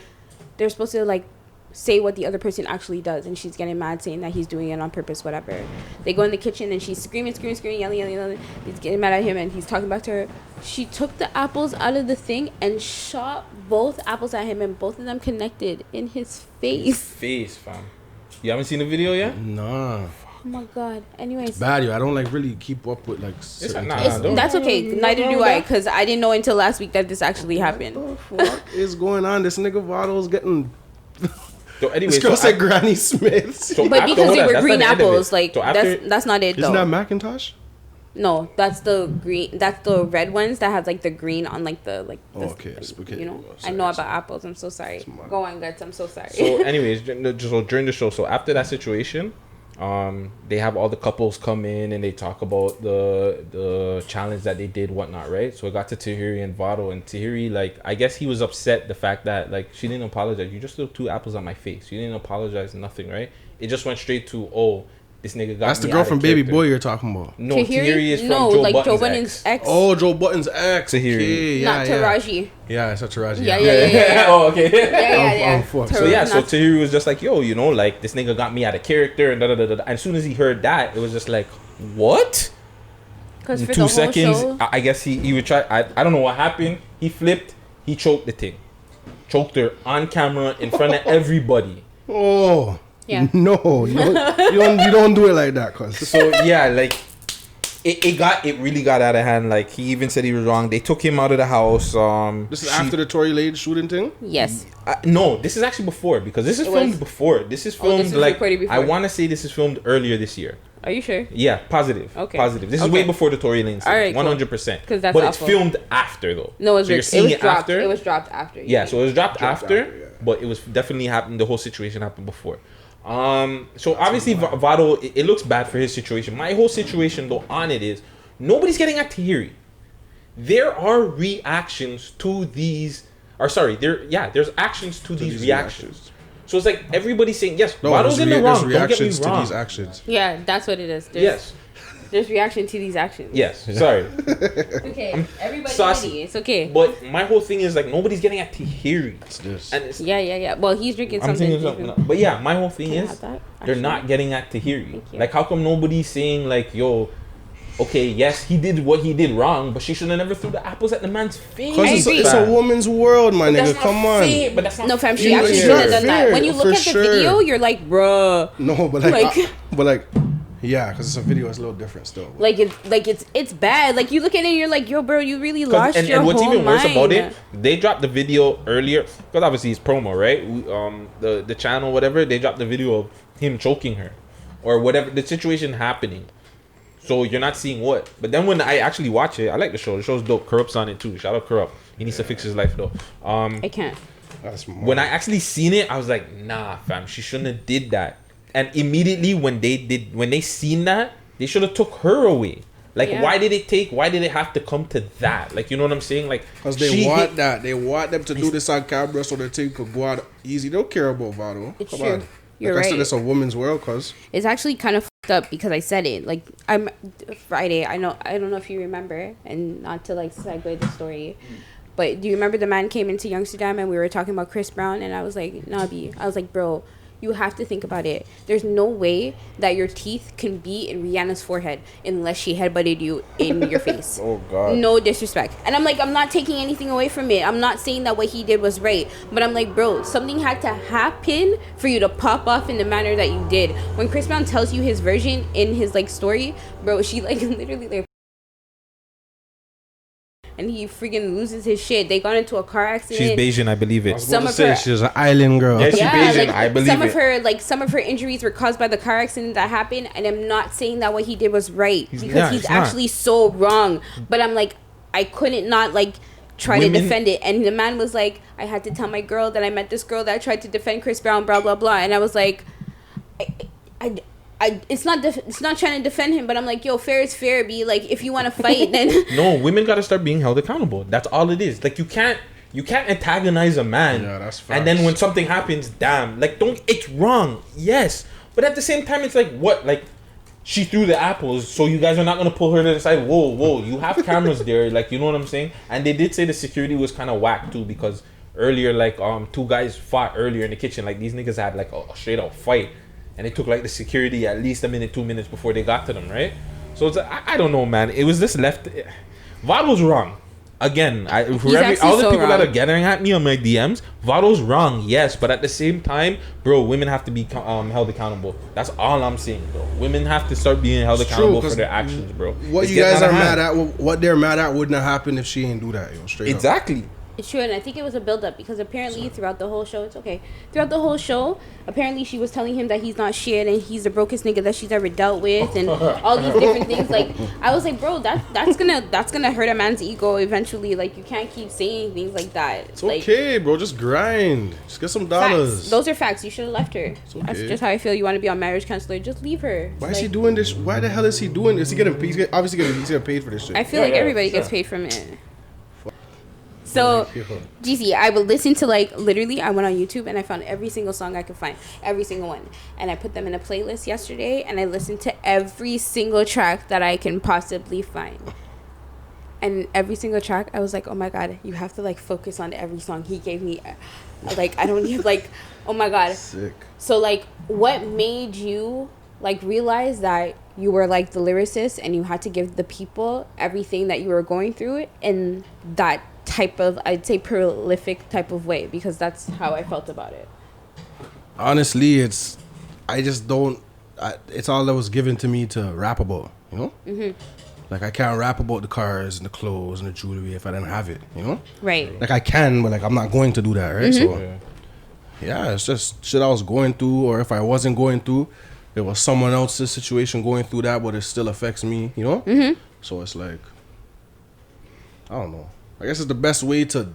supposed to like say what the other person actually does, and she's getting mad, saying that he's doing it on purpose, whatever. They go in the kitchen and she's screaming, yelling. He's getting mad at him and he's talking back to her. She took the apples out of the thing and shot both apples at him, and both of them connected in his face.
Fam. You haven't seen the video yet?
Nah.
Oh my god. Anyways,
Bad, yo. I don't like really keep up with like certain things.
don't.
that's okay. Neither do I, because I didn't know until last week that this actually happened.
What is going on? This nigga Vado's getting.
So anyway,
This girl said Granny Smith.
But because they were green apples, like that's not it though.
Isn't that Macintosh?
No, that's the green. That's the red ones that have like the green on like the
Oh, okay. Spaghetti.
you know.
Oh,
I
sorry,
know about
sorry.
apples. I'm so sorry. Go on, Guttz. I'm so sorry.
So anyways, during the show, so after that situation, they have all the couples come in and they talk about the challenge that they did, whatnot, right? So it got to Tahiri and Vado, and Tahiri, like, I guess he was upset the fact that like she didn't apologize. You just threw 2 apples on my face. You didn't apologize, nothing, right? It just went straight to this nigga got
That's the
me
girl
out of
from Baby
character.
Boy you're talking about.
No, Tahiri is from Joe Budden's ex.
Oh, Joe Budden's ex.
Tahiri.
Okay,
Not Taraji.
Yeah, it's a Taraji.
Yeah.
Oh, okay.
Yeah.
I'm fucked.
So yeah, so Tahiri was just like, yo, you know, like this nigga got me out of character and da da da da. And as soon as he heard that, it was just like, what?
Because
In
for
2
the
seconds,
whole show,
I guess he would try. I don't know what happened. He flipped. He choked the thing. Choked her on camera in front of everybody.
Oh.
Yeah.
No, you don't do it like that, cuz.
So yeah, like it really got out of hand. Like he even said he was wrong. They took him out of the house.
This is after the Tory Lanez shooting thing?
yes.
No, this is actually before, because this is filmed before. This is filmed
this is
like
recorded before.
I want to say this is filmed earlier this year.
Are you sure?
Yeah, positive.
Okay.
Positive. This is
Okay.
way before the Tory Lanez.
All right, cool.
100%.
'Cause that's
but
awful.
it's filmed after though.
No,
So you're seeing it
dropped.
after.
It was dropped after.
Yeah, so it was dropped after,
after, yeah.
but it was definitely happened. The whole situation happened before. So obviously Vado, it looks bad for his situation. My whole situation though on it is nobody's getting at Tahiri. There are reactions to these. Or sorry, there's actions to these reactions. So it's like everybody's saying yes.
No,
Vado's in the wrong. Don't get me
reactions to
wrong.
these actions.
Yeah, that's what it is.
Yes.
There's reaction to these actions.
Yes. Sorry.
It's okay. Everybody's
saucy.
ready. It's okay.
But my whole thing is like nobody's getting at Tahiri.
It's this.
And it's,
Yeah. Well, he's drinking
I'm
something.
thinking something. But yeah, my whole thing
Can I
is
have that?
they're
Actually?
not getting at Tahiri.
Thank you.
Like, how come nobody's saying like, yo, okay, yes, he did what he did wrong, but she should have never threw the apples at the man's face.
Because
agree.
it's a woman's world, my nigga. Come on.
But that's not
No, fam, she
You know,
actually
it's
shouldn't
not
have done that.
fair,
When you look
for
at the
sure.
video, you're like, bruh.
No, but yeah, because it's a video. It's a little different still.
It's bad. Like you look at it, and you're like, yo, bro, you really lost your
and what's
whole
even worse
mind.
about it, they dropped the video earlier because obviously it's promo, right? The channel, whatever, they dropped the video of him choking her or whatever the situation happening. So you're not seeing what. But then when I actually watch it, I like the show. The show's dope. Corrupt's on it too. Shout out Corrupt. He needs to fix his life though.
I can't.
That's
When I actually seen it, I was like, nah, fam, she shouldn't have did that. And immediately when they seen that, they should have took her away. Like,
Yeah.
why did it have to come to that? Like, you know what I'm saying? Like,
Because they want that. They want them to do this on camera so the thing could go out easy. They don't care about Vado.
It's
Come
true.
on.
You're
like I
right.
said, it's a woman's world, cuz.
It's actually kind of fucked up because I said it. Like I'm Friday. I don't know if you remember, and not to like segue the story, but do you remember the man came into Youngsterdam and we were talking about Chris Brown, and I was like, Nabi, I was like, bro, you have to think about it. There's no way that your teeth can be in Rihanna's forehead unless she headbutted you in your face.
Oh God.
No disrespect. And I'm like, I'm not taking anything away from it. I'm not saying that what he did was right. But I'm like, bro, something had to happen for you to pop off in the manner that you did. When Chris Brown tells you his version in his like story, bro, she like literally like, and he freaking loses his shit. They got into a car accident.
She's Bayesian, I believe it.
Some of her,
she's an island girl.
Yeah, she's Bayesian,
like,
I believe
some
it.
of her like some of her injuries were caused by the car accident that happened, and I'm not saying that what he did was right because he's actually so wrong. But I'm like, I couldn't not like try to defend it. And the man was like, I had to tell my girl that I met this girl that tried to defend Chris Brown, blah blah blah. And I was like, it's not trying to defend him, but I'm like, yo, fair is fair. Be like, if you want to fight, then
no, women gotta start being held accountable. That's all it is. Like you can't antagonize a man.
Yeah, that's facts.
And then when something happens, damn, like it's wrong, yes, but at the same time, it's like what, like she threw the apples, so you guys are not gonna pull her to the side. Whoa, you have cameras there, like you know what I'm saying? And they did say the security was kind of whack too because earlier, like two guys fought earlier in the kitchen. Like these niggas had like a straight out fight. And it took like the security at least a minute, 2 minutes before they got to them, right? So it's I don't know, man. It was just left. Vod was wrong. Again, all the people that are gathering at me on my DMs, Vado's wrong, yes. But at the same time, bro, women have to be held accountable. That's all I'm saying, bro. Women have to start being held accountable for their actions, bro.
What you guys are mad at, what they're mad at wouldn't have happened if she ain't do that, yo, straight up.
Exactly.
It's true, and I think it was a build-up because apparently throughout the whole show, throughout the whole show, apparently she was telling him that he's not shit and he's the brokest nigga that she's ever dealt with and all these different things. Like, I was like, bro, that's gonna hurt a man's ego eventually. Like, you can't keep saying things like that.
It's
like,
okay, bro. Just grind. Just get some dollars.
Facts. Those are facts. You should have left her. Okay. That's just how I feel. You want to be on marriage counselor, just leave her.
Why is he doing this? Why the hell is he doing this? He's obviously getting paid for this shit.
I feel like everybody gets paid from it. So, Geezy, I would listen to like literally. I went on YouTube and I found every single song I could find, every single one, and I put them in a playlist yesterday. And I listened to every single track that I can possibly find. And every single track, I was like, oh my god, you have to like focus on every song he gave me. Like I don't need like, oh my god.
Sick.
So like, what made you like realize that you were like the lyricist and you had to give the people everything that you were going through in that type of, I'd say, prolific type of way, because that's how I felt about it.
Honestly, it's all that was given to me to rap about, you know? Mm-hmm. Like, I can't rap about the cars and the clothes and the jewelry if I didn't have it, you know?
Right.
Like, I can, but like, I'm not going to do that, right?
Mm-hmm.
So, yeah, it's just shit I was going through, or if I wasn't going through, there was someone else's situation going through that, but it still affects me, you know? Mm-hmm. So it's like, I don't know. I guess it's the best way to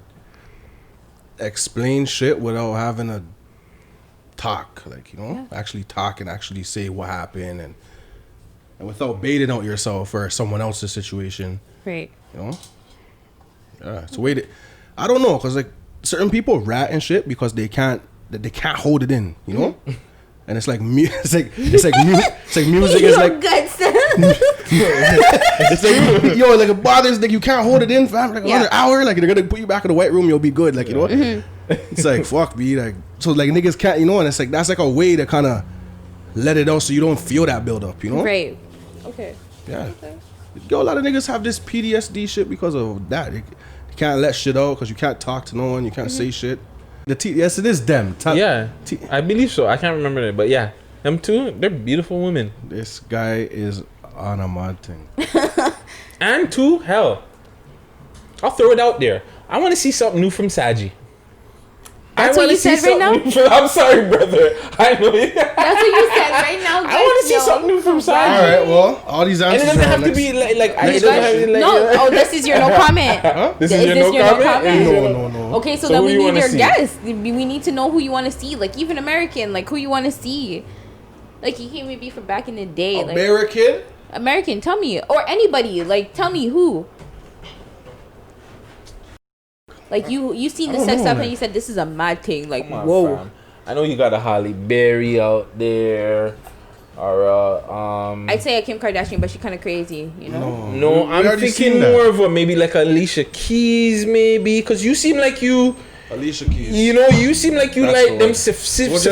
explain shit without having to talk, like, you know, actually talk and actually say what happened, and without baiting out yourself for someone else's situation,
right?
You know, yeah, it's a way that I don't know, cause like certain people rat and shit because they can't hold it in, you know. Mm-hmm. And it's like it's like music. It's like
Guttz.
It's like, yo, like it bothers, like you can't hold it in for like another hour. Like they're gonna put you back in the white room, you'll be good. Like, you know, it's like fuck me. Like, so like niggas can't, you know, and it's like that's like a way to kind of let it out so you don't feel that build up, you know?
Right. Okay.
Yeah. Okay. Yo, a lot of niggas have this PTSD shit because of that. You can't let shit out because you can't talk to no one. You can't say shit. Yes, it is them.
I believe so. I can't remember it, but yeah, them two, they're beautiful women.
This guy is on a mad thing.
And two, hell, I'll throw it out there. I want to see something new from Saji.
That's what you said right now?
I'm sorry, brother. I know.
That's what you said right now.
I want to see something new from Saji.
All right, well, all these answers.
And it doesn't have to be like
no. Oh, this is your no comment.
Huh? This is your no comment?
No.
Okay, so then we need your guess. We need to know who you want to see. Like, even American, like who you want to see. Like, he can't maybe from back in the day.
American?
American, tell me. Or anybody. Like, tell me who. Like, you seen the sex stuff and you said this is a mad thing. Like, whoa.
Fam. I know you got a Halle Berry out there. Or
I'd say a Kim Kardashian, but she's kind of crazy, you know?
No, I'm thinking more of a maybe like Alicia Keys, maybe. Because you seem like you
Alicia Keys.
You know, you seem like you
That's
like
the
them
one. We'll just say that.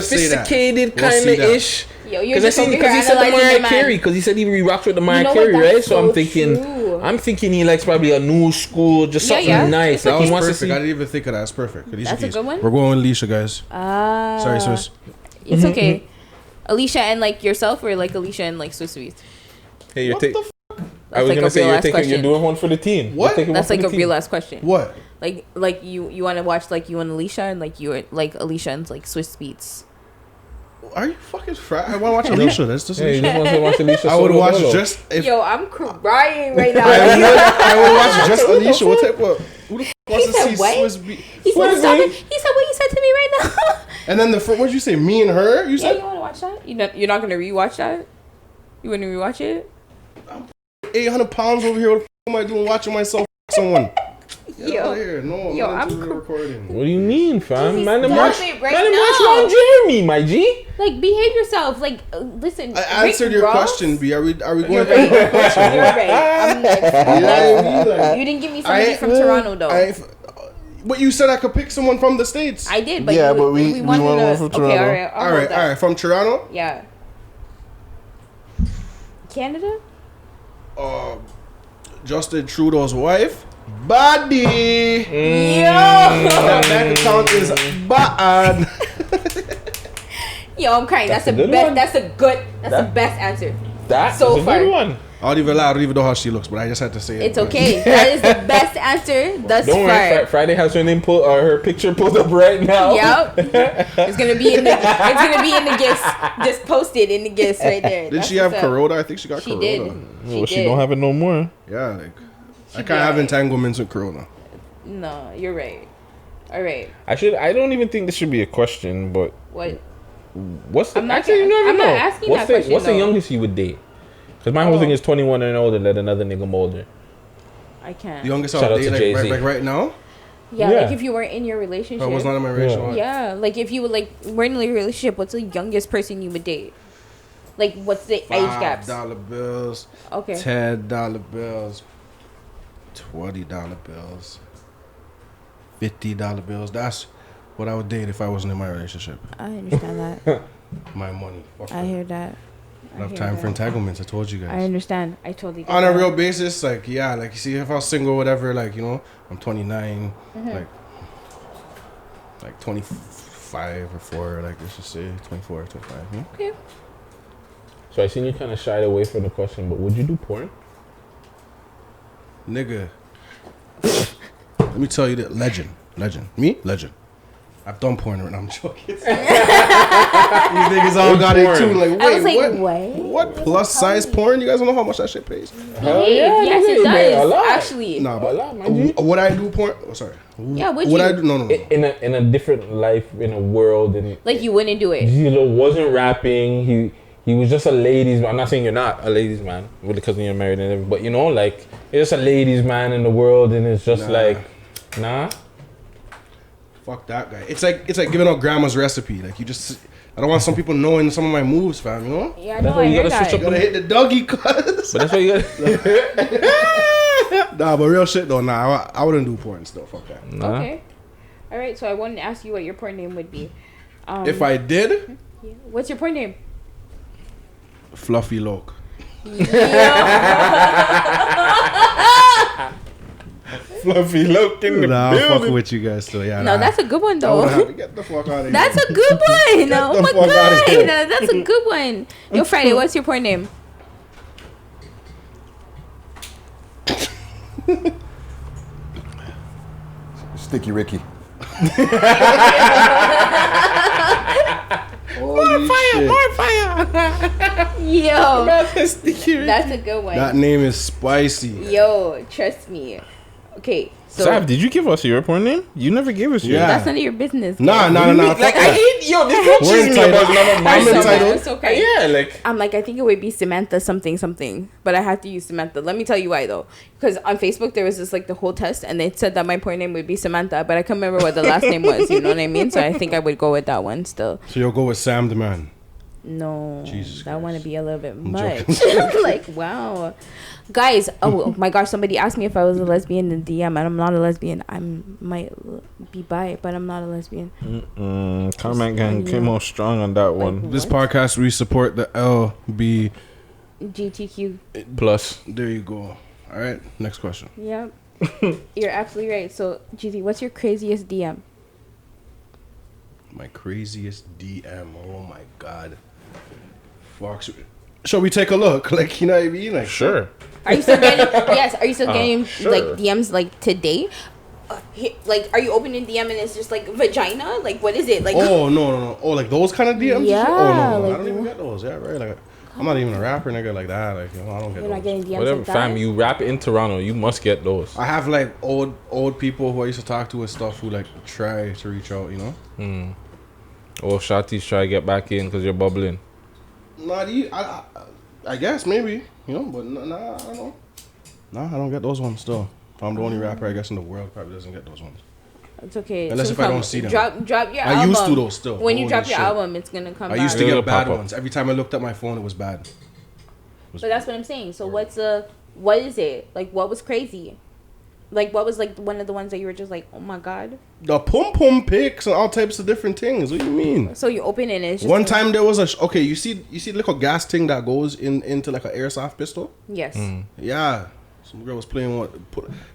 sophisticated
We'll
kind
see
of
that.
ish.
Yo, you're
Because
just over here
he said the
analyzing
Mariah
the man.
Carey. Because he said he rocks with the Mariah
know
Carey,
what?
right?
That's
So I'm
so
thinking,
true.
he likes probably a new school, just something
yeah.
nice.
That
Like
was
he wants to
perfect.
see.
I didn't even think of that. That's perfect. Alicia
That's a
Keys.
good one?
We're going with Alicia, guys. Sorry, sis.
It's okay. Alicia and like yourself, or like Alicia and like Swiss Sweets?
Hey, you're
What the
I was
like
gonna
a
say
real
you're
ass
taking. You're
question.
doing one for the team.
What?
You're taking one
That's
for
like
the
a
team.
real ass question.
What?
Like you want to watch like you and Alicia and like you like Alicia and like Swiss Beats.
Are you fucking fat? I want to watch Alicia. That's just
Yeah, you just want to watch Alicia.
I would
solo
watch
dolo.
just if
Yo, I'm crying right now.
I would watch just Alicia. What type of who the fuck wants to
said
see
what?
Swiss Beat?
He said
What,
stop
man?
it. He said what you said to me right now.
And then what'd you say? Me and her? You
Yeah,
said
you want to watch that? You're not gonna rewatch that? You wouldn't rewatch it?
800 pounds over here. What the fuck am I doing watching myself f- someone? Get
Yo.
out of here. No,
Yo,
I'm
I'm
not recording.
What do you mean, fam?
He's
Man, them
stop
watch.
it right
Man, them watch
now.
Ron Jeremy, my G.
Like behave yourself. Like listen.
I answered
Rick
your
Ross?
question, B. Are we going
You're
to your question?
right. I'm next.
Yeah,
You didn't give me somebody from Toronto though.
But you said I could pick someone from the States.
I did, but
Yeah,
you,
but we
wanted
want one
to.
from
Okay,
Toronto.
all right,
all right. From Toronto?
Yeah. Canada?
Justin Trudeau's wife. Body.
Yo.
That bank account is bad.
Yo, I'm crying. That's,
a
the
good
best.
one.
That's the best answer.
That's
So
a
far.
good one.
I don't even lie. I don't even know how she looks, but I just had to say it.
It's okay. That is the best answer thus
Don't worry,
far.
Friday has her name her picture pulled up right now.
Yep. It's gonna be in the gifts. Just post it in the gifts right there.
Did she have Corona? I think she got
She
Corona.
did.
Well, she don't have it no more.
Yeah, like I can't
did.
have entanglements with Corona.
No, you're right. All right.
I don't even think this should be a question, but
What?
what's the
I'm not
actually you
gonna-
never
I'm not
know.
asking
What's
that
the
question,
what's the
though.
youngest you would date? Because my whole thing is 21 and older, let another nigga older.
I can't.
The youngest
Shout
I'll
out
date,
to
like,
Jay-Z.
right now.
Yeah,
Yeah.
like if you were in your relationship.
I was not in my relationship.
Yeah, like if you were like were in a relationship, what's the youngest person you would date? Like what's the age gaps?
$5 bills.
Okay.
$10 bills. $20 bills. $50 bills. That's what I would date if I wasn't in my relationship.
I understand that.
My money. Fuck
I
it.
hear that.
Enough time for entanglements. I told you
I
guys.
understand. I totally get
On a
that.
real basis, like yeah, like you see, if I was single, or whatever, like you know, I'm 29, like 25 or 4, like let's just say 24 or 25. You know?
Okay.
So I seen you kind of shied away from the question, but would you do porn?
Nigga, let me tell you that legend. Me, legend. I've done porn right now. I'm joking. These niggas all got it too. Like, wait,
I was like,
what? What plus size porn? You guys don't know how much that shit pays.
Hell
Yes, it
man, a
does.
lot.
Actually.
Nah,
A
but
lot, my G.
would I do porn? Oh, sorry.
Yeah, would
Would
you?
I do? No.
In a different life, in a world, and
Like you wouldn't do it.
Geezy Loc wasn't rapping. He was just a ladies man. I'm not saying you're not a ladies man, really, because you're married and everything. But you know, like it's just a ladies man in the world, and it's just
Nah.
like, nah.
Fuck that guy. It's like giving out grandma's recipe. Like you just, I don't want some people knowing some of my moves, fam. You know?
Yeah,
That's
no,
why
I
you
heard
gotta switch
that.
up
Gotta hit the doggy cuz.
But that's what you got.
Nah, but real shit though. Nah, I wouldn't do porn still. Fuck that.
Nah.
Okay. All right. So I wanted to ask you what your porn name would be.
If I did,
Yeah. What's your porn name?
Fluffy Loc.
Fluffy Loc in the
Nah, I'm fucking
building.
with you guys still. Yeah.
No,
nah.
that's a good one
I
though.
would have to get the fuck out of here.
That's a good one. Oh
the
my
fuck outta here.
god, that's a good one. Yo, Friday, what's your porn name?
Sticky Ricky.
Holy shit.
Yo,
That's
that's a good one.
That name is spicy.
Yo, trust me. Okay, so
Sav, did you give us your porn name? You never gave us yours.
Yeah.
that's none of your business.
Nah.
Like
fuck
I
that.
hate yo. This don't
We're
cheese me about none of my
I'm
I'm so
entitled.
mad. It's okay.
Yeah, like
I'm like, I think it would be Samantha something, but I had to use Samantha. Let me tell you why though. Because on Facebook there was this like the whole test, and they said that my porn name would be Samantha, but I can't remember what the last name was. You know what I mean? So I think I would go with that one still.
So you'll go with Sam the man.
No,
Jesus
that want to
Christ.
be a little bit
I'm
much.
joking.
Like, wow. Guys, oh my gosh, somebody asked me if I was a lesbian in DM, and I'm not a lesbian. I might be bi, but I'm not a lesbian.
Comment gang came out strong on that one.
This podcast, we support the LB.
GTQ.
Plus.
There you go. All right, next question.
Yep. You're absolutely right. So, GZ, what's your craziest DM?
My craziest DM. Oh my God. Fuck. Shall we take a look? Like, you know what I mean? Like,
Sure.
Are you still getting? Yes. Are you still getting
sure.
like DMs like today? Like, are you opening DM and it's just like vagina? Like, what is it? Like,
Oh no. Oh, like those kind of DMs?
Yeah,
Oh no,
like
I don't even get those. Yeah, right. Like, I'm not even a rapper, nigga. Like that. Like, you know, I don't get
you're not
those.
getting DMs
Whatever,
like that.
fam. You rap in Toronto, you must get those.
I have like old people who I used to talk to and stuff who like try to reach out. You know.
Or Shawty's try to get back in because you're bubbling.
Not I guess maybe, you know, but nah, I don't know. Nah, I don't get those ones still. I'm the only rapper I guess in the world probably doesn't get those ones.
It's okay.
Unless if I don't see them.
Drop your
I
album.
used to though still.
When you
Holy
drop your
shit.
album, it's gonna come
I
back.
used to
It'll
get bad
pop up.
ones. Every time I looked at my phone, it was bad.
But that's what I'm saying. So what is it? Like, what was crazy? Like, what was like one of the ones that you were just like, oh my God?
The pum pics and all types of different things. What do you mean?
So you open it and it's just
One
like,
time there was okay. You see the little gas thing that goes into like an airsoft pistol.
Yes.
Yeah, some girl was playing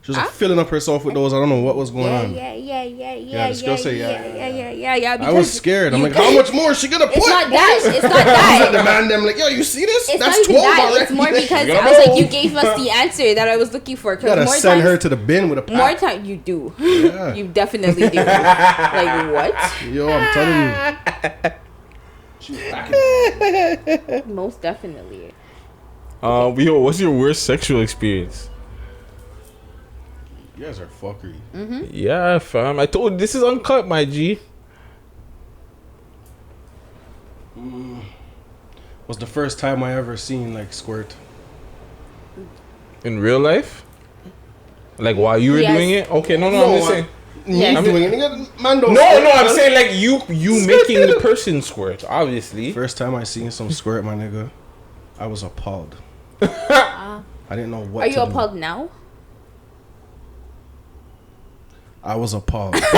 she was like filling up herself with those. I don't know what was going on.
Yeah.
this girl say, yeah.
Yeah.
I was scared. I'm like, how much more is she gonna put?
It's not that. It's not
I
that.
said the man them like, yo, you see this?
It's
That's
not even
12
that.
already.
It's more because
You gotta
I was like,
know.
you gave us the answer that I was looking for.
You gotta
more
send
times,
her to the bin with a pack.
more time you do.
Yeah.
You definitely do. Like what?
Yo, I'm telling you. She was packing.
Most definitely.
Yo, what's your worst sexual experience?
You guys are fuckery.
Yeah, fam. I told you, this is uncut, my G.
Was the first time I ever seen like squirt.
In real life? Like while you were
Yes.
doing it? Okay, no,
No,
I'm just saying.
Yes.
Me doing it, nigga. Man don't
No,
squirt,
I'm
man.
saying like you making the person squirt, obviously.
First time I seen some squirt, my nigga, I was appalled. I didn't know what.
Are you
to do.
appalled now?
I was appalled. At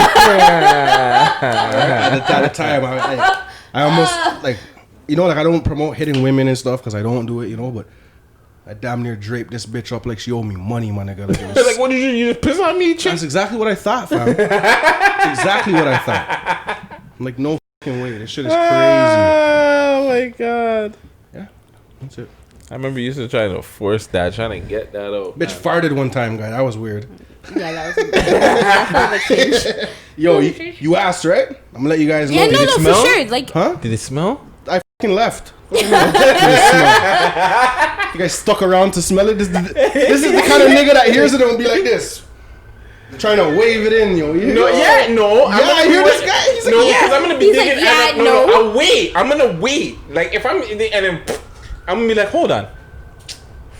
the time, I almost like, you know, like I don't promote hitting women and stuff because I don't do it, you know, but I damn near draped this bitch up like she owed me money, my nigga. Like, it was,
Like, what did you just piss on me, chick?
that's exactly what I thought, fam. Exactly what I thought. I'm like, no fucking way. This shit is crazy.
Oh my god.
Yeah, that's it.
I remember you used to try to force that, trying to get that out.
Bitch farted one time, guy. That was weird.
Yeah, that was cringe.
Yo, you asked, right? I'm gonna let you guys know.
Yeah, no,
Did it
no,
smell?
for sure. Like,
Huh?
Did it smell?
I fucking left. Did it smell? You guys stuck around to smell it? This is the kind of nigga that hears it and will be like this. Trying to wave it in, yo. You
No,
know?
yeah, no. I'm
Yeah, I
gonna
hear
be
this guy. He's like,
no,
yeah.
because I'm gonna be
He's
digging.
like, yeah,
and no, I'll wait. I'm gonna wait. Like if I'm in the, and then I'm gonna be like, hold on.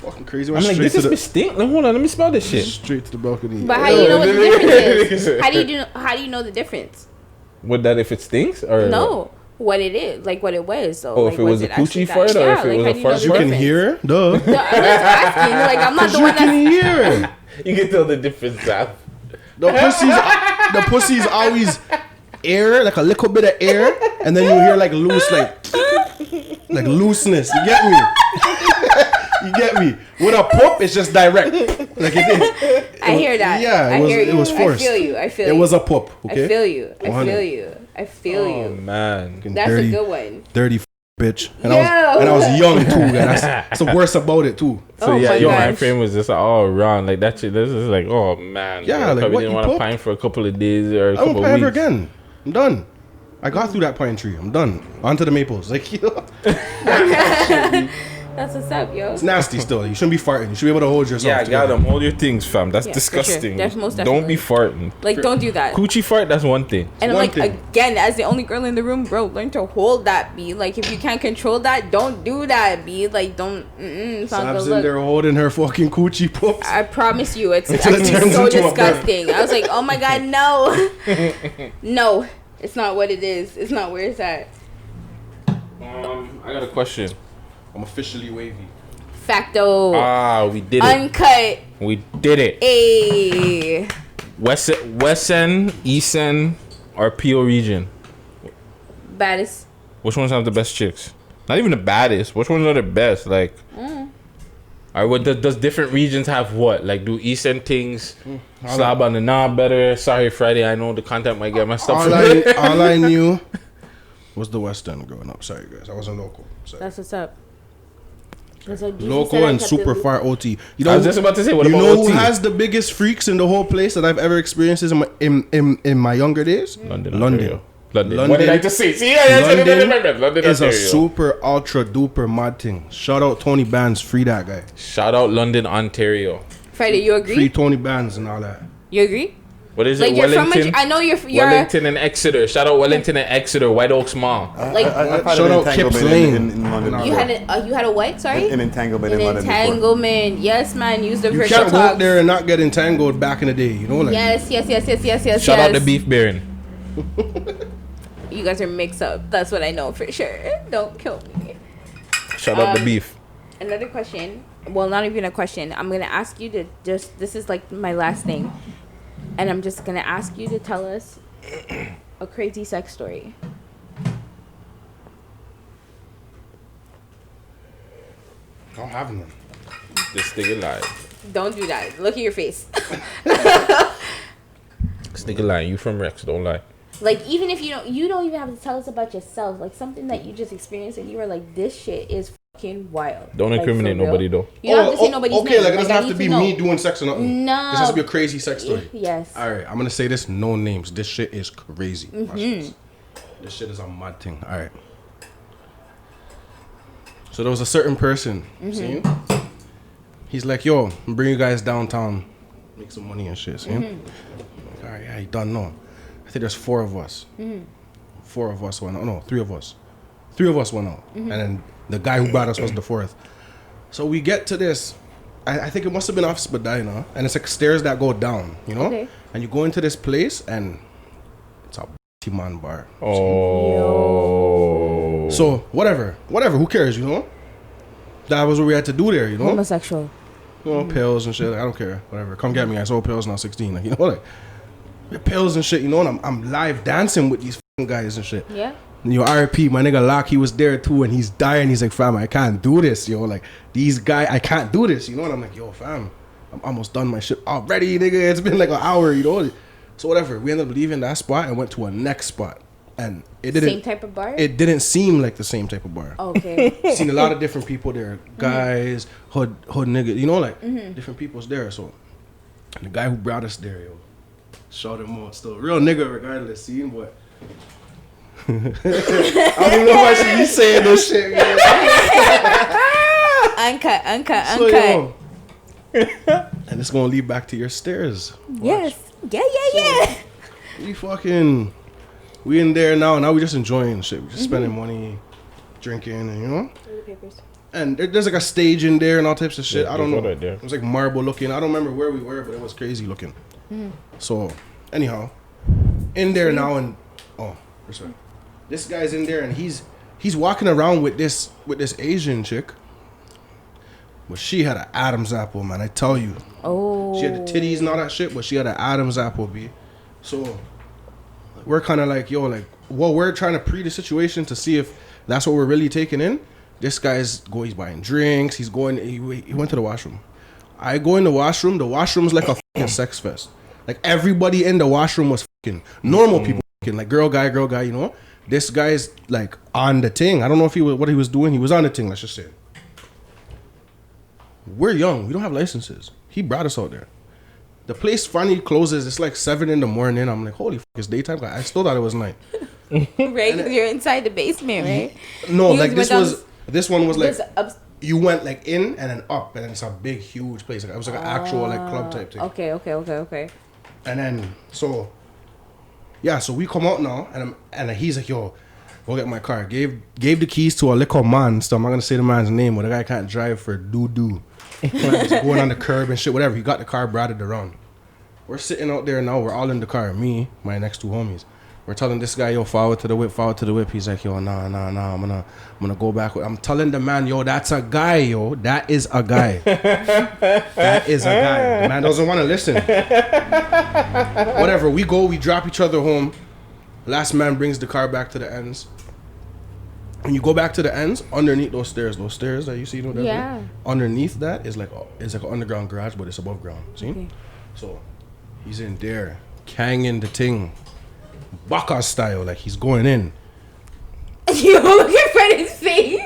Fucking crazy.
I'm like, this is stink. Like, hold on, let me smell this shit.
Straight to the balcony.
but how do you know what the difference is? How do you know the difference?
Would that if it stinks or
No, what it is, like what it was. So,
Oh,
like,
if it was a
actually
coochie
that-
fart or
yeah,
if it
like,
was
how
a
do you know
fart
the
You can
difference?
hear? Duh.
No, I'm just asking. Like, I'm not the
You
one
can
that's.
hear.
you can tell the difference, Sam.
The pussy's always air, like a little bit of air, and then you hear like loose, like looseness. You get me? You get me? With a pump, it's just direct. Like it is.
I hear that.
Yeah,
I hear you.
it was forced.
I feel you. I feel
It
you.
was a pup. Okay.
I feel you. I
100.
feel you. I feel
Oh
you.
man.
That's
dirty,
a good one.
dirty bitch. And
Yo.
I was young too. Guys. That's the worst about it too.
So
Oh
yeah,
my
your
gosh.
mind frame was just all around like that shit. This is like, oh man.
Yeah,
bro.
like,
Probably
what,
didn't
you
want to
poop?
pine for a couple of days or a
I
couple
won't
of
pine
weeks.
ever again. I'm done. I got through that pine tree. I'm done. On to the maples. Like, you know,
That's what's up, yo.
it's nasty still. You shouldn't be farting. You should be able to hold yourself.
Yeah, I got
together.
them. Hold your things, fam. That's
Yeah, for sure.
disgusting.
That's most
Don't be farting.
Like, don't do that.
Coochie fart, that's one thing.
And I'm
one
like,
thing.
again, as the only girl in the room, bro, learn to hold that, B. Like, if you can't control that, don't do that, B. Like, don't. It's not
Sab's
good
in
look.
there holding her fucking coochie pups.
I promise you, it's
Until it
actually
turns
so
into a bird.
disgusting. I was like, oh my god, no. No, it's not what it is. It's not where it's at.
I got a question.
I'm officially wavy.
Facto.
We did it.
Uncut.
We did it.
Ayy.
West End, East End, or PO region?
Baddest.
Which ones have the best chicks? Not even the baddest. Which ones are the best? Like, alright, what does different regions have what? Like, do East End things slob on the knob better? Sorry, Friday. I know the content might get my stuff.
All I knew was the West End growing up. Sorry, guys. I wasn't local. Sorry.
That's what's up. That's what Geezy
Local
said.
and super far OT. You know,
I was just about to say, what
you
about
know
OT?
who has the biggest freaks in the whole place that I've ever experienced in my younger days?
London.
London.
What did I just say? See,
London is a super ultra duper mad thing. Shout out Tony Bands, free that guy.
Shout out London, Ontario.
Friday, you agree?
Free Tony Bands and all that.
You agree?
What is
Like
it?
you're
Wellington.
from I know you're
Wellington and Exeter. Shout out Wellington and Exeter. White Oaks Mall.
Like
Shout out Kips Lane.
in London.
you had a what? Sorry.
An entanglement
An
in London. before.
entanglement. Yes, man. Use the
You
virtual
can't go
talk.
out there and not get entangled back in the day. You know, like
Yes.
Shout out the beef baron.
You guys are mixed up. That's what I know for sure. Don't kill me.
Shout out the beef.
Another question. Well, not even a question. I'm gonna ask you to just. This is like my last thing, and I'm just gonna ask you to tell us a crazy sex story.
I don't have none.
This nigga live.
Don't do that. Look at your face.
This nigga lying. You from Rex? Don't lie.
Like even if you don't even have to tell us about yourself. Like something that you just experienced and you were like, this shit is fucking wild.
Don't
Like,
incriminate
for real.
nobody though.
You don't have to say nobody's
okay,
name.
like it doesn't
I
have
need
to be
know.
me doing sex or nothing.
No.
This has to be a crazy sex story.
Yes.
All right, I'm gonna say this. No names. This shit is crazy. Watch this. This shit is a mad thing. All right. So there was a certain person. See you? He's like, yo, I'm bringing you guys downtown, make some money and shit. See you? Like, all right, yeah, you done know. I think there's 4 of us. 4 of us went out. No, 3 of us. 3 of us went out. And then the guy who brought us was the 4th. So we get to this. I think it must have been off Spadina. And it's like stairs that go down, you know?
Okay.
And you go into this place and it's a man bar.
Oh.
So whatever, who cares, you know? That was what we had to do there, you know?
Homosexual.
You know, pills and shit. Like, I don't care. Whatever. Come get me. I sold pills now 16. Like, you know, like pills and shit, you know, and I'm live dancing with these fucking guys and shit.
Yeah.
And your RP, my nigga Loc, he was there too, and he's dying. He's like, fam, I can't do this, yo. Like, these guys, I can't do this, you know? And I'm like, yo, fam, I'm almost done my shit already, nigga. It's been like an hour, you know? So whatever. We ended up leaving that spot and went to a next spot. And it didn't...
Same type of bar?
It didn't seem like the same type of bar.
Okay.
Seen a lot of different people there. Guys, hood niggas, you know, like, different people's there. So, the guy who brought us there, yo, shout him out. Still, real nigga regardless, see, but... I don't know if I should be saying this shit, man.
Uncut.
So, yo, and it's gonna lead back to your stairs.
Yes. Yeah.
We in there now we just enjoying shit. We just spending money, drinking, and you know. And there's like a stage in there and all types of shit.
Yeah,
I don't know.
right there.
It was like marble looking. I don't remember where we were, but it was crazy looking. So, anyhow, in there now and respect. This guy's in there and he's walking around with this Asian chick. But she had an Adam's apple, man. I tell you.
Oh.
She had the titties and all that shit, but she had an Adam's apple, B. So we're kind of like, yo, like, well, we're trying to pre the situation to see if that's what we're really taking in. This guy's he's buying drinks. He went to the washroom. I go in the washroom. The washroom's like a fucking sex fest. Like everybody in the washroom was fucking normal people, fucking like girl guy, you know. This guy's like on the thing. I don't know if what he was doing. He was on the thing. Let's just say. We're young. We don't have licenses. He brought us out there. The place finally closes. It's like 7 a.m. I'm like, holy fuck, it's daytime. I still thought it was night.
Right, because you're inside the basement, right?
No,
You
like
guys went
this one was like
This up-
you went like in and then up, and then it's a big, huge place. Like it was like an actual like club type thing.
Okay.
And then so we come out now, and he's like, yo, go get my car. Gave the keys to a little man. So I'm not gonna say the man's name, but the guy can't drive for doo. Just going on the curb and shit, whatever. He got the car, brought it around. We're sitting out there now. We're all in the car. Me, my next 2 homies. We're telling this guy, yo, forward to the whip. He's like, yo, nah, I'm gonna go back. I'm telling the man, yo, that's a guy, yo. That is a guy. That is a guy. The man doesn't want to listen. Whatever, we drop each other home. Last man brings the car back to the ends. When you go back to the ends, underneath those stairs that you see, underneath that is like an underground garage, but it's above ground. See? Okay. So he's in there, hanging the thing, Baka style, like he's going in.
You look at his face.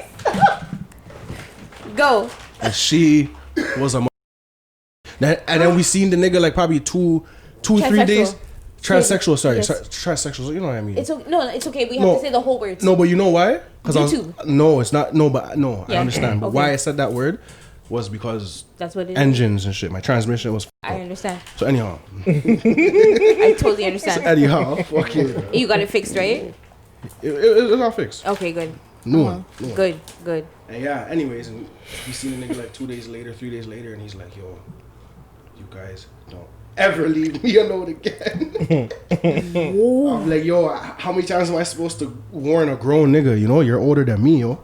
Go.
And she was a. And then we seen the nigga like probably 2-3 days. Transsexual, sorry.
Yes.
Transsexual, you know what I mean?
It's okay. We have to say the whole words.
No, but you know why?
YouTube.
It's not. I understand. But
okay.
why I said that word was because
that's what it
engines and shit. My transmission was.
I understand.
So anyhow.
I totally understand.
So anyhow, fuck you.
You got it fixed, right?
It's all fixed.
Okay, good.
New one.
Good.
And yeah, anyways, and we seen the nigga like 2 days later, 3 days later, and he's like, yo, you guys don't ever leave me alone again. I'm like, yo, how many times am I supposed to warn a grown nigga? You know, you're older than me, yo.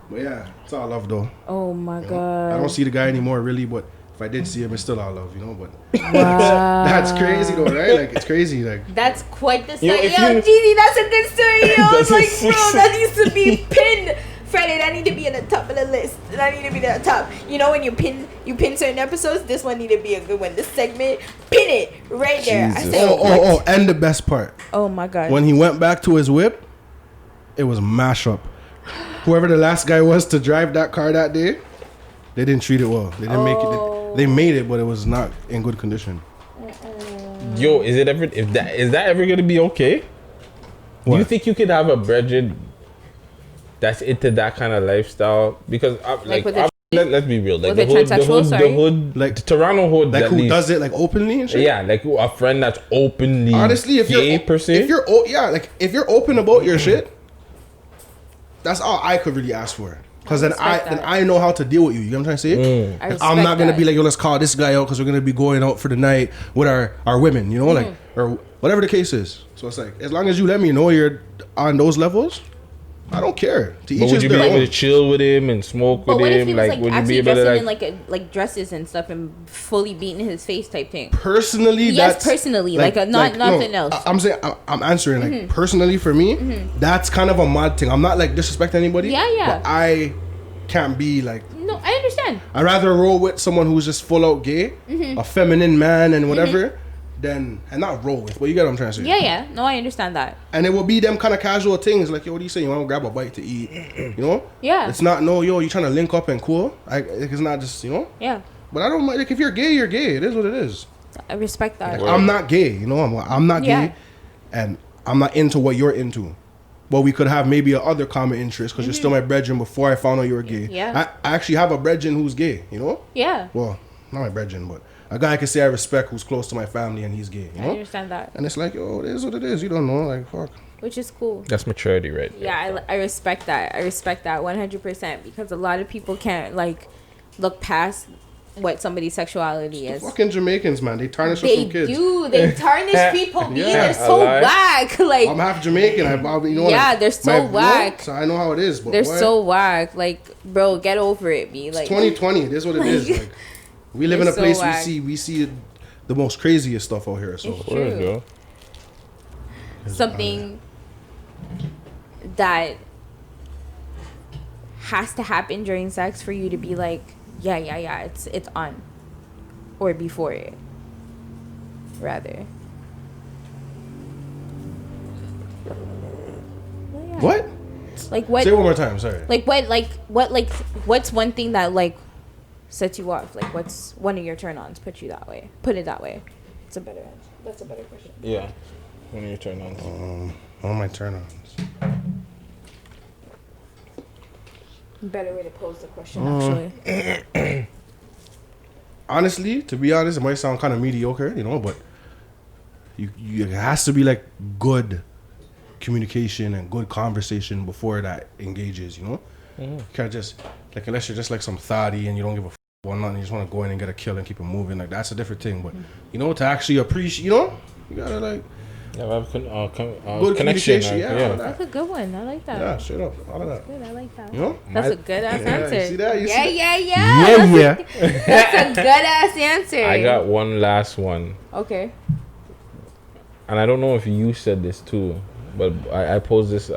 But yeah, it's all love though.
Oh my god.
I don't see the guy anymore really, but if I did see him, it's still all love, you know. But
wow.
That's crazy though, right? Like it's crazy, like
that's quite the story. Yo, Geezy, that's a good story. Yo, I was like, bro, that needs to be pinned. Friday, that need to be in the top of the list. That need to be the top. You know when you pin certain episodes, this one need to be a good one. This segment, pin it right there.
Jesus. I said, and the best part.
Oh my god.
When he went back to his whip, it was mashup. Whoever the last guy was to drive that car that day, they didn't treat it well. They didn't make it. They made it, but it was not in good condition.
Yo, is that ever gonna be okay? What? Do you think you could have a brethren that's into that kind of lifestyle? Because let's be real, like the hood, like the Toronto hood,
like who does it like openly and shit.
Yeah, like a friend that's openly
honestly, if
gay
you're
per se.
If you're open about your shit, that's all I could really ask for. Because then I know how to deal with you. You know what I'm trying to say? I'm not gonna be like, yo, let's call this guy out because we're gonna be going out for the night with our women. You know, like or whatever the case is. So it's like as long as you let me know you're on those levels, I don't care.
But would you be able to chill with him and smoke with him?
Like
would you
actually
be able
dressing
to
in like dresses and stuff and fully beating his face type thing?
Personally,
yes, personally, nothing else.
I'm saying I'm answering like personally for me, that's kind of a mod thing. I'm not like disrespecting anybody.
Yeah.
But I can't be like.
No, I understand.
I'd rather roll with someone who's just full out gay, a feminine man and whatever. And not roll with, but you get what I'm trying to say.
Yeah. No, I understand that.
And it will be them kind of casual things like, yo, what do you say? You want to grab a bite to eat? You know?
Yeah.
It's not, no, yo, you trying to link up and cool? It's not just, you know?
Yeah.
But I don't mind, like, if you're gay, you're gay. It is what it is.
I respect that.
Like, I'm not gay, you know? I'm not gay, and I'm not into what you're into. But we could have maybe a other common interest because you're still my brethren before I found out you were gay.
Yeah.
I actually have a brethren who's gay, you know?
Yeah.
Well, not my brethren, but a guy I can say I respect who's close to my family and he's gay. You know?
I understand that.
And it's like, yo, it is what it is. You don't know, like, fuck.
Which is cool.
That's maturity, right?
Yeah, I respect that. I respect that 100% because a lot of people can't like look past what somebody's sexuality is.
Fucking Jamaicans, man, they tarnish us from kids.
They tarnish people. They're so whack. Like
I'm half Jamaican.
They're so whack.
So I know how it is. But
they're so whack. Like, bro, get over it, me. Like
2020. It is what it is. Like. We live in a place we see the most craziest stuff out here. So
something that has to happen during sex for you to be like, yeah, it's on, or before it, rather.
What?
Like what?
Say it one more time. Sorry.
What's one thing that like sets you off? Like what's one of your turn-ons? Put it that way. That's a better question.
Yeah. One of your turn-ons.
One of my turn-ons.
Better way to pose the question, actually.
Honestly, to be honest, it might sound kind of mediocre, you know, but it has to be like good communication and good conversation before that engages, you know? You can't just, like, unless you're just like some thotty and you don't give a about nothing, you just want to go in and get a kill and keep it moving, like, that's a different thing. But, you know, to actually appreciate, you know, you gotta, like,
Yeah, we have
Good
connection.
communication,
Yeah.
That's a good one. I like that.
Yeah, straight up. All of that.
Good. I like that.
You know?
That's a good ass
Yeah,
answer.
you see that? You
yeah,
see
yeah,
Yeah,
yeah.
yeah.
That's a good ass answer.
I got one last one.
Okay.
And I don't know if you said this too, but I posed this.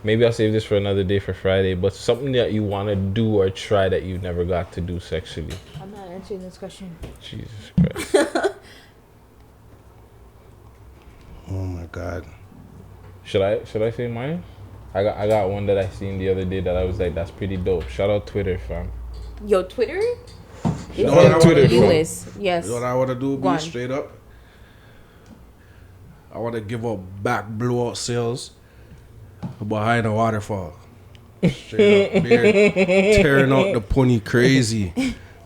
Maybe I'll save this for another day for Friday. But something that you want to do or try that you never got to do sexually.
I'm not answering this question.
Jesus Christ.
Oh my God.
Should I say mine? I got one that I seen the other day that I was like, that's pretty dope. Shout out Twitter, fam.
Yo, Twitter?
You know what I
Twitter,
wanna do?
Yes.
You know what I want to do?
Go on.
Be straight up. I want to give up back blowout sales behind a waterfall. Straight up, beard, tearing out the pony crazy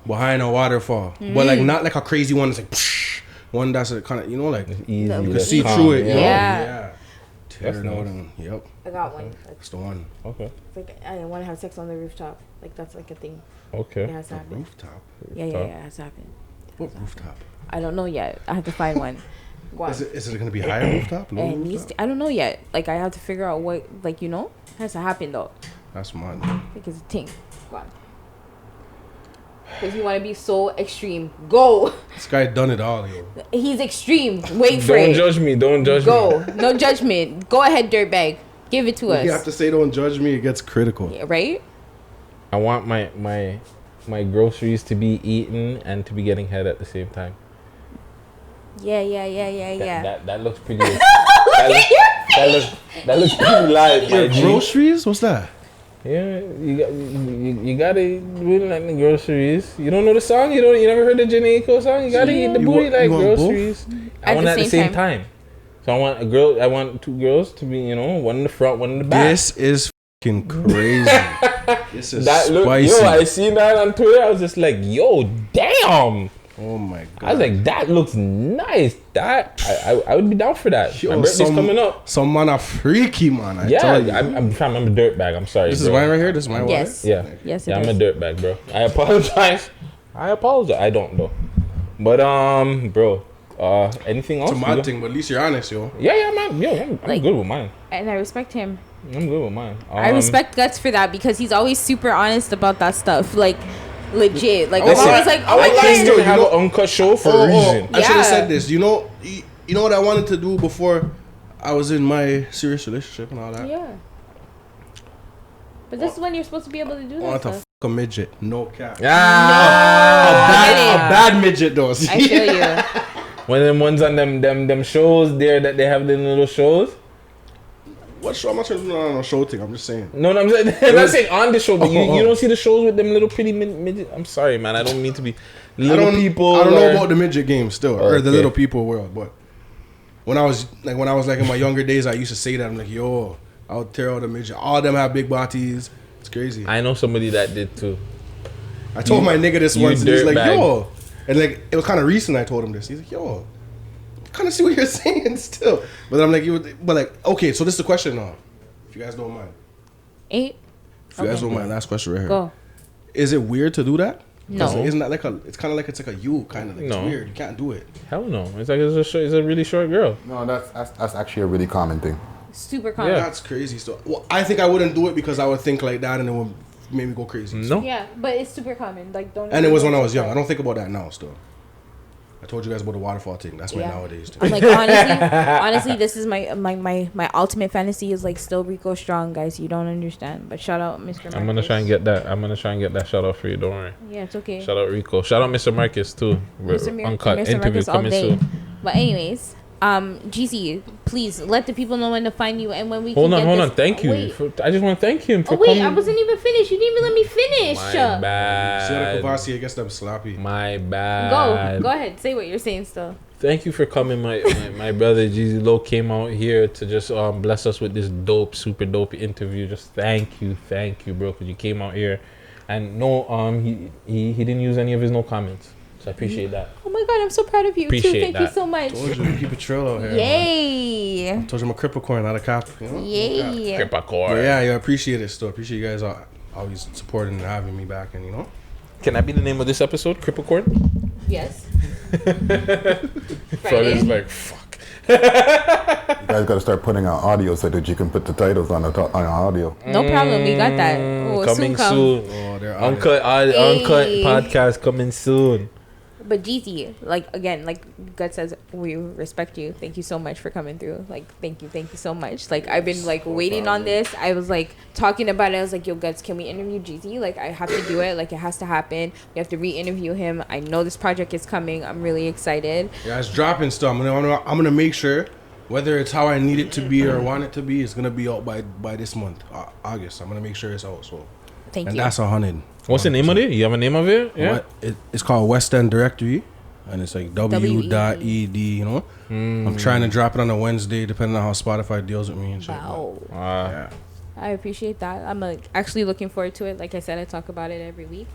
behind a waterfall, but like not like a crazy one. It's like psh, one that's kind of like
Easy.
you can
that's
see
calm,
through it.
Yeah.
You know?
Yeah.
Tearing
That's
out
nice.
and yep,
I got one.
that's the one.
Okay.
It's like I want to have sex on the rooftop. Like that's like a thing. It
Okay.
has to happen.
Rooftop.
Yeah, it has to happen.
What rooftop?
I don't know yet. I have to find one. Go on.
Is it gonna be higher rooftop? Lower
It needs
rooftop?
to, I don't know yet. Like I have to figure out what it has to happen though.
That's mine.
I think it's a thing. Go on. Because you want to be so extreme. Go.
This guy done it all, yo.
He's extreme. Wait for
Don't
it.
judge me. Don't judge me.
Go. No judgment. Go ahead, dirtbag. Give it to us.
You have to say don't judge me. It gets critical.
Yeah, right?
I want my groceries to be eaten and to be getting head at the same time.
Yeah.
That looks pretty. that looks pretty live.
Your
my G.
groceries? What's that?
Yeah, you gotta really like the groceries. You don't know the song? You never heard the Janaiko song? You gotta eat the
You
booty
want-
like
you want both?
groceries. I want at the same time. So I want two girls to be, one in the front, one in the back.
This is fucking crazy. This is
That look,
spicy.
I seen that on Twitter. I was just like, yo, damn.
Oh my God.
I was like, that looks nice. That I would be down for that.
Yo,
My birthday's coming up.
Some man a freaky man. I
Yeah,
tell you.
I'm a dirtbag. I'm sorry.
This is
bro.
mine right here. This is my
Yes.
wallet.
Yeah.
Yes, it
Yeah, I'm a
is.
dirtbag, bro. I apologize. I don't though. But bro, anything else?
It's a mad thing, but at least you're honest, yo.
Yeah, man. Yo, I'm
Like-
good with mine.
And I respect him.
I'm good with mine.
I respect Guttz for that because he's always super honest about that stuff. Like, legit. Like, I'm
Listen,
always like,
I
oh my
like
god.
to have an uncut show for a reason.
I should have
Yeah.
said this. You know what I wanted to do before I was in my serious relationship and all that?
Yeah. But this is when you're supposed to be able to do
I
that
want to
stuff.
fuck a midget. No cap.
Ah,
A bad midget though.
I feel you.
one of them ones on them shows there that they have them little shows.
What show? I'm not trying to do no show thing. I'm just saying.
No, I'm saying, I'm not saying on the show, but you don't see the shows with them little pretty midget. I'm sorry, man. I don't mean to be little people.
I don't know about the midget game still, or the
Okay.
little people world. But when I was like in my younger days, I used to say that. I'm like, yo, I'll tear out the midget. All of them have big bodies. It's crazy.
I know somebody that did too.
I told my nigga this
you
once, and he's like,
dirtbag.
yo. And like, it was kind of recent I told him this. He's like, yo, I kind of see what you're saying still. But I'm like, okay, so this is the question now. If you guys don't mind.
8?
If you guys don't mind, last question right here.
Go.
Is it weird to do that? 'Cause
No.
Isn't that it's kind of like it's like a you kind of like,
No.
it's weird. You can't do it.
Hell no. It's like it's a really short girl.
No, that's actually a really common thing.
Super common.
Yeah.
That's crazy stuff. Well, I think I wouldn't do it because I would think like that and it would make me go crazy.
No.
Yeah, but it's super common. Like, don't.
And it was when I was young. I don't think about that now still. I told you guys about the waterfall thing. That's my
Yeah.
nowadays.
I'm like, honestly, this is my ultimate fantasy is like still Rico strong, guys. You don't understand. But shout out, Mr. Marcus.
I'm gonna try and get that. Shout out for you. Don't worry.
Yeah, it's okay.
Shout out Rico. Shout out Mr. Marcus too. Uncut
Mr.
interview
Marcus all
coming
day.
soon.
But anyways, Geezy, please let the people know when to find you and when we
Hold
can
on.
get this.
Thank you.
Wait.
I just want to thank him for
Oh wait,
coming.
I wasn't even finished. You didn't even let me finish.
My
Sienna
bad.
Kavasi, I guess that was sloppy.
My bad.
Go ahead. Say what you're saying still.
Thank you for coming. My brother Geezy Loc came out here to just bless us with this super dope interview. Just thank you, bro, because you came out here, and he didn't use any of his no comments. So I appreciate that.
Oh my god, I'm so proud of you too.
Appreciate
Thank you
that.
so much.
Told you to keep it trail out here. Man.
Yay!
Told you I'm a Cripricorn, not a Cap. You know?
Yay!
Cripricorn.
But yeah, I appreciate it still. Appreciate you guys always supporting and having me back, and
Can that be the name of this episode? Cripricorn?
Yes.
So it's like fuck.
You guys got to start putting out audio so that you can put the titles on audio.
No problem. We got that. Oh,
Coming
come.
soon.
Oh, they're
Uncut podcast coming soon.
But Geezy, like again, like Guttz says, we respect you. Thank you so much for coming through. Like, thank you so much. Like, I've been like waiting on this. I was like talking about it. I was like, yo, Guttz, can we interview Geezy? Like, I have to do it. Like, it has to happen. We have to re-interview him. I know this project is coming. I'm really excited.
Yeah, it's dropping stuff. I'm gonna make sure, whether it's how I need it to be or want it to be, it's gonna be out by this month, August. I'm gonna make sure it's out. So,
Thank you.
And that's 100.
What's the name of it? You have a name of it? Yeah.
It's called West End Directory, and it's like W.ED. You know, I'm trying to drop it on a Wednesday, depending on how Spotify deals with me and shit.
Wow.
Yeah.
I appreciate that. I'm actually looking forward to it. Like I said, I talk about it every week.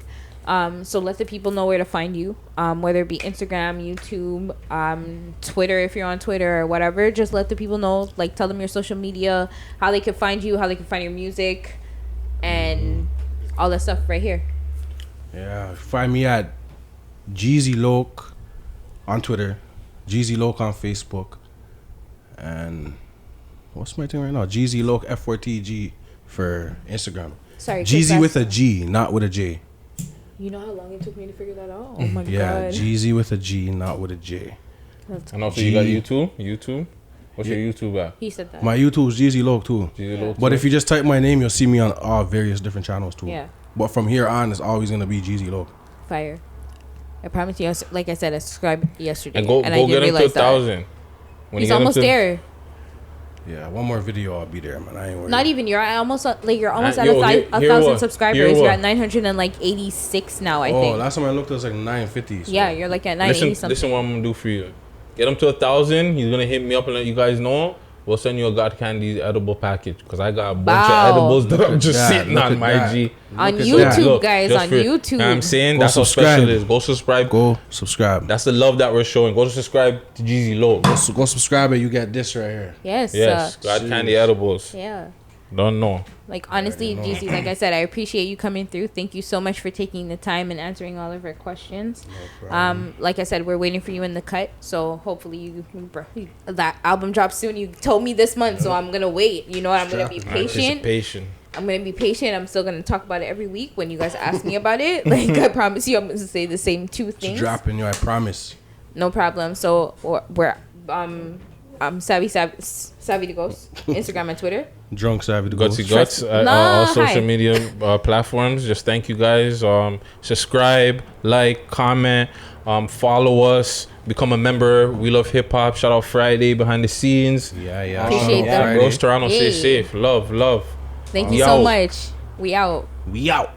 So let the people know where to find you, whether it be Instagram, YouTube, Twitter, if you're on Twitter or whatever. Just let the people know, like, tell them your social media, how they can find you, how they can find your music, and all that stuff right here.
Yeah, find me at Geezy Loc on Twitter, Geezy Loc on Facebook, and what's my thing right now? Geezy Loc F4TG for Instagram.
Sorry,
Geezy with a G, not with a J.
You know how long it took me to figure that out? Oh my
Yeah,
god.
Geezy with a G, not with a J.
And also, you got YouTube? What's your YouTube at?
He said that.
My YouTube's Geezy Loc too.
Geezy Loc
But
too?
if you just type my name, you'll see me on all various different channels too.
Yeah.
But from here on, it's always gonna be Geezy Loc.
Fire. I promise you, like I said, I subscribed yesterday.
And go
I
get
didn't
him to
realize that.
1,000. When
He's
you get him
almost
to-
there.
Yeah, one more video, I'll be there, man. I ain't worried.
Not even. You're almost at
Yo,
a
here
1,000
what?
subscribers.
Here
You're
what?
at 986 now, I
Oh,
think.
last time I looked, it was like 950. So.
Yeah, you're like at 980 something.
Listen what I'm gonna do for you. Get him to 1,000. He's gonna hit me up and let you guys know. We'll send you a God Candy edible package because I got a bunch
Wow.
of edibles that I'm just
that,
sitting
look
on
at
my
that.
G.
On
Look at
YouTube,
that.
Look,
guys,
just
on
for-
YouTube.
You know what I'm saying?
Go
That's how
subscribe.
special it is. Go subscribe.
Go subscribe.
That's the love that we're showing. Go to subscribe to Geezy Loc.
Go subscribe and you get this right here.
Yes.
Yes, God Candy edibles.
Yeah.
Don't know.
Like, honestly, Geezy, like I said, I appreciate you coming through. Thank you so much for taking the time and answering all of our questions. Like I said, we're waiting for you in the cut. So hopefully that album drops soon. You told me this month, so I'm going to wait. You know what? I'm going to be patient.
Anticipation.
I'm going to be patient. I'm still going to talk about it every week when you guys ask me about it. Like, I promise you, I'm going to say the same two
It's
things.
dropping you, I promise.
No problem. So we're Savy the Ghost, Instagram and Twitter.
Drunk Savy the
Guttzy
Ghost.
Guttz. All social media platforms. Just thank you guys. Subscribe, like, comment, follow us, become a member. We love hip hop. Shout out Friday behind the scenes.
Yeah.
Appreciate that.
Rose Toronto, stay
Yay.
safe. Love.
Thank you
We
so
out.
much. We out.
We out.